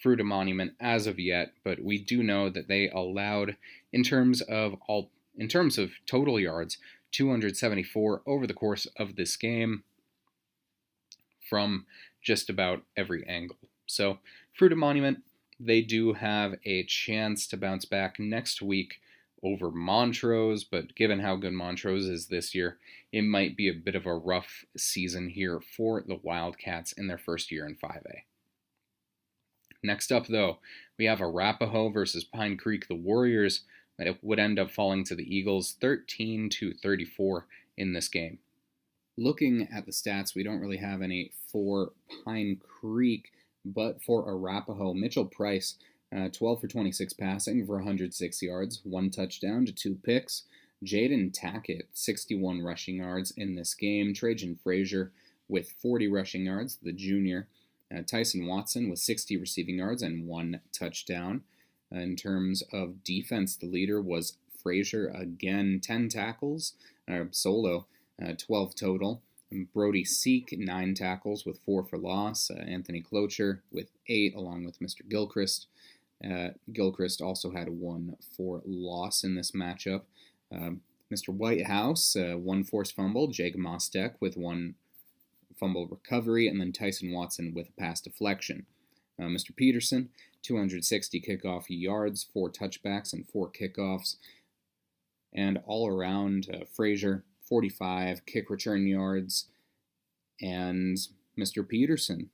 Fruita Monument as of yet, but we do know that they allowed, in terms of total yards, 274 over the course of this game from just about every angle. So Fruita Monument, they do have a chance to bounce back next week over Montrose, but given how good Montrose is this year, it might be a bit of a rough season here for the Wildcats in their first year in 5A. Next up, though, we have Arapahoe versus Pine Creek. The Warriors would end up falling to the Eagles 13-34 in this game. Looking at the stats, we don't really have any for Pine Creek, but for Arapahoe, Mitchell Price, 12 for 26 passing for 106 yards, 1 touchdown to 2 picks. Jaden Tackett, 61 rushing yards in this game. Trajan Frazier with 40 rushing yards, the junior. Tyson Watson with 60 receiving yards and 1 touchdown. In terms of defense, the leader was Frazier, again, 10 tackles, solo, 12 total. Brody Seek, 9 tackles with 4 for loss. Anthony Clocher with 8, along with Mr. Gilchrist. Gilchrist also had 1 for loss in this matchup. Mr. Whitehouse, 1 forced fumble. Jake Mostek with 1 fumble recovery, and then Tyson Watson with a pass deflection. Mr. Peterson, 260 kickoff yards, 4 touchbacks, and 4 kickoffs. And all around, Frazier, 45 kick return yards. And Mr. Peterson,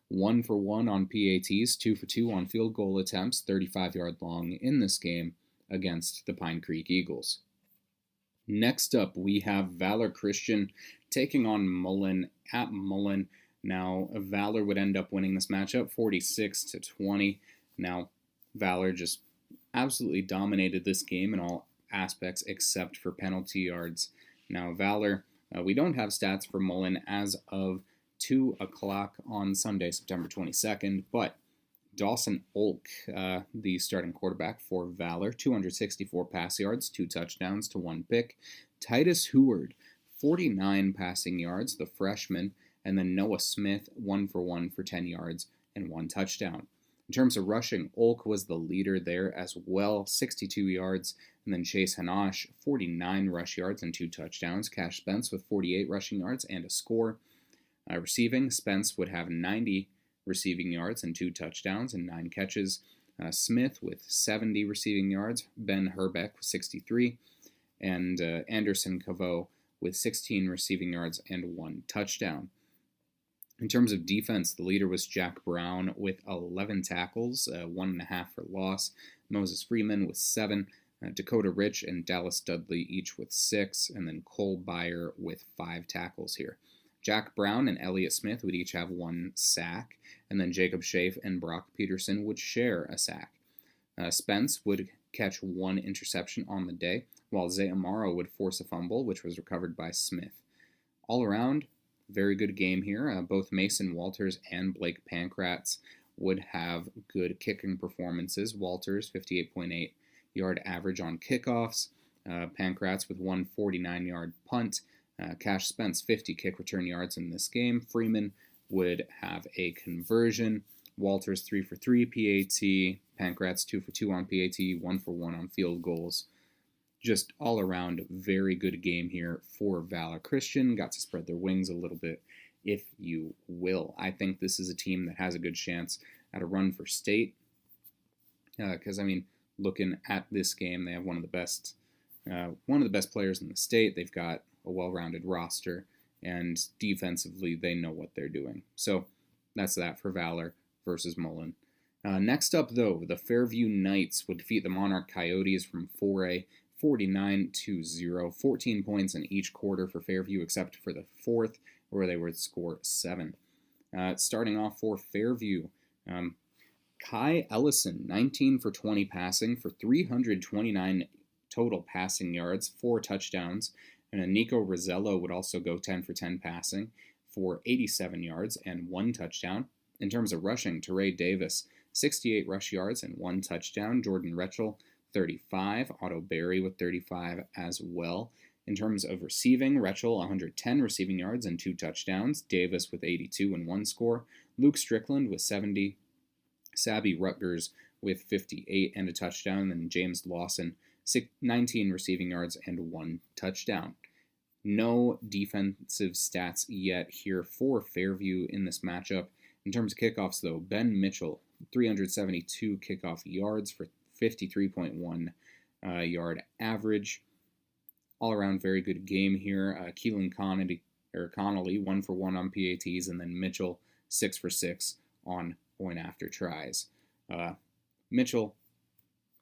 1 for 1 on PATs, 2 for 2 on field goal attempts, 35-yard long in this game against the Pine Creek Eagles. Next up, we have Valor Christian taking on Mullen at Mullen. Now, Valor would end up winning this matchup 46-20. Now, Valor just absolutely dominated this game in all aspects except for penalty yards. Now, Valor, we don't have stats for Mullen as of 2 o'clock on Sunday, September 22nd, but Dawson Olk, the starting quarterback for Valor, 264 pass yards, 2 touchdowns to 1 pick. Titus Heward, 49 passing yards, the freshman, and then Noah Smith, 1 for 1 for 10 yards and 1 touchdown. In terms of rushing, Olk was the leader there as well, 62 yards, and then Chase Hanash, 49 rush yards and 2 touchdowns. Cash Spence with 48 rushing yards and a score. Receiving, Spence would have 90 receiving yards and 2 touchdowns and 9 catches. Smith with 70 receiving yards. Ben Herbeck with 63. And Anderson Cavo with 16 receiving yards and 1 touchdown. In terms of defense, the leader was Jack Brown with 11 tackles, 1.5 for loss. Moses Freeman with 7. Dakota Rich and Dallas Dudley each with 6. And then Cole Byer with 5 tackles here. Jack Brown and Elliott Smith would each have 1 sack. And then Jacob Schaaf and Brock Peterson would share a sack. Spence would catch 1 interception on the day, while Zay Amaro would force a fumble, which was recovered by Smith. All around, very good game here. Both Mason Walters and Blake Pancratz would have good kicking performances. Walters, 58.8 yard average on kickoffs. Pancratz with 149-yard punt. Cash Spence, 50 kick return yards in this game. Freeman would have a conversion. Walters 3 for 3 PAT. Pancratz 2 for 2 on PAT, 1 for 1 on field goals. Just all around very good game here for Valor Christian. Got to spread their wings a little bit, if you will. I think this is a team that has a good chance at a run for state. Because looking at this game, they have one of the best players in the state. They've got a well-rounded roster, and defensively, they know what they're doing. So that's that for Valor versus Mullen. Next up, though, the Fairview Knights would defeat the Monarch Coyotes from 4A 49-0. 14 points in each quarter for Fairview, except for the fourth, where they would score 7. Starting off for Fairview, Kai Ellison, 19 for 20 passing for 329 total passing yards, 4 touchdowns. And Nico Rosello would also go 10 for 10 passing for 87 yards and 1 touchdown. In terms of rushing, Teray Davis, 68 rush yards and 1 touchdown. Jordan Retchell, 35. Otto Berry with 35 as well. In terms of receiving, Retchell, 110 receiving yards and 2 touchdowns. Davis with 82 and 1 score. Luke Strickland with 70. Sabby Rutgers with 58 and a touchdown. And James Lawson, 19 receiving yards and 1 touchdown. No defensive stats yet here for Fairview in this matchup. In terms of kickoffs, though, Ben Mitchell, 372 kickoff yards for 53.1 yard average. All around very good game here. Keelan Connolly, 1 for 1 on PATs, and then Mitchell, 6 for 6 on point after tries. Mitchell,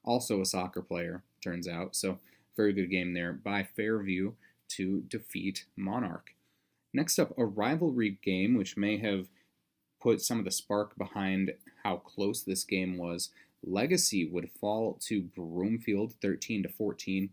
also a soccer player, turns out. So very good game there by Fairview to defeat Monarch. Next up, a rivalry game, which may have put some of the spark behind how close this game was. Legacy would fall to Broomfield 13-14.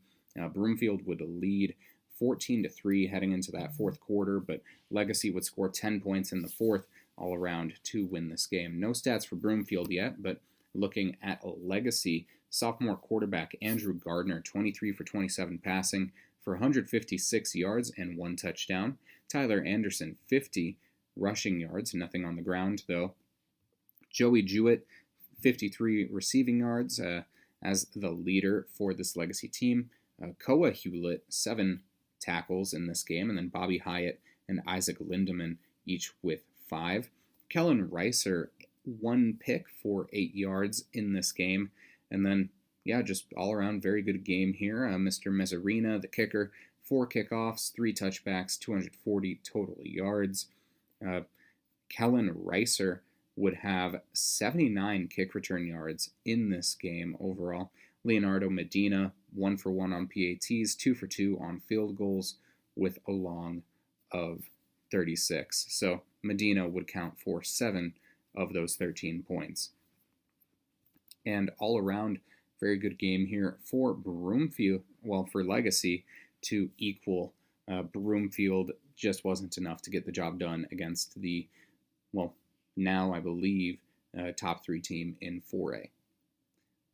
Broomfield would lead 14-3 heading into that fourth quarter, but Legacy would score 10 points in the fourth all around to win this game. No stats for Broomfield yet, but looking at Legacy, sophomore quarterback Andrew Gardner, 23 for 27 passing for 156 yards and 1 touchdown. Tyler Anderson, 50 rushing yards, nothing on the ground though. Joey Jewett, 53 receiving yards as the leader for this Legacy team. Koa Hewlett, 7 tackles in this game, and then Bobby Hyatt and Isaac Lindemann each with 5. Kellen Reiser, 1 pick for 8 yards in this game, and then just all around very good game here. Mr. Mezzarina, the kicker, 4 kickoffs, 3 touchbacks, 240 total yards. Kellen Reiser would have 79 kick return yards in this game overall. Leonardo Medina, 1 for 1 on PATs, 2 for 2 on field goals with a long of 36. So Medina would count for 7 of those 13 points. And all around, very good game here for Broomfield, for Legacy to equal. Broomfield just wasn't enough to get the job done against the, now I believe, top 3 team in 4A.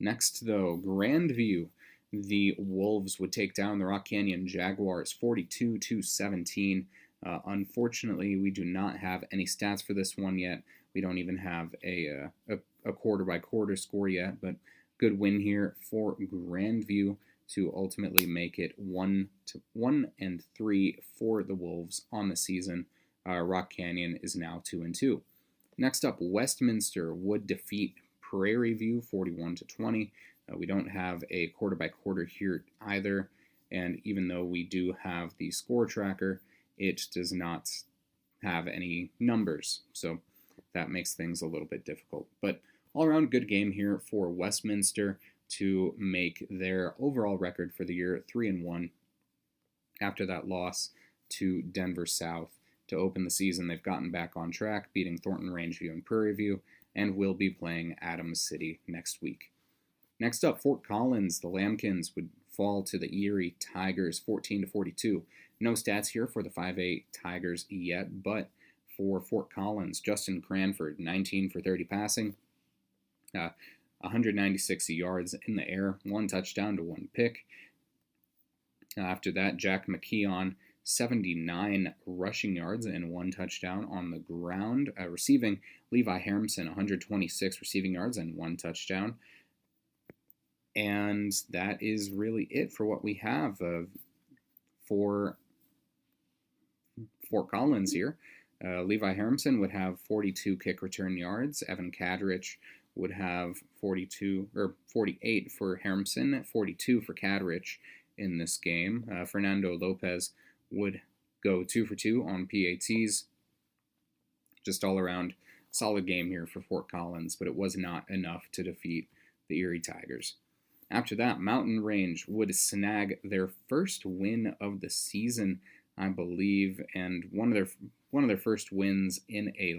Next, though, Grandview, the Wolves would take down the Rock Canyon Jaguars 42-17. Unfortunately, we do not have any stats for this one yet. We don't even have a quarter-by-quarter score yet, but good win here for Grandview to ultimately make it 1-3 for the Wolves on the season. Rock Canyon is now 2-2. Next up, Westminster would defeat Prairie View 41-20. We don't have a quarter-by-quarter here either. And even though we do have the score tracker, it does not have any numbers. So that makes things a little bit difficult. But all around good game here for Westminster to make their overall record for the year 3-1 after that loss to Denver South. To open the season, they've gotten back on track, beating Thornton Rangeview and Prairie View, and will be playing Adams City next week. Next up, Fort Collins. The Lambkins would fall to the Erie Tigers 14-42. No stats here for the 5A Tigers yet, but for Fort Collins, Justin Cranford, 19 for 30 passing, 196 yards in the air, 1 touchdown to 1 pick. After that, Jack McKeon, 79 rushing yards and 1 touchdown on the ground. Receiving, Levi Harmson, 126 receiving yards and 1 touchdown. And that is really it for what we have for Fort Collins here. Levi Harmson would have 42 kick return yards. Evan Kadrich would have 48 for Harmson, 42 for Kadrich in this game. Fernando Lopez would go 2 for 2 on PATs. Just all around solid game here for Fort Collins, but it was not enough to defeat the Erie Tigers. After that, Mountain Range would snag their first win of the season, I believe, and one of their first wins in a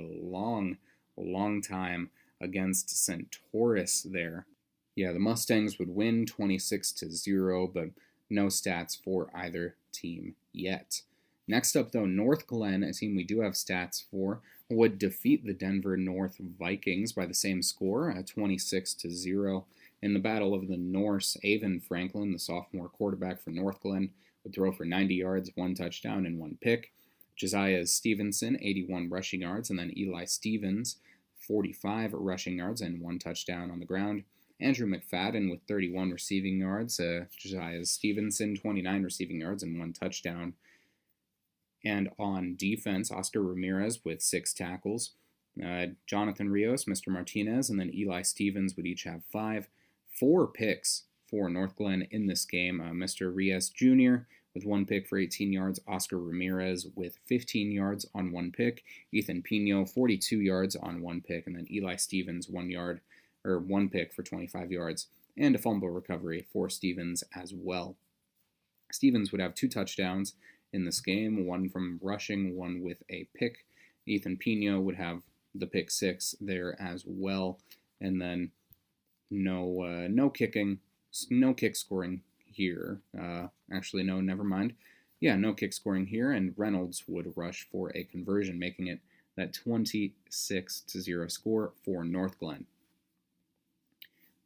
long time against Centaurus there. Yeah, the Mustangs would win 26-0, but no stats for either team yet. Next up, though, North Glen, a team we do have stats for, would defeat the Denver North Vikings by the same score, 26-0. In the Battle of the Norse, Avon Franklin, the sophomore quarterback for North Glen, would throw for 90 yards, 1 touchdown, and 1 pick. Josiah Stevenson, 81 rushing yards, and then Eli Stevens, 45 rushing yards and 1 touchdown on the ground. Andrew McFadden with 31 receiving yards. Josiah Stevenson, 29 receiving yards and 1 touchdown. And on defense, Oscar Ramirez with 6 tackles. Jonathan Rios, Mr. Martinez, and then Eli Stevens would each have 5. 4 picks for North Glen in this game. Mr. Rios Jr. with 1 pick for 18 yards. Oscar Ramirez with 15 yards on 1 pick. Ethan Pino, 42 yards on 1 pick. And then Eli Stevens, 1 pick for 25 yards. And a fumble recovery for Stevens as well. Stevens would have 2 touchdowns in this game, 1 from rushing, 1 with a pick. Ethan Pino would have the pick 6 there as well. And then no kick scoring here. Actually, no, never mind. Yeah, no kick scoring here, and Reynolds would rush for a conversion, making it that 26-0 score for North Glen.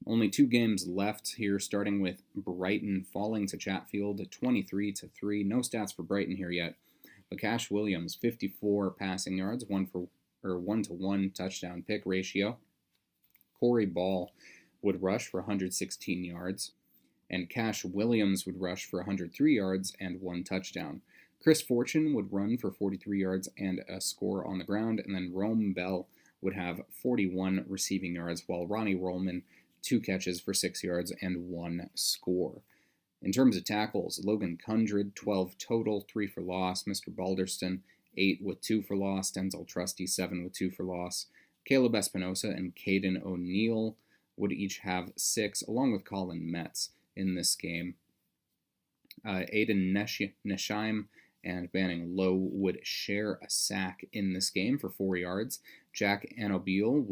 Only 2 games left here, starting with Brighton falling to Chatfield 23-3. No stats for Brighton here yet. But Cash Williams, 54 passing yards, 1-to-1 touchdown pick ratio. Corey Ball would rush for 116 yards, and Cash Williams would rush for 103 yards and 1 touchdown. Chris Fortune would run for 43 yards and a score on the ground, and then Rome Bell would have 41 receiving yards, while Ronnie Rollman, 2 catches for 6 yards and 1 score. In terms of tackles, Logan Cundred, 12 total, 3 for loss. Mr. Balderston, 8 with 2 for loss. Denzel Trusty, 7 with 2 for loss. Caleb Espinosa and Caden O'Neill would each have 6, along with Colin Metz in this game. Aiden Nesheim and Banning Lowe would share a sack in this game for 4 yards. Jack Anoble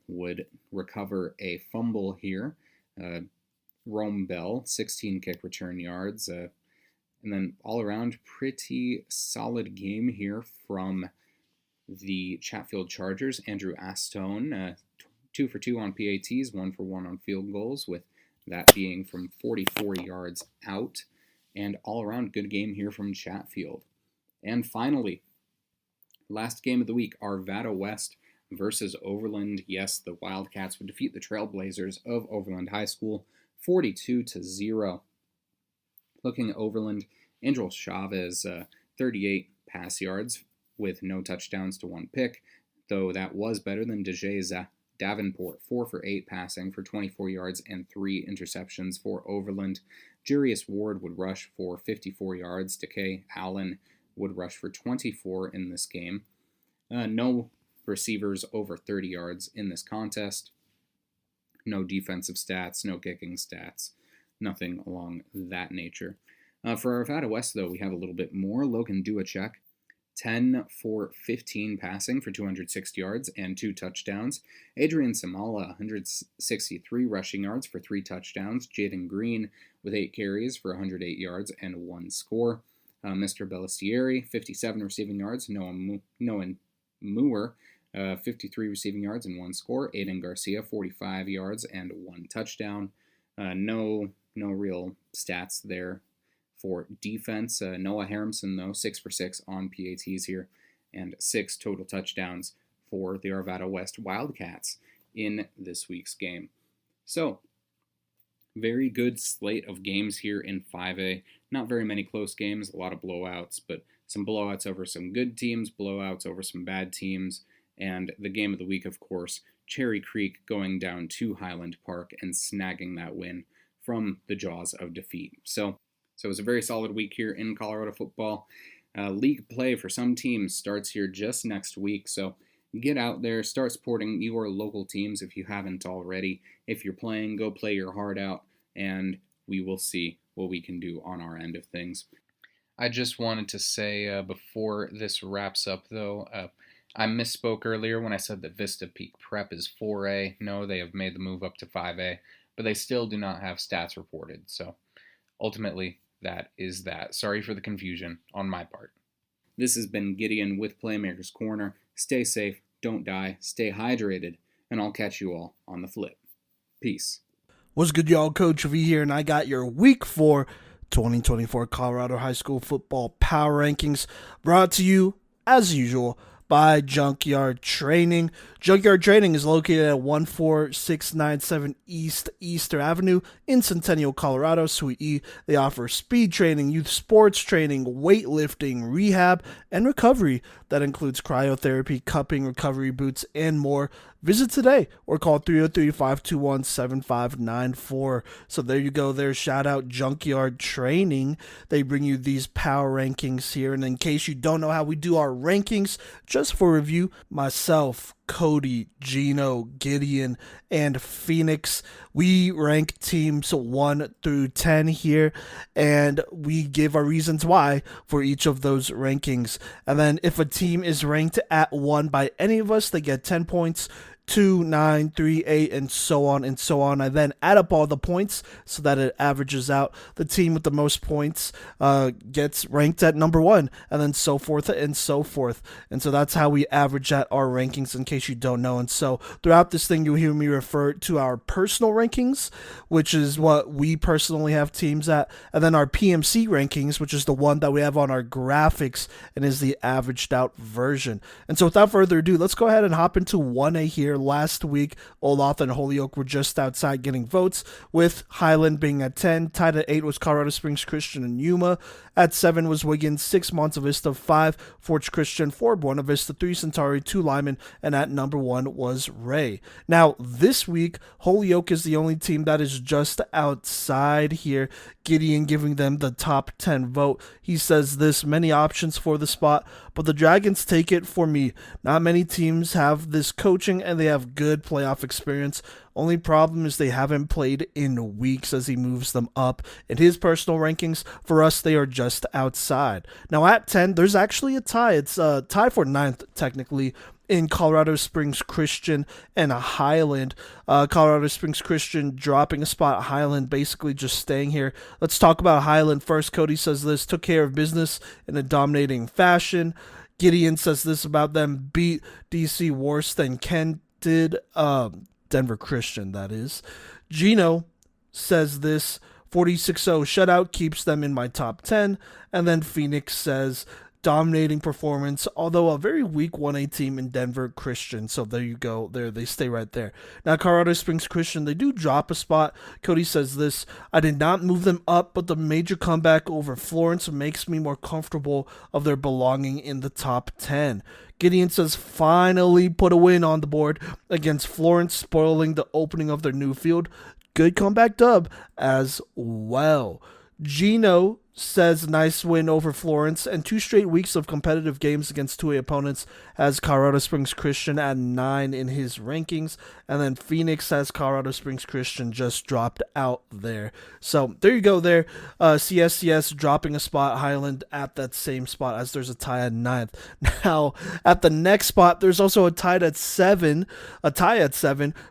would recover a fumble here. Rome Bell, 16 kick return yards. And then all around, pretty solid game here from the Chatfield Chargers. Andrew Astone, 2 for 2 on PATs, 1 for 1 on field goals, with that being from 44 yards out. And all around good game here from Chatfield. And finally, last game of the week, Arvada West versus Overland. Yes, the Wildcats would defeat the Trailblazers of Overland High School 42-0. Looking at Overland, Angel Chavez, 38 pass yards with no touchdowns to 1 pick, though that was better than Dejay Davenport, 4 for 8 passing for 24 yards and 3 interceptions for Overland. Jurius Ward would rush for 54 yards. Decay Allen would rush for 24 in this game. No receivers over 30 yards in this contest. No defensive stats, no kicking stats, nothing along that nature. For Arvada West, though, we have a little bit more. Logan Duacek, 10 for 15 passing for 260 yards and 2 touchdowns. Adrian Samala, 163 rushing yards for 3 touchdowns. Jaden Green with 8 carries for 108 yards and 1 score. Mr. Belistieri, 57 receiving yards. Noah Moore, 53 receiving yards and 1 score. Aiden Garcia, 45 yards and 1 touchdown. No real stats there for defense. Noah Harrimson, though, 6 for 6 on PATs here, and 6 total touchdowns for the Arvada West Wildcats in this week's game. So, very good slate of games here in 5A. Not very many close games, a lot of blowouts, but some blowouts over some good teams, blowouts over some bad teams, and the game of the week, of course, Cherry Creek going down to Highland Park and snagging that win from the jaws of defeat. So it was a very solid week here in Colorado football. League play for some teams starts here just next week, so get out there, start supporting your local teams if you haven't already. If you're playing, go play your heart out, and we will see what we can do on our end of things. I just wanted to say before this wraps up, though, I misspoke earlier when I said that Vista Peak Prep is 4A. No, they have made the move up to 5A, but they still do not have stats reported. So ultimately, that is that. Sorry for the confusion on my part. This has been Gideon with Playmakers Corner. Stay safe, don't die, stay hydrated, and I'll catch you all on the flip. Peace. What's good, y'all? Coach V here, and I got your Week 4 2024 Colorado High School Football Power Rankings brought to you, as usual, by Junkyard Training. Junkyard Training is located at 14697 East Easter Avenue in Centennial, Colorado, Suite E. They offer speed training, youth sports training, weightlifting, rehab, and recovery. That includes cryotherapy, cupping, recovery boots, and more. Visit today or call 303-521-7594. So there you go there. Shout out Junkyard Training. They bring you these power rankings here. And in case you don't know how we do our rankings, just for review, myself, Cody, Gino, Gideon, and Phoenix, we rank teams 1 through 10 here, and we give our reasons why for each of those rankings. And then if a team is ranked at 1 by any of us, they get 10 points. 2, 9, 3, 8, and so on and so on. I then add up all the points so that it averages out. The team with the most points gets ranked at number 1, and then so forth and so forth. And so that's how we average out our rankings, in case you don't know. And so throughout this thing, you'll hear me refer to our personal rankings, which is what we personally have teams at, and then our PMC rankings, which is the one that we have on our graphics and is the averaged out version. And so without further ado, let's go ahead and hop into 1A here. Last week, Olaf and Holyoke were just outside getting votes, with Highland being at 10. Tied at 8 was Colorado Springs Christian and Yuma. At 7 was Wiggins, 6 Monta Vista, 5 Forge Christian, 4 Buena Vista, 3 Centauri, 2 Lyman, and at number 1 was Ray. Now, this week, Holyoke is the only team that is just outside here. Gideon giving them the top 10 vote. He says this: many options for the spot, but the Dragons take it for me. Not many teams have this coaching, and they have good playoff experience. Only problem is they haven't played in weeks, as he moves them up in his personal rankings. For us, they are just outside. Now at 10, there's actually a tie. It's a tie for 9th, technically, in Colorado Springs Christian and Highland. Colorado Springs Christian dropping a spot, Highland basically just staying here. Let's talk about Highland first. Cody says this: took care of business in a dominating fashion. Gideon says this about them: beat DC worse than Ken did. Denver Christian, that is. Gino says this: 46-0 shutout keeps them in my top 10. And then Phoenix says dominating performance, although a very weak 1A team in Denver Christian. So there you go. There they stay right there. Now, Colorado Springs Christian, they do drop a spot. Cody says this: I did not move them up, but the major comeback over Florence makes me more comfortable of their belonging in the top 10. Gideon says finally put a win on the board against Florence, spoiling the opening of their new field. Good comeback dub as well. Gino says nice win over Florence, and 2 straight weeks of competitive games against 2A opponents has Colorado Springs Christian at 9 in his rankings, and then Phoenix has Colorado Springs Christian just dropped out there. So there you go there. CSCS dropping a spot, Highland at that same spot as there's a tie at 9th. Now, at the next spot, there's also a tie at 7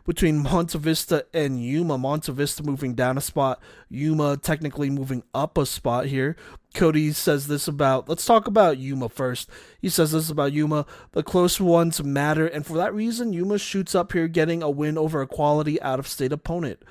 between Monte Vista and Yuma. Monte Vista moving down a spot, Yuma technically moving up a spot here. Cody says this about, let's talk about Yuma first. He says this about Yuma: the close ones matter, and for that reason, Yuma shoots up here getting a win over a quality out-of-state opponent.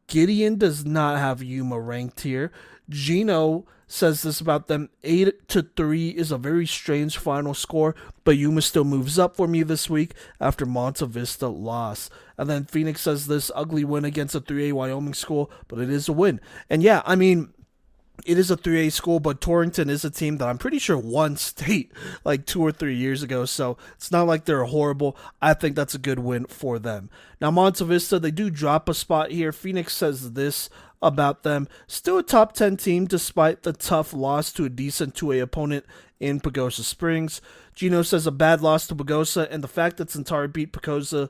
Gideon does not have Yuma ranked here. Gino says this about them: 8-3 is a very strange final score, but Yuma still moves up for me this week after Monte Vista loss. And then Phoenix says this: ugly win against a 3A Wyoming school, but it is a win. And yeah, I mean, it is a 3A school, but Torrington is a team that I'm pretty sure won state like 2 or 3 years ago, so it's not like they're horrible. I think that's a good win for them. Now, Monte Vista, they do drop a spot here. Phoenix says this about them: still a top 10 team despite the tough loss to a decent 2A opponent in Pagosa Springs. Gino says a bad loss to Pagosa, and the fact that Centauri beat Pagosa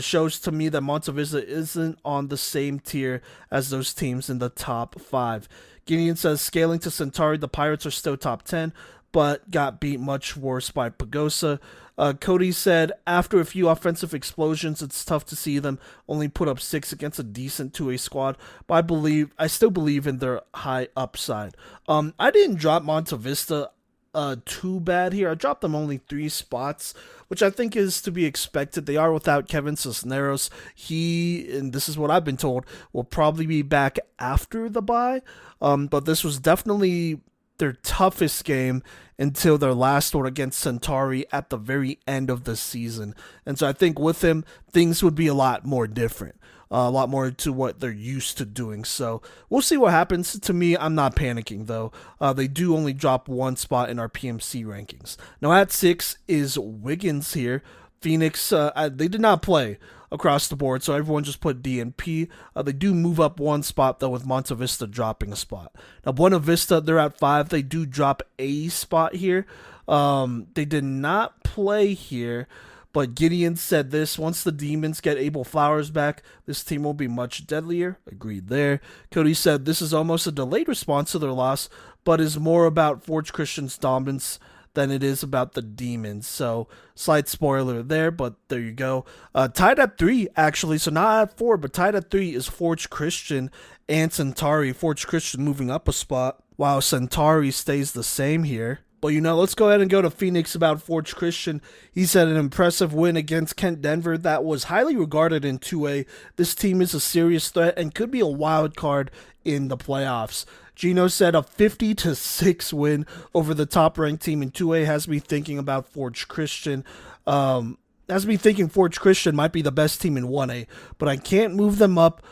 shows to me that Monte Vista isn't on the same tier as those teams in the top 5. Gideon says scaling to Centauri, the Pirates are still top 10, but got beat much worse by Pagosa. Cody said after a few offensive explosions, it's tough to see them only put up 6 against a decent 2A squad, but I still believe in their high upside. I didn't drop Monte Vista too bad here. I dropped them only 3 spots, which I think is to be expected. They are without Kevin Cisneros. He, and this is what I've been told, will probably be back after the bye. But this was definitely their toughest game until their last one against Centauri at the very end of the season. And so I think with him, things would be a lot more different. A lot more to what they're used to doing. So we'll see what happens. To me, I'm not panicking, though. They do only drop 1 spot in our PMC rankings. Now, at 6 is Wiggins here. Phoenix, they did not play across the board, so everyone just put D and P. They do move up 1 spot, though, with Monte Vista dropping a spot. Now, Buena Vista, they're at 5. They do drop a spot here. They did not play here. But Gideon said this: once the Demons get Abel Flowers back, this team will be much deadlier. Agreed there. Cody said this is almost a delayed response to their loss, but is more about Forge Christian's dominance than it is about the Demons. So, slight spoiler there, but there you go. Tied at 3, actually, so not at 4, but tied at 3 is Forge Christian and Centauri. Forge Christian moving up a spot, while Centauri stays the same here. But, let's go ahead and go to Phoenix about Forge Christian. He said an impressive win against Kent Denver that was highly regarded in 2A. This team is a serious threat and could be a wild card in the playoffs. Gino said a 50-6 win over the top-ranked team in 2A has me thinking about Forge Christian. Has me thinking Forge Christian might be the best team in 1A, but I can't move them up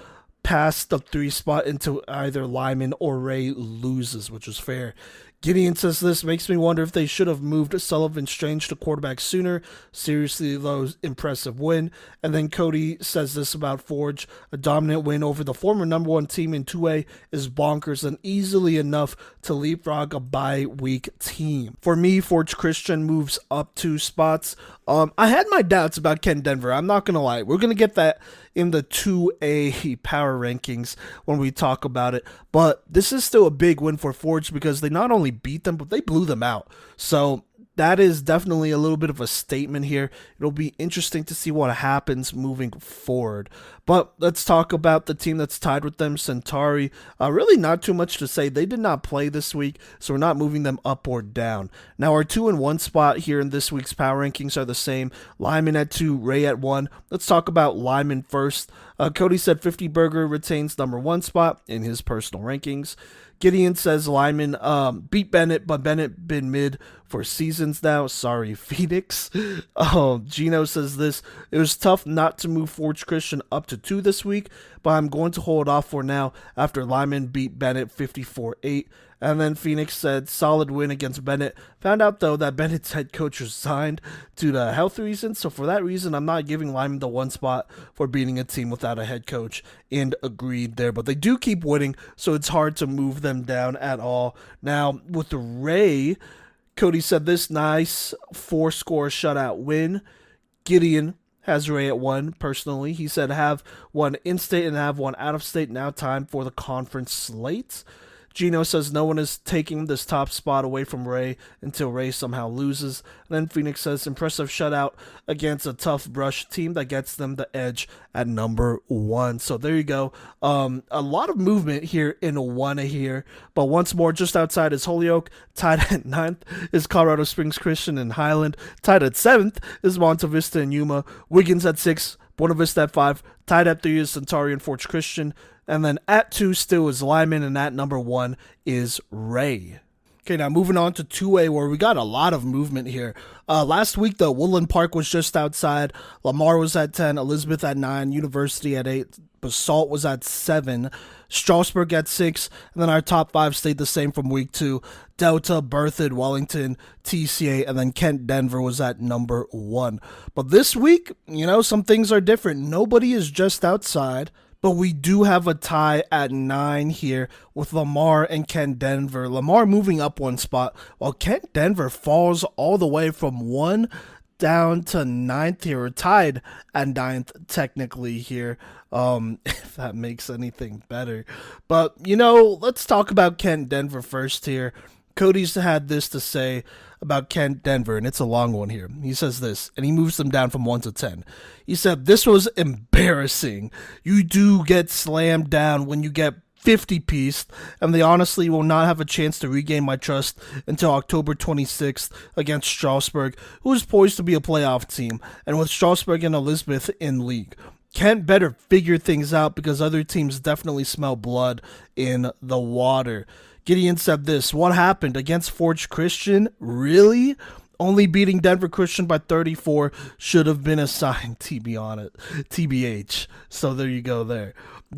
past the 3 spot until either Lyman or Ray loses, which is fair. Gideon says this makes me wonder if they should have moved Sullivan Strange to quarterback sooner. Seriously, though, impressive win. And then Cody says this about Forge: a dominant win over the former number 1 team in 2A is bonkers and easily enough to leapfrog a bye-week team. For me, Forge Christian moves up 2 spots. I had my doubts about Ken Denver. I'm not going to lie. We're going to get that in the 2A power rankings when we talk about it. But this is still a big win for Forge because they not only beat them, but they blew them out. So that is definitely a little bit of a statement here. It'll be interesting to see what happens moving forward. But let's talk about the team that's tied with them, Centauri. Really not too much to say. They did not play this week, so we're not moving them up or down. Now, our 2 and 1 spot here in this week's power rankings are the same. Lyman at 2, Ray at 1. Let's talk about Lyman first. Cody said 50 Burger retains number 1 spot in his personal rankings. Gideon says Lyman beat Bennett, but Bennett been mid for seasons now. Sorry, Phoenix. Gino says this. It was tough not to move Forge Christian up to 2 this week, but I'm going to hold off for now after Lyman beat Bennett 54-8. And then Phoenix said, solid win against Bennett. Found out, though, that Bennett's head coach resigned due to health reasons. So for that reason, I'm not giving Lyman the 1 spot for beating a team without a head coach. And agreed there. But they do keep winning, so it's hard to move them down at all. Now, with Ray, Cody said this, nice 4-score shutout win. Gideon has Ray at 1, personally. He said have 1 in-state and have 1 out-of-state. Now time for the conference slate. Gino says no one is taking this top spot away from Ray until Ray somehow loses. And then Phoenix says impressive shutout against a tough brush team that gets them the edge at number 1. So there you go. A lot of movement here in 1 here. But once more, just outside is Holyoke. Tied at 9th is Colorado Springs Christian and Highland. Tied at 7th is Monta Vista and Yuma. Wiggins at 6. Buena Vista at 5. Tied at 3 is Centauri and Forge Christian. And then at 2 still is Lyman, and at number 1 is Ray. Okay, now moving on to 2A, where we got a lot of movement here. Last week, though, Woodland Park was just outside. Lamar was at 10, Elizabeth at 9, University at 8, Basalt was at 7, Strasburg at 6, and then our top 5 stayed the same from week 2. Delta, Berthoud, Wellington, TCA, and then Kent Denver was at number 1. But this week, some things are different. Nobody is just outside. But we do have a tie at 9 here with Lamar and Kent Denver. Lamar moving up 1 spot, while Kent Denver falls all the way from 1 down to 9th here, or tied at 9th technically here, if that makes anything better. But, let's talk about Kent Denver first here. Cody's had this to say about Kent Denver, and it's a long one here. He says this, and he moves them down from 1 to 10. He said, this was embarrassing. You do get slammed down when you get 50-pieced, and they honestly will not have a chance to regain my trust until October 26th against Strasburg, who is poised to be a playoff team, and with Strasburg and Elizabeth in league. Kent better figure things out because other teams definitely smell blood in the water. Gideon said this, what happened against Forge Christian? Really? Only beating Denver Christian by 34 should have been a sign, TBH. So there you go there.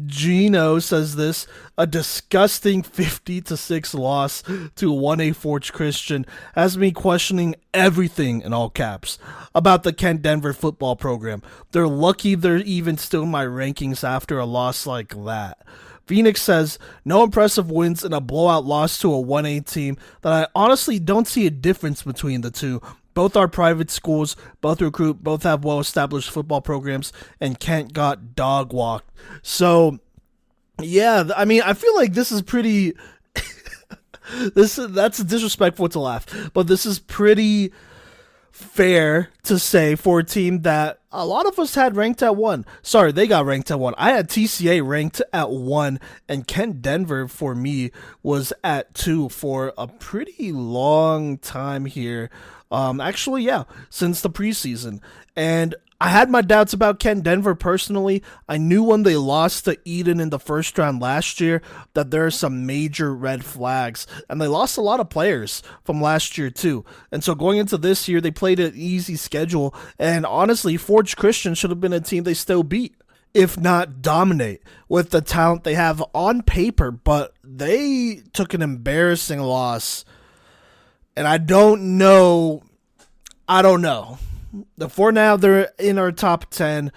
Gino says this, a disgusting 50-6 loss to 1A Forge Christian has me questioning everything, in all caps, about the Kent Denver football program. They're lucky they're even still in my rankings after a loss like that. Phoenix says, no impressive wins and a blowout loss to a 1A team that I honestly don't see a difference between the two. Both are private schools, both recruit, both have well-established football programs, and Kent got dog-walked. So, yeah, I feel like this is pretty... that's disrespectful to laugh, but this is pretty fair to say for a team that a lot of us had ranked at 1. Sorry, they got ranked at 1. I had TCA ranked at 1, and Kent Denver for me was at 2 for a pretty long time here. Actually, yeah, since the preseason. And I had my doubts about Kent Denver personally. I knew when they lost to Eden in the first round last year that there are some major red flags. And they lost a lot of players from last year too. And so going into this year, they played an easy schedule. And honestly, Forge Christian should have been a team they still beat, if not dominate, with the talent they have on paper. But they took an embarrassing loss. And I don't know. For now, they're in our top 10,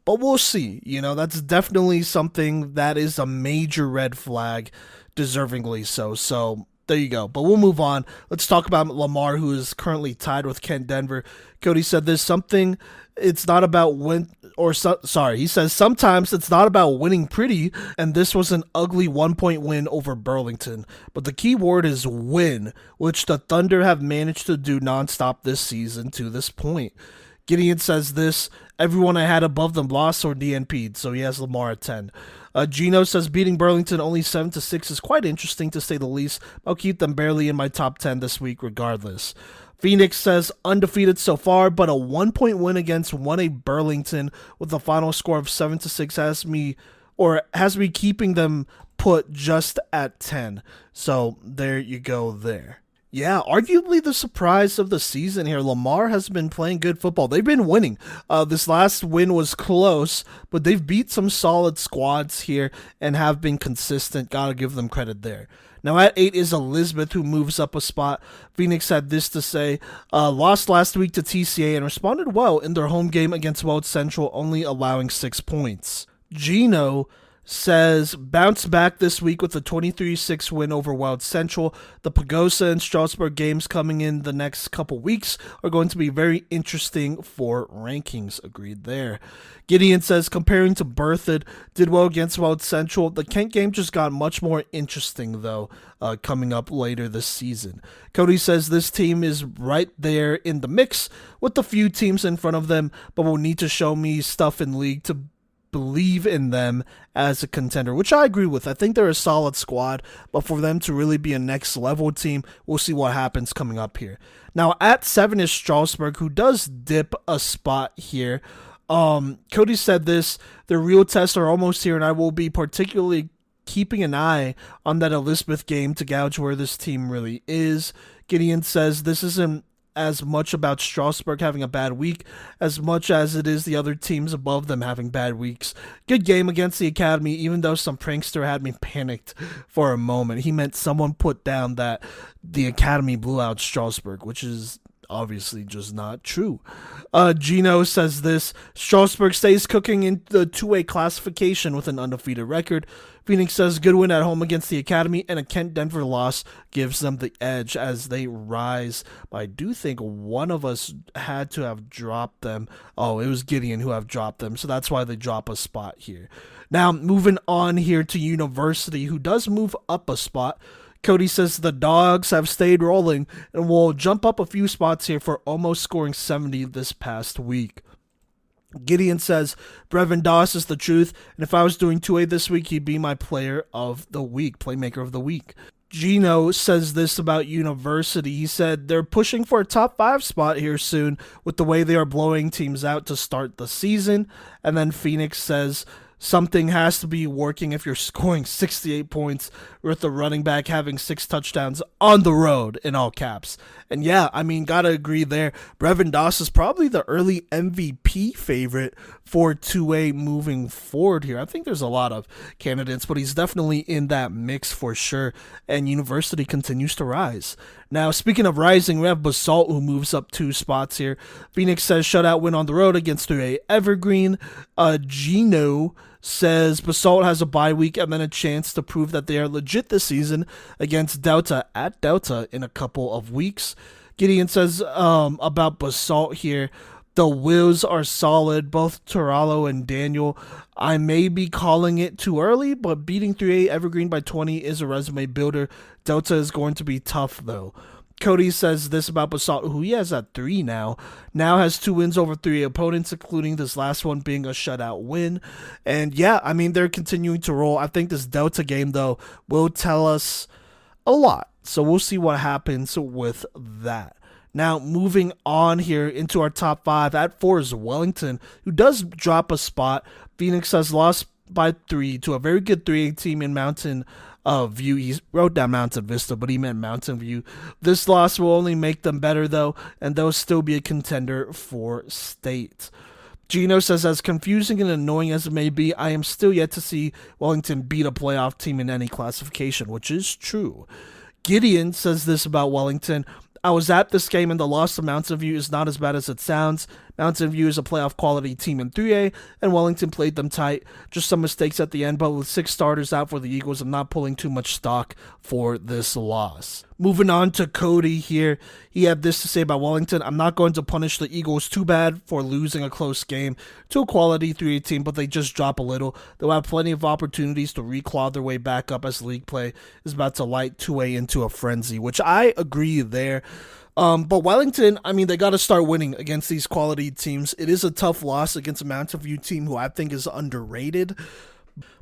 but we'll see. That's definitely something that is a major red flag, deservingly so. So there you go. But we'll move on. Let's talk about Lamar, who is currently tied with Kent Denver. Cody said there's something. It's not about he says sometimes it's not about winning pretty, and this was an ugly 1-point win over Burlington. But the key word is win, which the Thunder have managed to do nonstop this season to this point. Gideon says this, everyone I had above them lost or DNP'd, so he has Lamar at 10. Gino says beating Burlington only 7-6 is quite interesting to say the least. I'll keep them barely in my top 10 this week regardless. Phoenix says undefeated so far, but a 1-point win against 1A Burlington with a final score of 7-6 has me or has me keeping them put just at 10. So there you go there. Yeah, arguably the surprise of the season here. Lamar has been playing good football. They've been winning. This last win was close, but they've beat some solid squads here and have been consistent. Gotta give them credit there. Now at 8 is Elizabeth, who moves up a spot. Phoenix had this to say: lost last week to TCA and responded well in their home game against Weld Central, only allowing 6 points. Gino says bounce back this week with a 23-6 win over Weld Central. The Pagosa and Strasburg games coming in the next couple weeks are going to be very interesting for rankings. Agreed there. Gideon says comparing to Berthoud, did well against Weld Central. The Kent game just got much more interesting though, coming up later this season. Cody says this team is right there in the mix with a few teams in front of them, but will need to show me stuff in league to believe in them as a contender, which I agree with. I think they're a solid squad, but for them to really be a next level team, we'll see what happens coming up here. Now at 7 is Strasburg, who does dip a spot here. Cody said this: the real tests are almost here, and I will be particularly keeping an eye on that Elizabeth game to gauge where this team really is. Gideon says this isn't as much about Strasburg having a bad week as much as it is the other teams above them having bad weeks. Good game against the Academy, even though some prankster had me panicked for a moment. He meant someone put down that the Academy blew out Strasburg, which is obviously just not true. Gino says this: Strasburg stays cooking in the 2A classification with an undefeated record. Phoenix says good win at home against the Academy, and a Kent-Denver loss gives them the edge as they rise. But I do think one of us had to have dropped them. Oh, it was Gideon who have dropped them, so that's why they drop a spot here. Now, moving on here to University, who does move up a spot. Cody says the Dogs have stayed rolling and will jump up a few spots here for almost scoring 70 this past week. Gideon says Brevin Doss is the truth, and if I was doing 2A this week, he'd be my player of the week, playmaker of the week. Gino says this about University. He said they're pushing for a top 5 spot here soon with the way they are blowing teams out to start the season. And then Phoenix says something has to be working if you're scoring 68 points with the running back having 6 touchdowns on the road, in all caps. And yeah, I mean, gotta agree there. Brevin Doss is probably the early MVP favorite for 2A moving forward here. I think there's a lot of candidates, but he's definitely in that mix for sure. And University continues to rise. Now, speaking of rising, we have Basalt, who moves up 2 spots here. Phoenix says shutout win on the road against 3A Evergreen. Gino says Basalt has a bye week and then a chance to prove that they are legit this season against Delta at Delta in a couple of weeks. Gideon says about Basalt here, the Wills are solid, both Toralo and Daniel. I may be calling it too early, but beating 3A Evergreen by 20 is a resume builder. Delta is going to be tough though. Cody says this about Basalt, who he has at 3 now has 2 wins over 3 opponents, including this last one being a shutout win. And yeah, I mean, they're continuing to roll. I think this Delta game, though, will tell us a lot. So we'll see what happens with that. Now, moving on here into our top 5, at 4 is Wellington, who does drop a spot. Phoenix has lost by 3 to a very good 3A team in Mountain View. He wrote down Mountain Vista, but he meant Mountain View. This loss will only make them better, though, and they'll still be a contender for state. Gino says, as confusing and annoying as it may be, I am still yet to see Wellington beat a playoff team in any classification, which is true. Gideon says this about Wellington: I was at this game and the loss to Mountain View is not as bad as it sounds. Mountain View is a playoff quality team in 3A, and Wellington played them tight. Just some mistakes at the end, but with 6 starters out for the Eagles, I'm not pulling too much stock for this loss. Moving on to Cody here. He had this to say about Wellington: I'm not going to punish the Eagles too bad for losing a close game to a quality 3A team, but they just drop a little. They'll have plenty of opportunities to reclaw their way back up as league play is about to light 2A into a frenzy, which I agree there. But Wellington, I mean, they got to start winning against these quality teams. It is a tough loss against a Mountain View team who I think is underrated.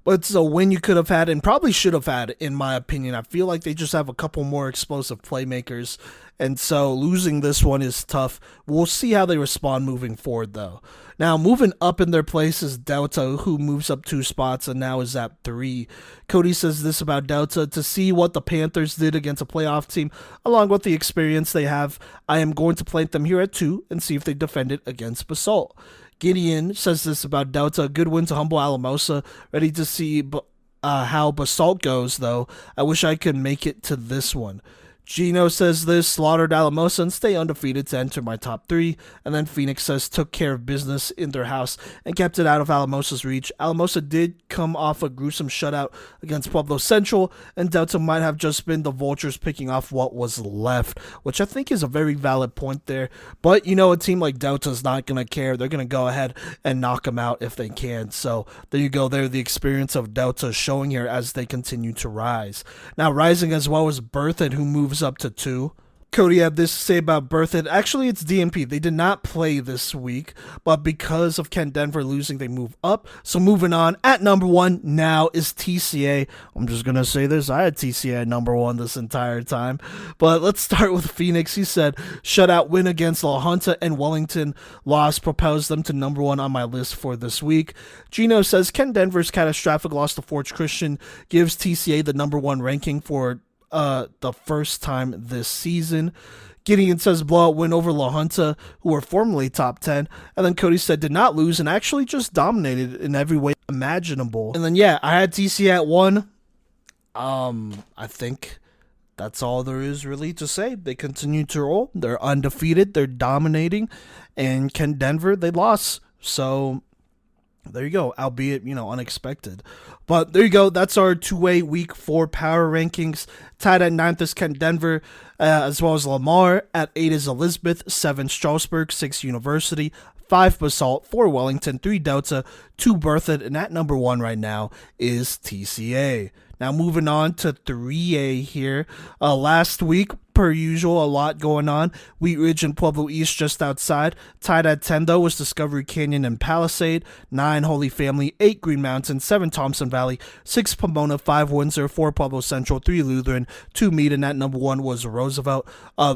But it's a win you could have had and probably should have had, in my opinion. I feel like they just have a couple more explosive playmakers, and so losing this one is tough. We'll see how they respond moving forward, though. Now, moving up in their place is Delta, who moves up 2 spots and now is at 3. Cody says this about Delta: to see what the Panthers did against a playoff team, along with the experience they have, I am going to plant them here at 2 and see if they defend it against Basalt. Gideon says this about Delta: a good win to humble Alamosa. Ready to see how Basalt goes, though. I wish I could make it to this one. Gino says this: slaughtered Alamosa and stay undefeated to enter my top 3. And then Phoenix says took care of business in their house and kept it out of Alamosa's reach. Alamosa did come off a gruesome shutout against Pueblo Central, and Delta might have just been the Vultures picking off what was left, which I think is a very valid point there. But, a team like Delta is not going to care. They're going to go ahead and knock them out if they can. So there you go. There, the experience of Delta showing here as they continue to rise. Now, rising as well as Berthoud, who moves up to 2. Cody had this to say about Berthoud. Actually, it's DNP. They did not play this week, but because of Kent Denver losing, they move up. So moving on, at number 1 now is TCA. I'm just going to say this: I had TCA at number 1 this entire time. But let's start with Phoenix. He said, shutout win against La Junta and Wellington loss propels them to number 1 on my list for this week. Gino says Kent Denver's catastrophic loss to Forge Christian gives TCA the number 1 ranking for the first time this season. Gideon says blowout win over La Junta, who were formerly top 10. And then Cody said did not lose and actually just dominated in every way imaginable. And then I had TC at 1. I think that's all there is really to say. They continue to roll. They're undefeated. They're dominating. And Kent Denver, they lost. So there you go, albeit, unexpected. But there you go. That's our 2A Week 4 power rankings. Tied at 9th is Kent Denver, as well as Lamar. At 8 is Elizabeth, 7 Strasburg, 6 University, 5 Basalt, 4 Wellington, 3 Delta, 2 Berthoud, and at number 1 right now is TCA. Now moving on to 3A here. Last week, per usual, a lot going on. Wheat Ridge and Pueblo East just outside. Tied at 10, though, was Discovery Canyon and Palisade. 9 Holy Family, 8 Green Mountain, 7 Thompson Valley, 6 Pomona, 5 Windsor, 4 Pueblo Central, 3 Lutheran, 2 Mead, and at number 1 was Roosevelt.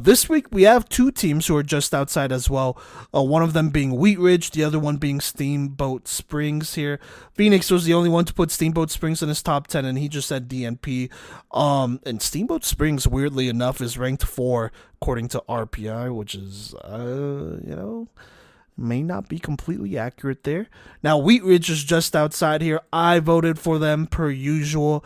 This week, we have 2 teams who are just outside as well. One of them being Wheat Ridge, the other one being Steamboat Springs here. Phoenix was the only one to put Steamboat Springs in his top 10, and he just said DNP. And Steamboat Springs, weirdly enough, is ranked 4 according to RPI, which is, may not be completely accurate there. Now, Wheat Ridge is just outside here. I voted for them per usual.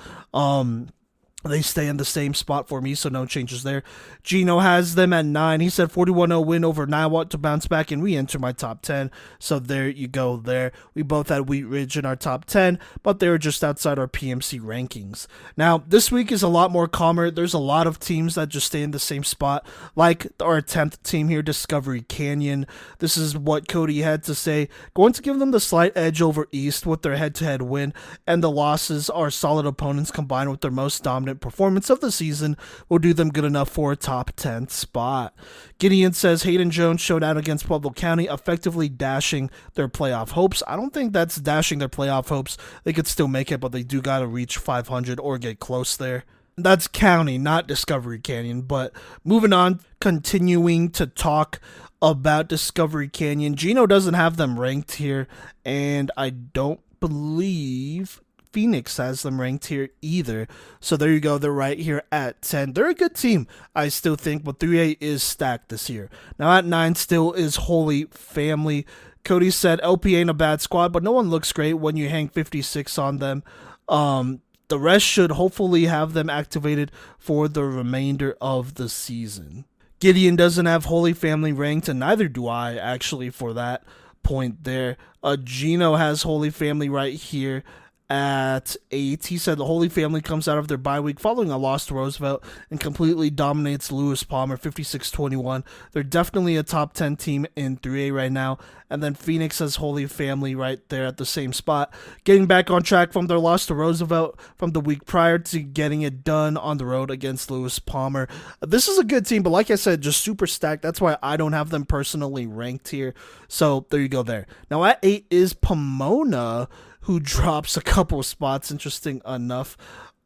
They stay in the same spot for me, so no changes there. Gino has them at 9. He said 41-0 win over Niwot to bounce back and re-enter my top 10. So there you go there. We both had Wheat Ridge in our top 10, but they were just outside our PMC rankings. Now, this week is a lot more calmer. There's a lot of teams that just stay in the same spot, like our 10th team here, Discovery Canyon. This is what Cody had to say. Going to give them the slight edge over East with their head-to-head win, and the losses are solid opponents combined with their most dominant performance of the season will do them good enough for a top 10 spot. Gideon says Hayden Jones showed out against Pueblo County, effectively dashing their playoff hopes. I don't think that's dashing their playoff hopes. They could still make it, but they do got to reach 500 or get close there. That's County, not Discovery Canyon. But moving on, continuing to talk about Discovery Canyon. Gino doesn't have them ranked here, and I don't believe Phoenix has them ranked here either. So there you go. They're right here at 10. They're a good team, I still think, but 3A is stacked this year. Now at 9 still is Holy Family. Cody said LP ain't a bad squad, but no one looks great when you hang 56 on them. The rest should hopefully have them activated for the remainder of the season. Gideon doesn't have Holy Family ranked, and neither do I, actually, for that point there. Gino has Holy Family right here at 8. He said the Holy Family comes out of their bye week following a loss to Roosevelt and completely dominates Lewis Palmer 56-21. They're definitely a top 10 team in 3A right now. And then Phoenix has Holy Family right there at the same spot, getting back on track from their loss to Roosevelt from the week prior to getting it done on the road against Lewis Palmer. This is a good team, but like I said, just super stacked. That's why I don't have them personally ranked here. So there you go there. Now at 8 is Pomona, who drops a couple spots, interesting enough.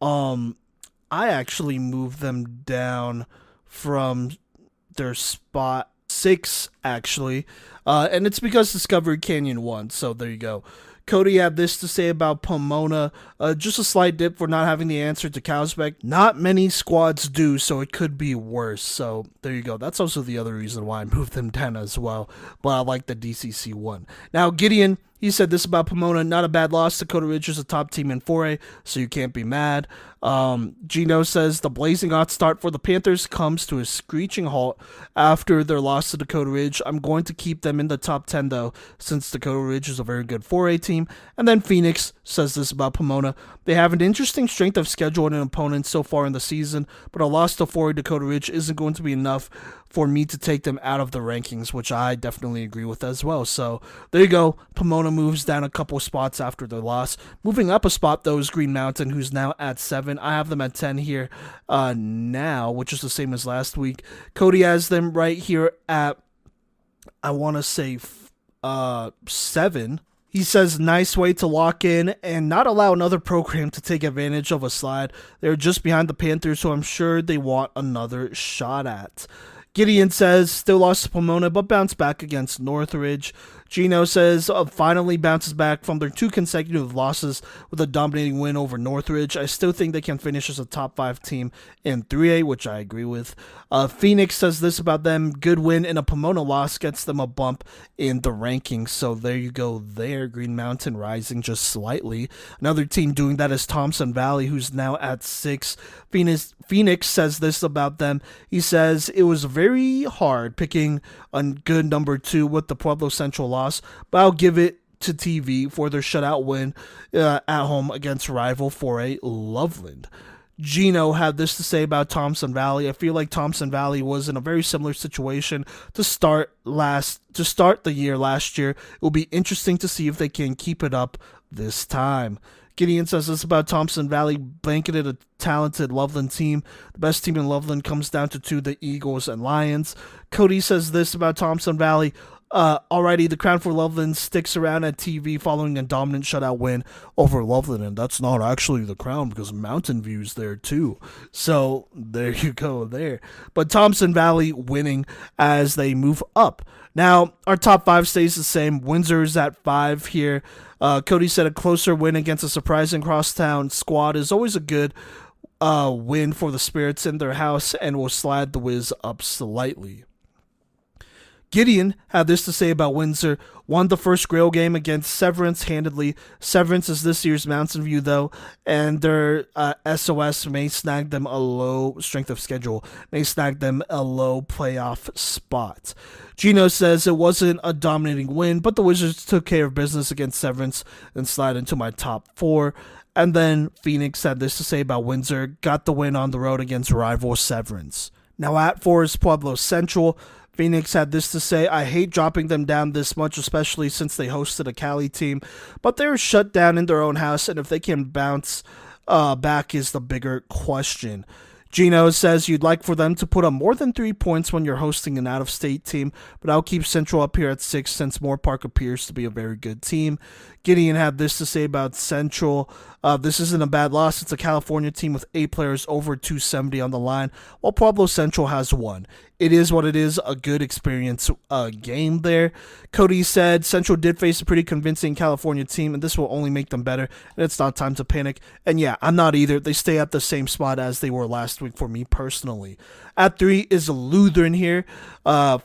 I actually moved them down from their spot 6, actually. And it's because Discovery Canyon won, so there you go. Cody had this to say about Pomona. Just a slight dip for not having the answer to Kausbeck. Not many squads do, so it could be worse. So there you go. That's also the other reason why I moved them down as well. But I like the DCC one. Now, Gideon, he said this about Pomona. Not a bad loss. Dakota Ridge is a top team in 4A, so you can't be mad. Gino says the blazing hot start for the Panthers comes to a screeching halt after their loss to Dakota Ridge. I'm going to keep them in the top 10, though, since Dakota Ridge is a very good 4A team. And then Phoenix says this about Pomona. They have an interesting strength of schedule and opponents so far in the season, but a loss to 4A Dakota Ridge isn't going to be enough for me to take them out of the rankings, which I definitely agree with as well. So there you go. Pomona moves down a couple spots after their loss. Moving up a spot, though, is Green Mountain, who's now at 7. I have them at 10 here now, which is the same as last week. Cody has them right here at, I want to say, 7. He says, nice way to lock in and not allow another program to take advantage of a slide. They're just behind the Panthers, so I'm sure they want another shot at. Gideon says, still lost to Pomona, but bounced back against Northridge. Gino says, finally bounces back from their 2 consecutive losses with a dominating win over Northridge. I still think they can finish as a top 5 team in 3A, which I agree with. Phoenix says this about them. Good win and a Pomona loss gets them a bump in the rankings. So there you go there. Green Mountain rising just slightly. Another team doing that is Thompson Valley, who's now at 6. Phoenix says this about them. He says, it was very hard picking a good number 2 with the Pueblo Central loss, but I'll give it to TV for their shutout win at home against rival 4A Loveland. Gino had this to say about Thompson Valley. I feel like Thompson Valley was in a very similar situation to start the year last year. It will be interesting to see if they can keep it up this time. Gideon says this about Thompson Valley, blanketed a talented Loveland team. The best team in Loveland comes down to 2, the Eagles and Lions. Cody says this about Thompson Valley. Alrighty, the crown for Loveland sticks around at TV following a dominant shutout win over Loveland, and that's not actually the crown because Mountain View's there too. So there you go there. But Thompson Valley winning as they move up. Now, our top 5 stays the same. Windsor's at 5 here. Cody said a closer win against a surprising crosstown squad is always a good win for the Spirits in their house and will slide the Wiz up slightly. Gideon had this to say about Windsor. Won the first Grail game against Severance handedly. Severance is this year's Mountain View, though, and their SOS may snag them a low strength of schedule, may snag them a low playoff spot. Gino says it wasn't a dominating win, but the Wizards took care of business against Severance and slide into my top 4. And then Phoenix had this to say about Windsor. Got the win on the road against rival Severance. Now at 4 is Pueblo Central. Phoenix had this to say, I hate dropping them down this much, especially since they hosted a Cali team, but they're shut down in their own house, and if they can bounce back is the bigger question. Gino says you'd like for them to put up more than 3 points when you're hosting an out-of-state team, but I'll keep Central up here at 6 since Moore Park appears to be a very good team. Gideon had this to say about Central. This isn't a bad loss. It's a California team with 8 players over 270 on the line, while Pueblo Central has 1. It is what it is, a good experience game there. Cody said Central did face a pretty convincing California team, and this will only make them better, and it's not time to panic. And yeah, I'm not either. They stay at the same spot as they were last week for me personally. At 3 is Lutheran here.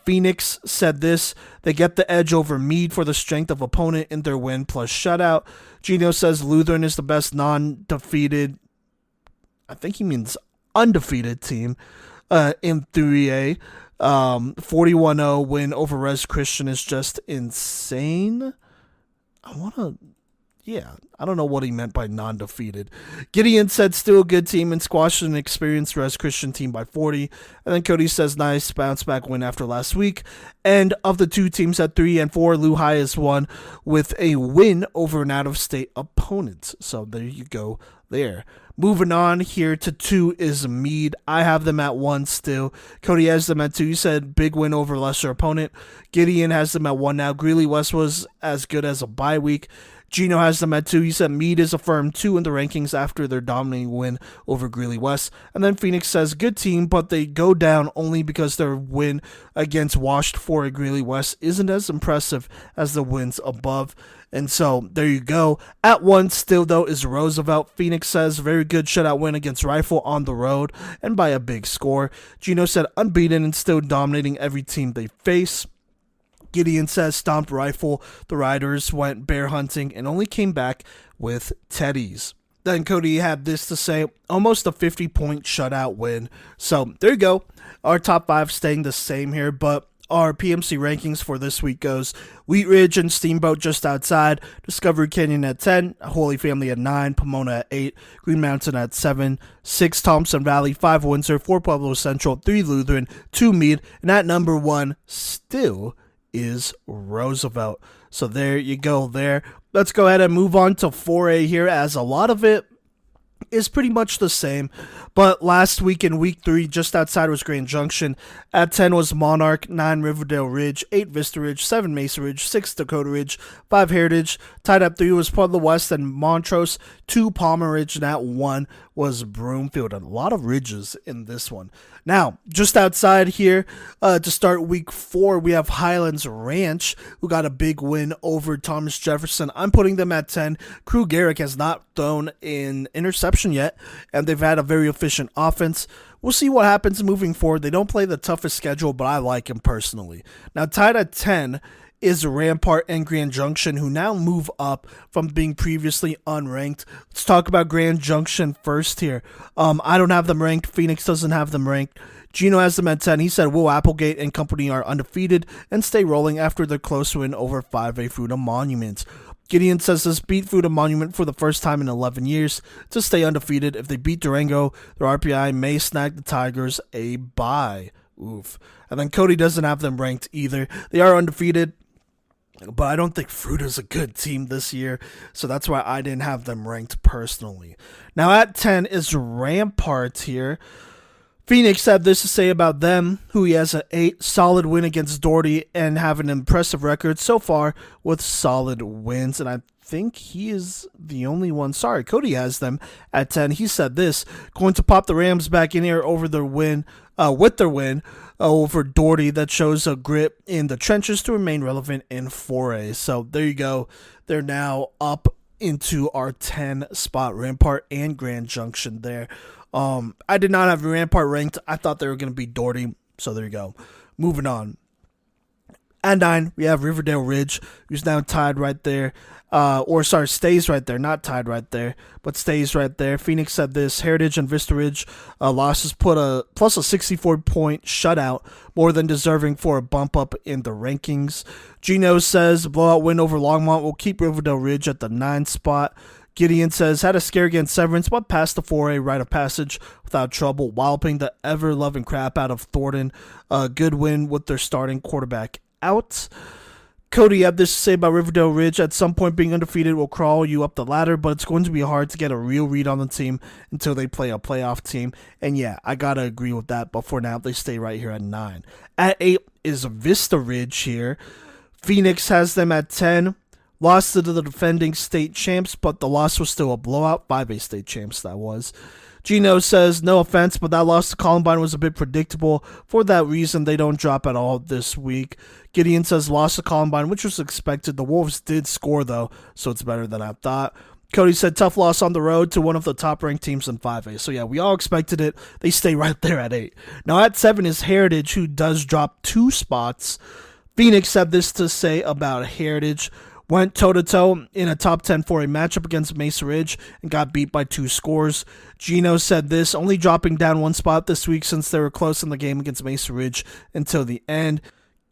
Phoenix said this. They get the edge over Meade for the strength of opponent in their win plus shutout. Gino says Lutheran is the best non-defeated, I think he means undefeated team in 3A. 41-0 win over Res Christian is just insane. I don't know what he meant by non-defeated. Gideon said still a good team and squashed an experienced Res Christian team by 40. And then Cody says nice bounce back win after last week. And of the 2 teams at 3 and 4, Lehigh is won with a win over an out-of-state opponent. So there you go there. Moving on here to 2 is Meade. I have them at 1 still. Cody has them at 2. He said big win over lesser opponent. Gideon has them at 1 now. Greeley West was as good as a bye week. Gino has them at 2. He said Meade is a firm 2 in the rankings after their dominating win over Greeley West. And then Phoenix says, good team, but they go down only because their win against washed 4 at Greeley West isn't as impressive as the wins above. And so, there you go. At 1 still, though, is Roosevelt. Phoenix says, very good shutout win against Rifle on the road and by a big score. Gino said, unbeaten and still dominating every team they face. Gideon says, stomped Rifle. The Riders went bear hunting and only came back with teddies. Then Cody had this to say, almost a 50-point shutout win. So, there you go. Our top 5 staying the same here, but our PMC rankings for this week goes Wheat Ridge and Steamboat just outside, Discovery Canyon at 10, Holy Family at 9, Pomona at 8, Green Mountain at 7, 6 Thompson Valley, 5 Windsor, 4 Pueblo Central, 3 Lutheran, 2 Meade, and at number 1 still is Roosevelt. So there you go there. Let's go ahead and move on to 4A here, as a lot of it is pretty much the same. But last week in week 3, just outside was Grand Junction. At 10 was Monarch, 9 Riverdale Ridge, 8 Vista Ridge, 7 Mesa Ridge, 6 Dakota Ridge, 5 Heritage. Tied up 3 was Pueblo West and Montrose, 2 Palmer Ridge, and at 1 was Broomfield. A lot of ridges in this one. Now, just outside here, to start week 4, we have Highlands Ranch, who got a big win over Thomas Jefferson. I'm putting them at 10. Crew Garrick has not thrown an interception yet, and they've had a very efficient offense. We'll see what happens moving forward. They don't play the toughest schedule, but I like him personally. Now, tied at 10 is Rampart and Grand Junction, who now move up from being previously unranked. Let's talk about Grand Junction first here. I don't have them ranked. Phoenix doesn't have them ranked. Gino has them at 10. He said Will Applegate and company are undefeated and stay rolling after their close win over 5A Fruita Monument. Gideon says this beat Fruita Monument for the first time in 11 years to stay undefeated. If they beat Durango, their RPI may snag the Tigers a bye. Oof. And then Cody doesn't have them ranked either. They are undefeated, but I don't think Fruita's a good team this year, so that's why I didn't have them ranked personally. Now at 10 is Rampart here. Phoenix had this to say about them, who he has an 8, solid win against Doherty and have an impressive record so far with solid wins, and I think he is the only one. Sorry, Cody has them at 10. He said this, going to pop the Rams back in here over their win, with their win over Doherty that shows a grit in the trenches to remain relevant in 4A. So there you go. They're now up into our 10 spot, Rampart and Grand Junction there. I did not have Rampart ranked. I thought they were going to be Doherty. So there you go. Moving on. At 9, we have Riverdale Ridge, who's now tied right there. Stays right there. Not tied right there, but stays right there. Phoenix said this, Heritage and Vista Ridge losses put a 64-point shutout, more than deserving for a bump up in the rankings. Gino says blowout win over Longmont will keep Riverdale Ridge at the 9 spot. Gideon says, had a scare against Severance, but passed the 4A rite of passage without trouble, walloping the ever-loving crap out of Thornton. A good win with their starting quarterback out. Cody had this to say about Riverdale Ridge. At some point, being undefeated will crawl you up the ladder, but it's going to be hard to get a real read on the team until they play a playoff team. And yeah, I gotta agree with that, but for now, they stay right here at 9. At 8 is Vista Ridge here. Phoenix has them at 10. Lost to the defending state champs, but the loss was still a blowout. 5A state champs, that was. Gino says, no offense, but that loss to Columbine was a bit predictable. For that reason, they don't drop at all this week. Gideon says, loss to Columbine, which was expected. The Wolves did score, though, so it's better than I thought. Cody said, tough loss on the road to one of the top-ranked teams in 5A. So, yeah, we all expected it. They stay right there at 8. Now, at 7 is Heritage, who does drop 2 spots. Phoenix had this to say about Heritage. Went toe-to-toe in a top 10 for a matchup against Mesa Ridge and got beat by 2 scores. Gino said this, only dropping down 1 spot this week since they were close in the game against Mesa Ridge until the end.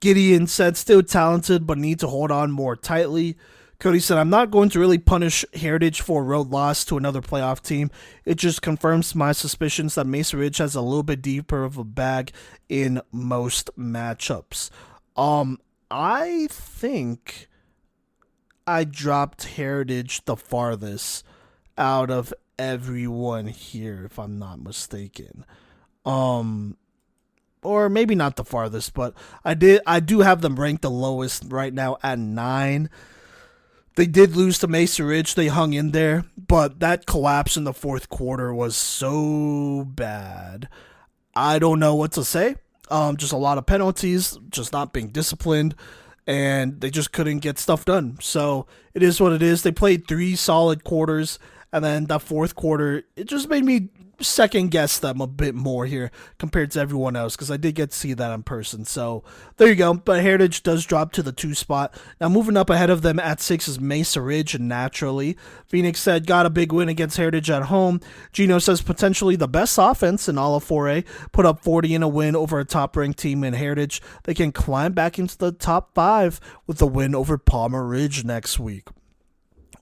Gideon said, still talented, but need to hold on more tightly. Cody said, I'm not going to really punish Heritage for a road loss to another playoff team. It just confirms my suspicions that Mesa Ridge has a little bit deeper of a bag in most matchups. I think I dropped Heritage the farthest out of everyone here, if I'm not mistaken. Or maybe not the farthest, but I do have them ranked the lowest right now at 9. They did lose to Mesa Ridge. They hung in there, but that collapse in the fourth quarter was so bad. I don't know what to say. Just a lot of penalties, just not being disciplined, and they just couldn't get stuff done. So it is what it is. They played 3 solid quarters, and then that fourth quarter, it just made me second guess them a bit more here compared to everyone else, because I did get to see that in person. So there you go. But Heritage does drop to the 2 spot. Now moving up ahead of them at 6 is Mesa Ridge, and naturally Phoenix said got a big win against Heritage at home. Gino says potentially the best offense in all of 4A, put up 40 in a win over a top ranked team in Heritage. They can climb back into the top 5 with a win over Palmer Ridge next week,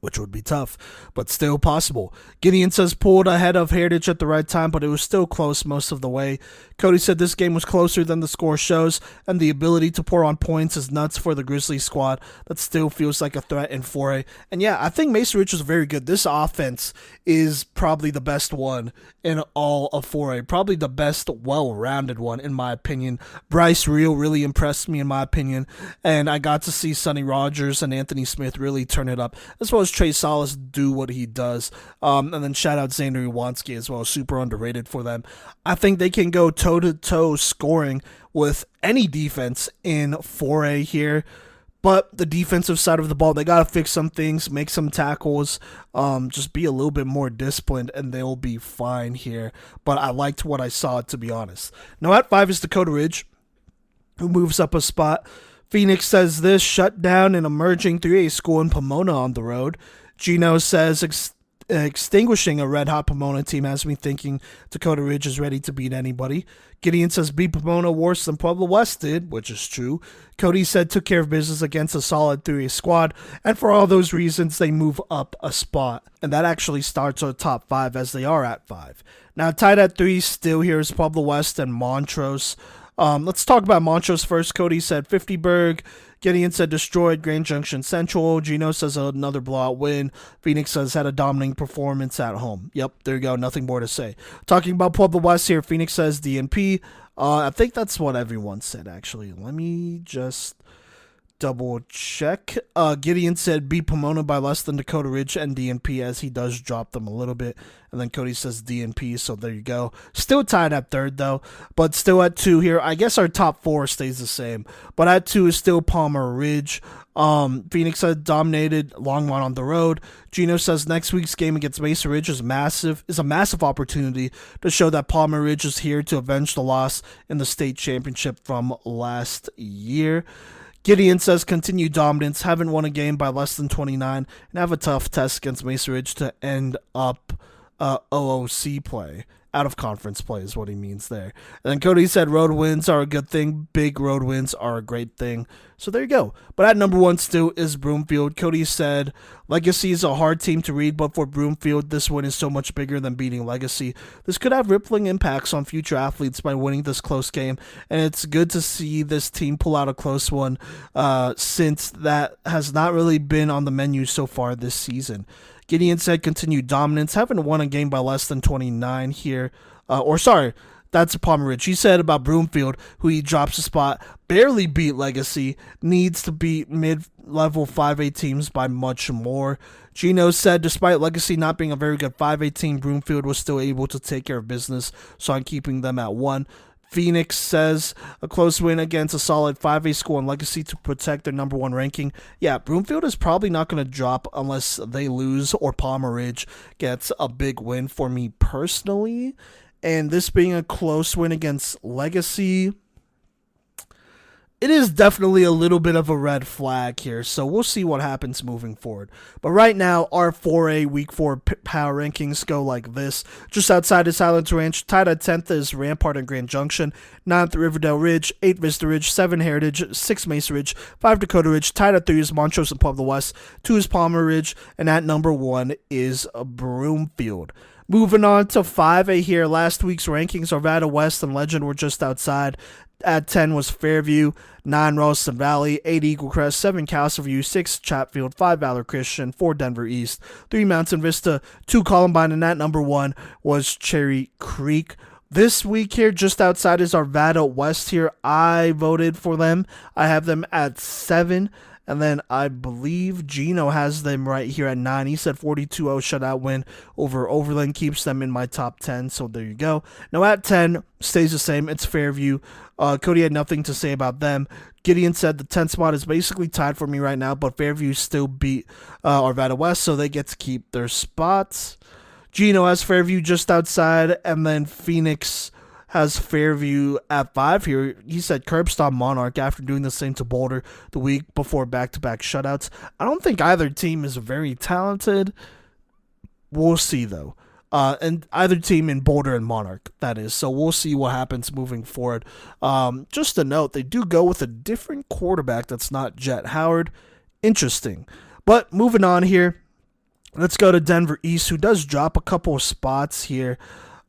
which would be tough, but still possible. Gideon says pulled ahead of Heritage at the right time, but it was still close most of the way. Cody said this game was closer than the score shows, and the ability to pour on points is nuts for the Grizzly squad that still feels like a threat in 4A. And yeah, I think Mesa Ridge was very good. This offense is probably the best one in all of 4A, probably the best well-rounded one in my opinion. Bryce Reel really impressed me in my opinion, and I got to see Sonny Rogers and Anthony Smith really turn it up, as well as Trey Salas do what he does. And then shout out Xander Iwanski as well, super underrated for them. I think they can go toe-to-toe scoring with any defense in 4A here. But the defensive side of the ball, they got to fix some things, make some tackles, just be a little bit more disciplined, and they'll be fine here. But I liked what I saw, to be honest. Now at 5 is Dakota Ridge, who moves up a spot. Phoenix says this, shut down an emerging 3A school in Pomona on the road. Gino says extinguishing a red-hot Pomona team has me thinking Dakota Ridge is ready to beat anybody. Gideon says beat Pomona worse than Pueblo West did, which is true. Cody said took care of business against a solid 3A squad, and for all those reasons, they move up a spot. And that actually starts our top 5 as they are at 5. Now tied at 3 still here is Pueblo West and Montrose. Let's talk about Montrose first. Cody said 50burg. Gideon said destroyed Grand Junction Central. Gino says another blowout win. Phoenix says had a dominating performance at home. Yep, there you go. Nothing more to say. Talking about Pueblo West here, Phoenix says DNP. I think that's what everyone said, actually. Let me just double check. Gideon said beat Pomona by less than Dakota Ridge and DNP, as he does drop them a little bit. And then Cody says DNP, so there you go. Still tied at 3rd, though, but still at 2 here. I guess our top 4 stays the same, but at 2 is still Palmer Ridge. Phoenix said dominated Longmont on the road. Gino says next week's game against Mesa Ridge is a massive opportunity to show that Palmer Ridge is here to avenge the loss in the state championship from last year. Gideon says continued dominance, haven't won a game by less than 29, and have a tough test against Mesa Ridge to end up OOC play. Out of conference play is what he means there. And then Cody said road wins are a good thing. Big road wins are a great thing. So there you go. But at number 1 still is Broomfield. Cody said Legacy is a hard team to read, but for Broomfield, this win is so much bigger than beating Legacy. This could have rippling impacts on future athletes by winning this close game, and it's good to see this team pull out a close one since that has not really been on the menu so far this season. Gideon said continued dominance, haven't won a game by less than 29 here. That's Palmer Ridge. He said about Broomfield, who he drops a spot, barely beat Legacy, needs to beat mid-level 5A teams by much more. Gino said despite Legacy not being a very good 5A team, Broomfield was still able to take care of business, so I'm keeping them at 1. Phoenix says a close win against a solid 5A school and Legacy to protect their number 1 ranking. Yeah, Broomfield is probably not going to drop unless they lose or Palmer Ridge gets a big win for me personally. And this being a close win against Legacy, it is definitely a little bit of a red flag here, so we'll see what happens moving forward. But right now, our 4A Week 4 power rankings go like this. Just outside is Highlands Ranch, tied at 10th is Rampart and Grand Junction, 9th Riverdale Ridge, 8th Vista Ridge, 7 Heritage, 6 Mesa Ridge, 5 Dakota Ridge, tied at 3 is Montrose and Pueblo West, 2 is Palmer Ridge, and at number 1 is Broomfield. Moving on to 5A here, last week's rankings, Arvada West and Legend were just outside. At 10 was Fairview, 9 Ralston Valley, 8 Eagle Crest, 7 Castleview, 6 Chatfield, 5 Valor Christian, 4 Denver East, 3 Mountain Vista, 2 Columbine, and at number 1 was Cherry Creek. This week here, just outside is Arvada West here. I voted for them. I have them at 7. And then I believe Gino has them right here at 9. He said 42-0 shutout win over Overland keeps them in my top 10. So there you go. Now at 10, stays the same. It's Fairview. Cody had nothing to say about them. Gideon said the 10th spot is basically tied for me right now, but Fairview still beat Arvada West, so they get to keep their spots. Gino has Fairview just outside, and then Phoenix has Fairview at 5 here. He said curb stomp Monarch after doing the same to Boulder the week before back-to-back shutouts. I don't think either team is very talented. We'll see, though. And either team in Boulder and Monarch, that is. So we'll see what happens moving forward. Just a note, they do go with a different quarterback that's not Jet Howard. Interesting. But moving on here, let's go to Denver East, who does drop a couple of spots here.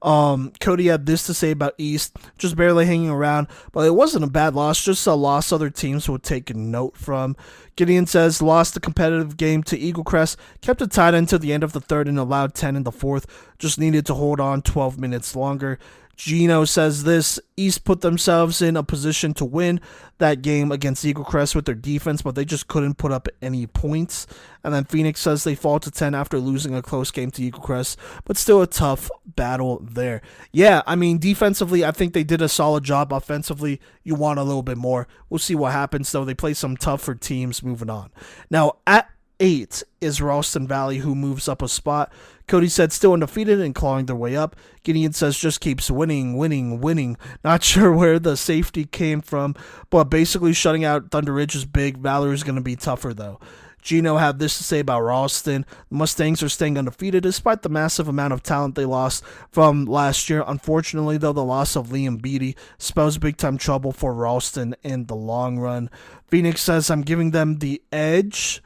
Cody had this to say about East, just barely hanging around, but it wasn't a bad loss, just a loss other teams would take a note from. Gideon says, lost the competitive game to Eagle Crest, kept it tight until the end of the third and allowed 10 in the fourth, just needed to hold on 12 minutes longer. Gino says this, East put themselves in a position to win that game against Eagle Crest with their defense, but they just couldn't put up any points. And then Phoenix says they fall to 10 after losing a close game to Eagle Crest, but still a tough battle there. Yeah, I mean, defensively, I think they did a solid job. Offensively, you want a little bit more. We'll see what happens, though. They play some tougher teams moving on. Now, at 8 is Ralston Valley, who moves up a spot. Cody said still undefeated and clawing their way up. Gideon says just keeps winning. Not sure where the safety came from, but basically shutting out Thunder Ridge is big. Valor is going to be tougher, though. Gino had this to say about Ralston. The Mustangs are staying undefeated despite the massive amount of talent they lost from last year. Unfortunately, though, the loss of Liam Beatty spells big-time trouble for Ralston in the long run. Phoenix says, I'm giving them the edge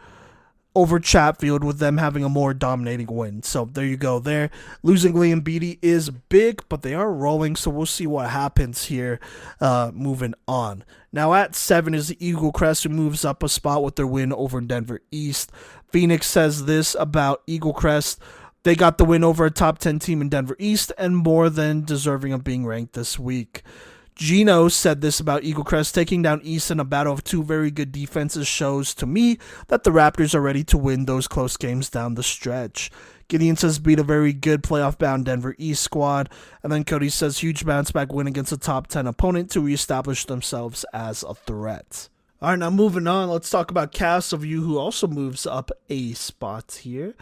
over Chatfield with them having a more dominating win. So there you go there. Losing Liam Beatty is big, but they are rolling, so we'll see what happens here moving on. Now at 7 is the Eagle Crest, who moves up a spot with their win over Denver East. Phoenix says this about Eagle Crest. They got the win over a top 10 team in Denver East and more than deserving of being ranked this week. Gino said this about Eagle Crest. Taking down East in a battle of two very good defenses shows to me that the Raptors are ready to win those close games down the stretch. Gideon says beat a very good playoff-bound Denver East squad. And then Cody says huge bounce-back win against a top 10 opponent to reestablish themselves as a threat. All right, now moving on, let's talk about Castleview, who also moves up a spot here.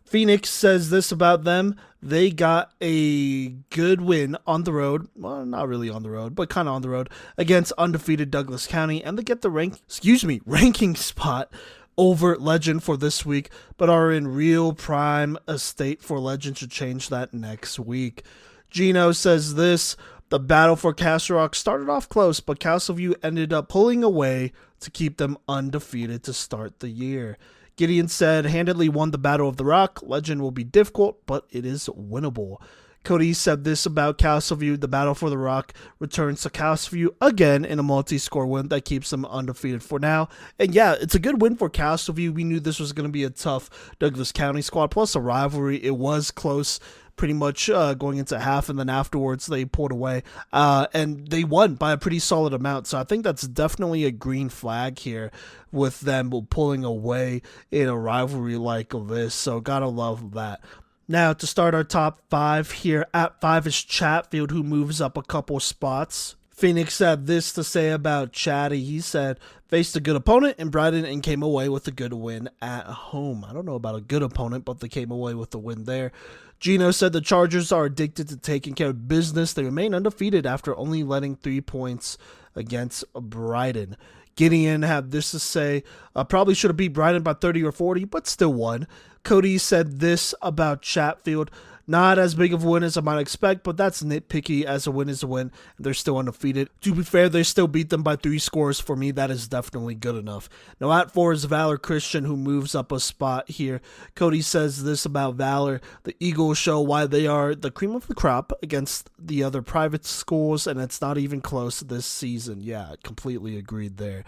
Phoenix says this about them. They got a good win on the road. Well, not really on the road, but kind of on the road against undefeated Douglas County. And they get the ranking spot over Legend for this week, but are in real prime estate for Legend to change that next week. Gino says this. The battle for Castle Rock started off close, but Castleview ended up pulling away to keep them undefeated to start the year. Gideon said, handedly won the Battle of the Rock. Legend will be difficult, but it is winnable. Cody said this about Castleview. The Battle for the Rock returns to Castleview again in a multi-score win that keeps them undefeated for now. And yeah, it's a good win for Castleview. We knew this was going to be a tough Douglas County squad, plus a rivalry. It was close pretty much going into half, and then afterwards they pulled away. And they won by a pretty solid amount. So I think that's definitely a green flag here with them pulling away in a rivalry like this. So gotta love that. Now, to start our top 5 here, at 5 is Chatfield, who moves up a couple spots. Phoenix had this to say about Chatty. He said, faced a good opponent in Brighton and came away with a good win at home. I don't know about a good opponent, but they came away with the win there. Gino said the Chargers are addicted to taking care of business. They remain undefeated after only letting 3 points against Brighton. Gideon had this to say, probably should have beat Brighton by 30 or 40, but still won. Cody said this about Chatfield. Not as big of a win as I might expect, but that's nitpicky, as a win is a win. They're still undefeated. To be fair, they still beat them by 3 scores. For me, that is definitely good enough. Now at 4 is Valor Christian, who moves up a spot here. Cody says this about Valor. The Eagles show why they are the cream of the crop against the other private schools, and it's not even close this season. Yeah, completely agreed there.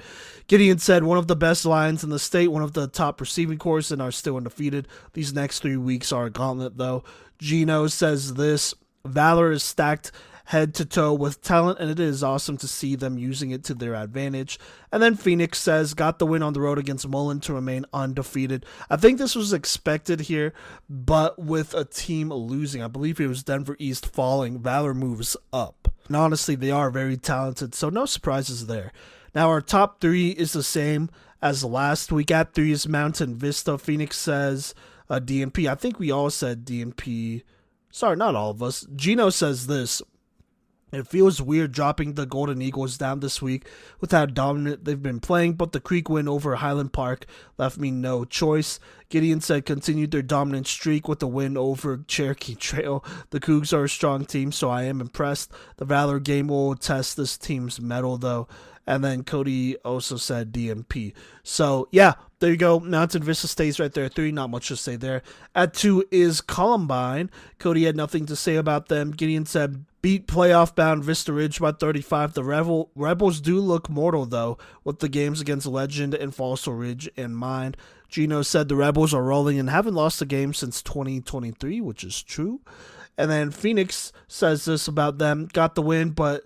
Gideon said one of the best lines in the state, one of the top receiving corps, and are still undefeated. These next 3 weeks are a gauntlet, though. Gino says this. Valor is stacked head to toe with talent, and it is awesome to see them using it to their advantage. And then Phoenix says, got the win on the road against Mullen to remain undefeated. I think this was expected here, but with a team losing, I believe it was Denver East falling, Valor moves up. And honestly, they are very talented, so no surprises there. Now, our top 3 is the same as last week. At 3 is Mountain Vista. Phoenix says DNP. I think we all said DNP. Sorry, not all of us. Gino says this. It feels weird dropping the Golden Eagles down this week with how dominant they've been playing, but the Creek win over Highland Park left me no choice. Gideon said continued their dominant streak with the win over Cherokee Trail. The Cougs are a strong team, so I am impressed. The Valor game will test this team's mettle, though. And then Cody also said DMP. So, yeah, there you go. Mountain Vista stays right there at 3. Not much to say there. At 2 is Columbine. Cody had nothing to say about them. Gideon said beat playoff-bound Vista Ridge by 35. The Rebels do look mortal, though, with the games against Legend and Fossil Ridge in mind. Gino said the Rebels are rolling and haven't lost a game since 2023, which is true. And then Phoenix says this about them. Got the win, but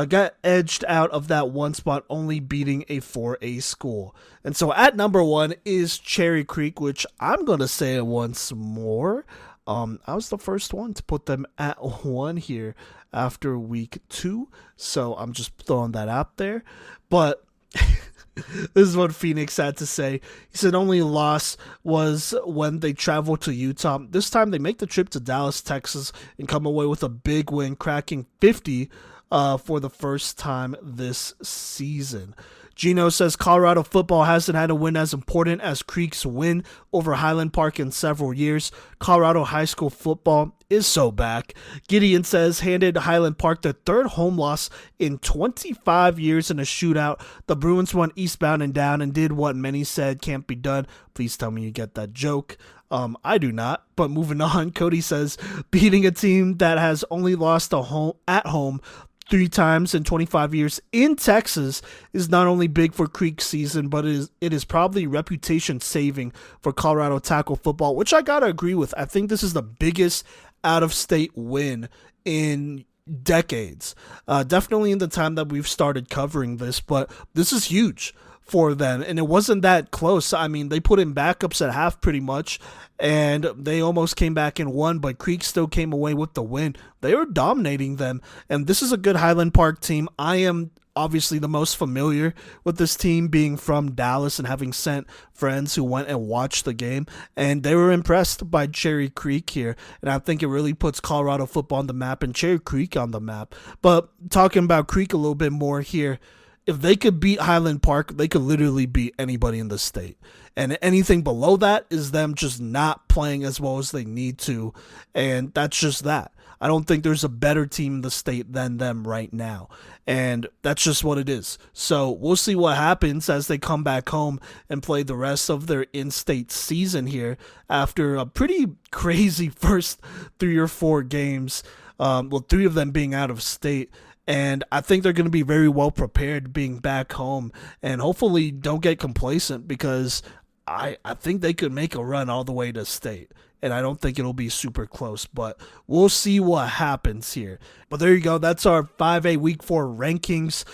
got edged out of that one spot, only beating a 4A school. And so at number 1 is Cherry Creek, which I'm going to say it once more. I was the first one to put them at 1 here after week 2. So I'm just throwing that out there. But this is what Phoenix had to say. He said only loss was when they traveled to Utah. This time they make the trip to Dallas, Texas, and come away with a big win, cracking 50 for the first time this season. Gino says Colorado football hasn't had a win as important as Creek's win over Highland Park in several years. Colorado high school football is so back. Gideon says handed Highland Park their 3rd home loss in 25 years in a shootout. The Bruins went eastbound and down and did what many said can't be done. Please tell me you get that joke. I do not, but moving on, Cody says beating a team that has only lost at home 3 times in 25 years in Texas is not only big for Creek season, but it is probably reputation saving for Colorado tackle football, which I gotta agree with. I think this is the biggest out-of-state win in decades. Definitely in the time that we've started covering this, but this is huge for them, and it wasn't that close. I mean, they put in backups at half pretty much, and they almost came back and won, but Creek still came away with the win. They were dominating them, and this is a good Highland Park team. I am obviously the most familiar with this team, being from Dallas and having sent friends who went and watched the game, and they were impressed by Cherry Creek here, and I think it really puts Colorado football on the map and Cherry Creek on the map. But talking about Creek a little bit more here, if they could beat Highland Park, they could literally beat anybody in the state. And anything below that is them just not playing as well as they need to. And that's just that. I don't think there's a better team in the state than them right now. And that's just what it is. So we'll see what happens as they come back home and play the rest of their in-state season here after a pretty crazy first 3 or 4 games. 3 of them being out of state. And I think they're going to be very well prepared being back home, and hopefully don't get complacent, because I think they could make a run all the way to state. And I don't think it'll be super close, but we'll see what happens here. But there you go. That's our 5A Week 4 rankings.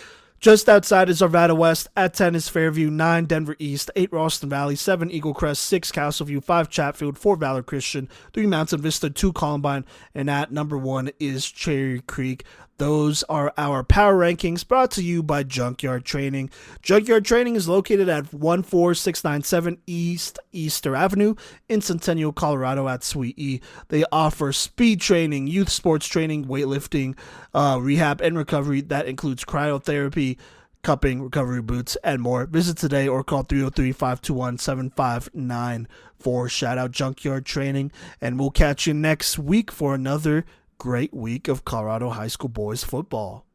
Just outside is Arvada West. At 10 is Fairview. 9, Denver East. 8, Ralston Valley. 7, Eagle Crest. 6, Castleview. 5, Chatfield. 4, Valor Christian. 3, Mountain Vista. 2, Columbine. And at number 1 is Cherry Creek. Those are our power rankings, brought to you by Junkyard Training. Junkyard Training is located at 14697 East Easter Avenue in Centennial, Colorado at Suite E. They offer speed training, youth sports training, weightlifting, rehab, and recovery. That includes cryotherapy, cupping, recovery boots, and more. Visit today or call 303-521-7594. Shout out Junkyard Training, and we'll catch you next week for another great week of Colorado high school boys football.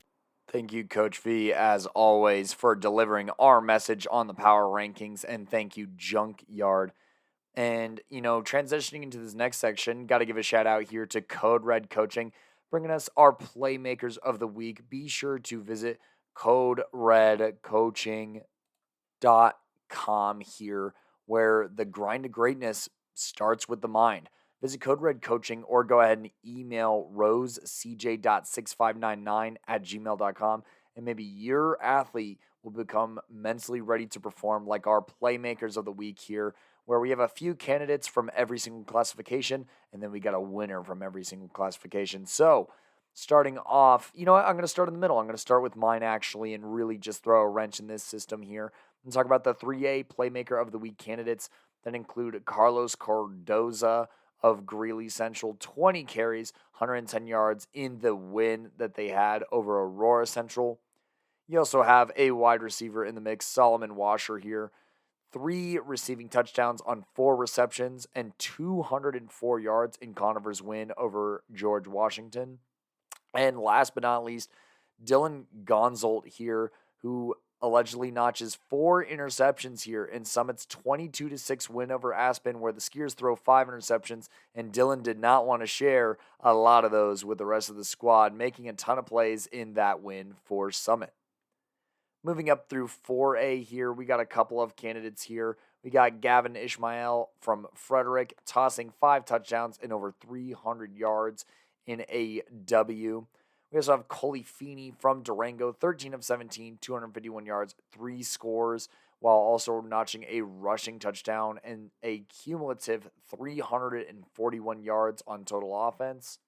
Thank you, Coach V, as always, for delivering our message on the power rankings, and thank you, Junkyard. And, transitioning into this next section, got to give a shout out here to Code Red Coaching, bringing us our Playmakers of the Week. Be sure to visit coderedcoaching.com here, where the grind to greatness starts with the mind. Visit Code Red Coaching or go ahead and email rosecj.6599@gmail.com, and maybe your athlete will become mentally ready to perform like our Playmakers of the Week here, where we have a few candidates from every single classification, and then we got a winner from every single classification. So, starting off, you know what? I'm going to start in the middle. I'm going to start with mine, actually, and really just throw a wrench in this system here and talk about the 3A Playmaker of the Week candidates that include Carlos Cardoza of Greeley Central, 20 carries, 110 yards in the win that they had over Aurora Central. You also have a wide receiver in the mix, Solomon Washer here. 3 receiving touchdowns on 4 receptions and 204 yards in Conover's win over George Washington. And last but not least, Dylan Gonzolt here, who allegedly notches 4 interceptions here in Summit's 22-6 win over Aspen, where the Skiers throw 5 interceptions, and Dylan did not want to share a lot of those with the rest of the squad, making a ton of plays in that win for Summit. Moving up through 4A here, we got a couple of candidates here. We got Gavin Ishmael from Frederick tossing 5 touchdowns and over 300 yards in a W. We also have Coley Feeney from Durango, 13 of 17, 251 yards, 3 scores, while also notching a rushing touchdown and a cumulative 341 yards on total offense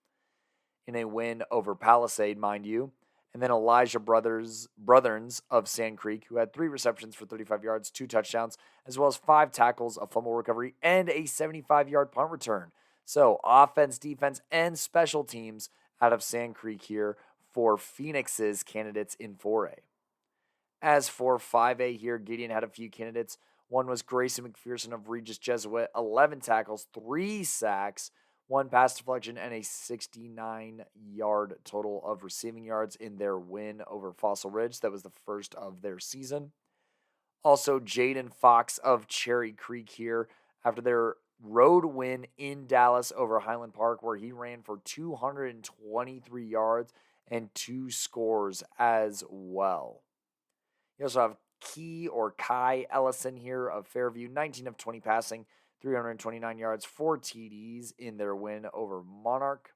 in a win over Palisade, mind you. And then Elijah Brotherns of Sand Creek, who had 3 receptions for 35 yards, 2 touchdowns, as well as 5 tackles, a fumble recovery, and a 75-yard punt return. So offense, defense, and special teams out of Sand Creek here for Phoenix's candidates in 4A. As for 5A here, Gideon had a few candidates. One was Grayson McPherson of Regis Jesuit, 11 tackles, 3 sacks, 1 pass deflection, and a 69-yard total of receiving yards in their win over Fossil Ridge. That was the first of their season. Also, Jaden Fox of Cherry Creek here after their road win in Dallas over Highland Park, where he ran for 223 yards and 2 scores as well. You also have Kai Ellison here of Fairview, 19 of 20 passing, 329 yards, 4 TDs in their win over Monarch.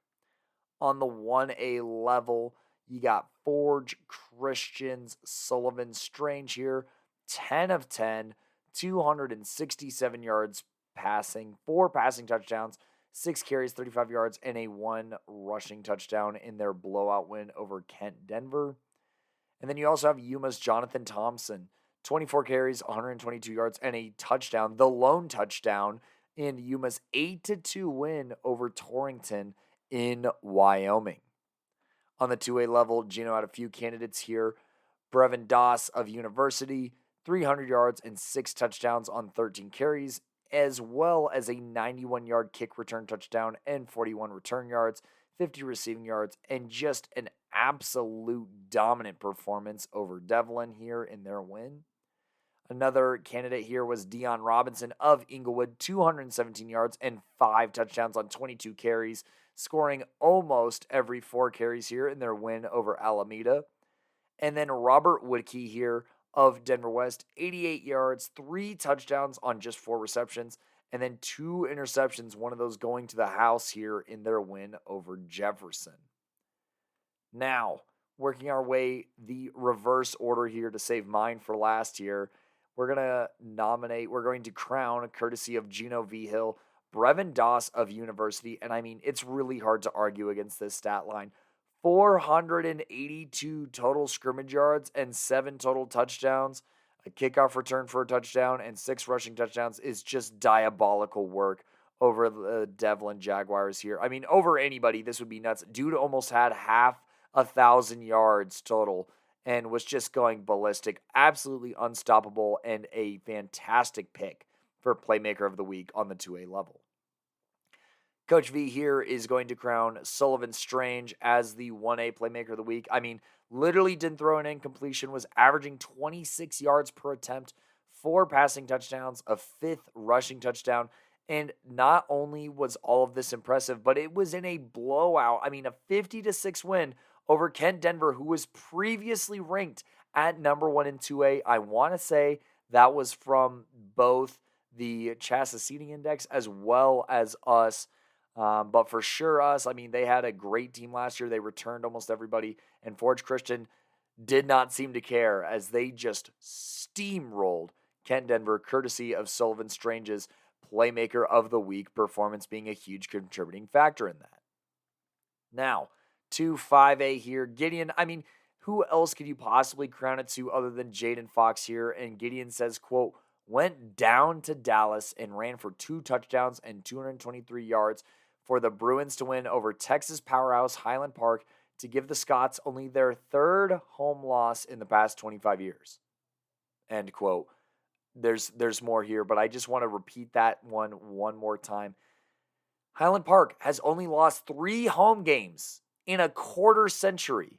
On the 1A level, you got Forge Christian's Sullivan Strange here, 10 of 10, 267 yards passing, 4 passing touchdowns, 6 carries, 35 yards, and a 1 rushing touchdown in their blowout win over Kent Denver. And then you also have Yuma's Jonathan Thompson, 24 carries, 122 yards, and a touchdown, the lone touchdown in Yuma's 8-2 win over Torrington in Wyoming. On the 2A level, Gino had a few candidates here. Brevin Doss of University, 300 yards and 6 touchdowns on 13 carries, as well as a 91-yard kick return touchdown and 41 return yards, 50 receiving yards, and just an absolute dominant performance over Devlin here in their win. Another candidate here was Dion Robinson of Inglewood, 217 yards and 5 touchdowns on 22 carries, scoring almost every 4 carries here in their win over Alameda. And then Robert Woodkey here of Denver West, 88 yards, 3 touchdowns on just 4 receptions, and then 2 interceptions, one of those going to the house here in their win over Jefferson. Now, working our way the reverse order here to save mine for last year, we're going to crown, courtesy of Gino V. Hill, Brevin Doss of University, and I mean, it's really hard to argue against this stat line. 482 total scrimmage yards and 7 total touchdowns, a kickoff return for a touchdown, and 6 rushing touchdowns is just diabolical work over the Devlin Jaguars here. I mean, over anybody, this would be nuts. Dude almost had 1,000 yards total and was just going ballistic. Absolutely unstoppable and a fantastic pick for Playmaker of the Week on the 2A level. Coach V here is going to crown Sullivan Strange as the 1A Playmaker of the Week. I mean, literally didn't throw an incompletion, was averaging 26 yards per attempt, 4 passing touchdowns, a 5th rushing touchdown, and not only was all of this impressive, but it was in a blowout. I mean, a 50-6 win over Kent Denver, who was previously ranked at number 1 in 2A. I want to say that was from both the Chassa Seating Index as well as us But for sure, us, I mean, they had a great team last year. They returned almost everybody. And Forge Christian did not seem to care as they just steamrolled Kent Denver, courtesy of Sullivan Strange's Playmaker of the Week performance being a huge contributing factor in that. Now, to 5A here. Gideon, I mean, who else could you possibly crown it to other than Jaden Fox here? And Gideon says, quote, went down to Dallas and ran for 2 touchdowns and 223 yards for the Bruins to win over Texas powerhouse Highland Park to give the Scots only their 3rd home loss in the past 25 years. End quote. There's more here, but I just want to repeat that one more time. Highland Park has only lost 3 home games in a quarter century,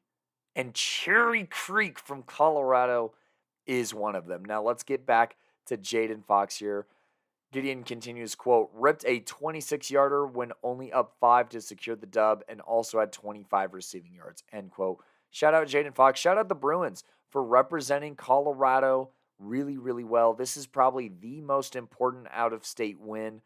and Cherry Creek from Colorado is one of them. Now let's get back to Jaden Fox here. Gideon continues, quote, ripped a 26-yarder when only up 5 to secure the dub and also had 25 receiving yards, end quote. Shout out Jaden Fox. Shout out the Bruins for representing Colorado really, really well. This is probably the most important out-of-state win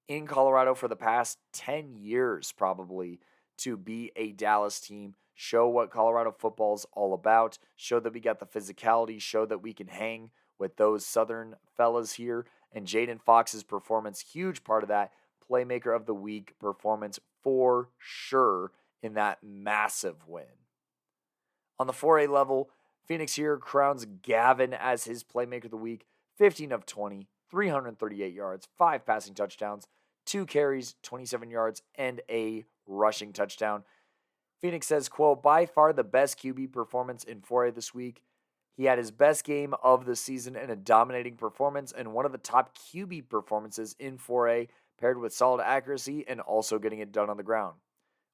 in Colorado for the past 10 years, probably, to be a Dallas team. Show what Colorado football is all about. Show that we got the physicality. Show that we can hang with those Southern fellas here. And Jaden Fox's performance, huge part of that Playmaker of the Week performance for sure in that massive win. On the 4A level, Phoenix here crowns Gavin as his Playmaker of the Week. 15 of 20, 338 yards, 5 passing touchdowns, 2 carries, 27 yards, and a rushing touchdown. Phoenix says, quote, by far the best QB performance in 4A this week. He had his best game of the season and a dominating performance and one of the top QB performances in 4A, paired with solid accuracy and also getting it done on the ground.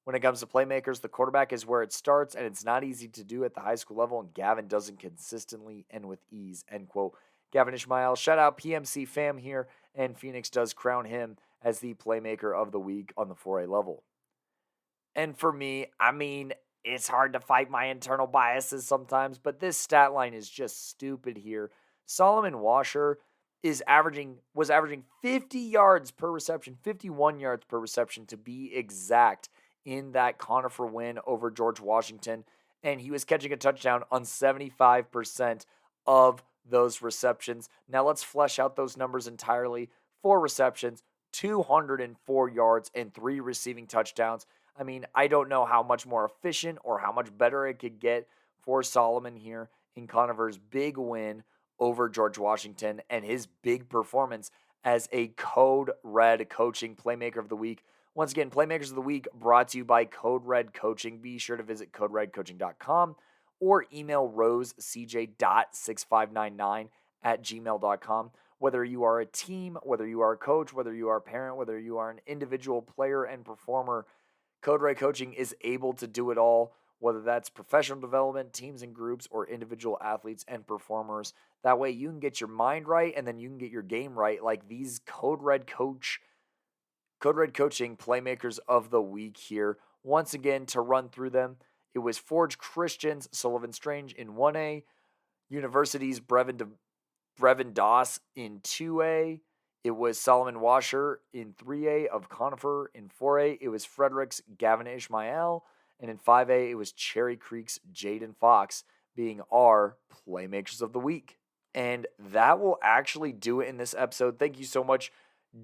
When it comes to playmakers, the quarterback is where it starts, and it's not easy to do at the high school level, and Gavin does it consistently and with ease, end quote. Gavin Ishmael, shout out PMC fam here, and Phoenix does crown him as the Playmaker of the Week on the 4A level. And for me, I mean, it's hard to fight my internal biases sometimes, but this stat line is just stupid here. Solomon Washer was averaging 50 yards per reception, 51 yards per reception to be exact, in that Conifer win over George Washington, and he was catching a touchdown on 75% of those receptions. Now let's flesh out those numbers entirely. 4 receptions, 204 yards, and 3 receiving touchdowns. I mean, I don't know how much more efficient or how much better it could get for Solomon here in Conifer's big win over George Washington and his big performance as a Code Red Coaching Playmaker of the Week. Once again, Playmakers of the Week brought to you by Code Red Coaching. Be sure to visit coderedcoaching.com or email rosecj.6599@gmail.com. Whether you are a team, whether you are a coach, whether you are a parent, whether you are an individual player and performer, Code Red Coaching is able to do it all, whether that's professional development, teams and groups, or individual athletes and performers. That way you can get your mind right and then you can get your game right, like these Code Red Coaching Playmakers of the Week here. Once again, to run through them, it was Forge Christian's Sullivan Strange in 1A, University's Brevin Doss in 2A, it was Solomon Washer in 3A of Conifer. In 4A, it was Frederick's Gavin Ishmael. And in 5A, it was Cherry Creek's Jaden Fox being our Playmakers of the Week. And that will actually do it in this episode. Thank you so much,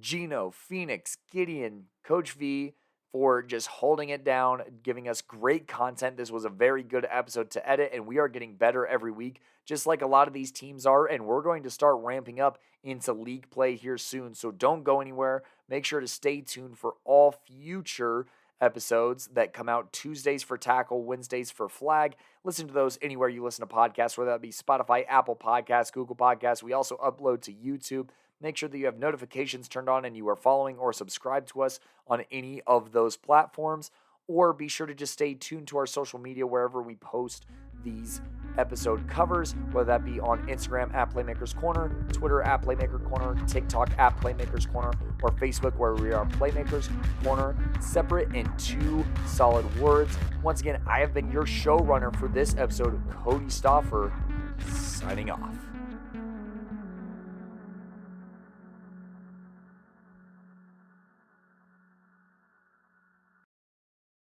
Gino, Phoenix, Gideon, Coach V, for just holding it down, giving us great content. This was a very good episode to edit, and we are getting better every week, just like a lot of these teams are, and we're going to start ramping up into league play here soon. So don't go anywhere. Make sure to stay tuned for all future episodes that come out Tuesdays for Tackle, Wednesdays for Flag. Listen to those anywhere you listen to podcasts, whether that be Spotify, Apple Podcasts, Google Podcasts. We also upload to YouTube. Make sure that you have notifications turned on and you are following or subscribed to us on any of those platforms. Or be sure to just stay tuned to our social media wherever we post these episode covers, whether that be on Instagram at Playmakers Corner, Twitter at Playmaker Corner, TikTok at Playmakers Corner, or Facebook where we are Playmakers Corner, separate in 2 solid words. Once again, I have been your showrunner for this episode, Cody Stauffer, signing off.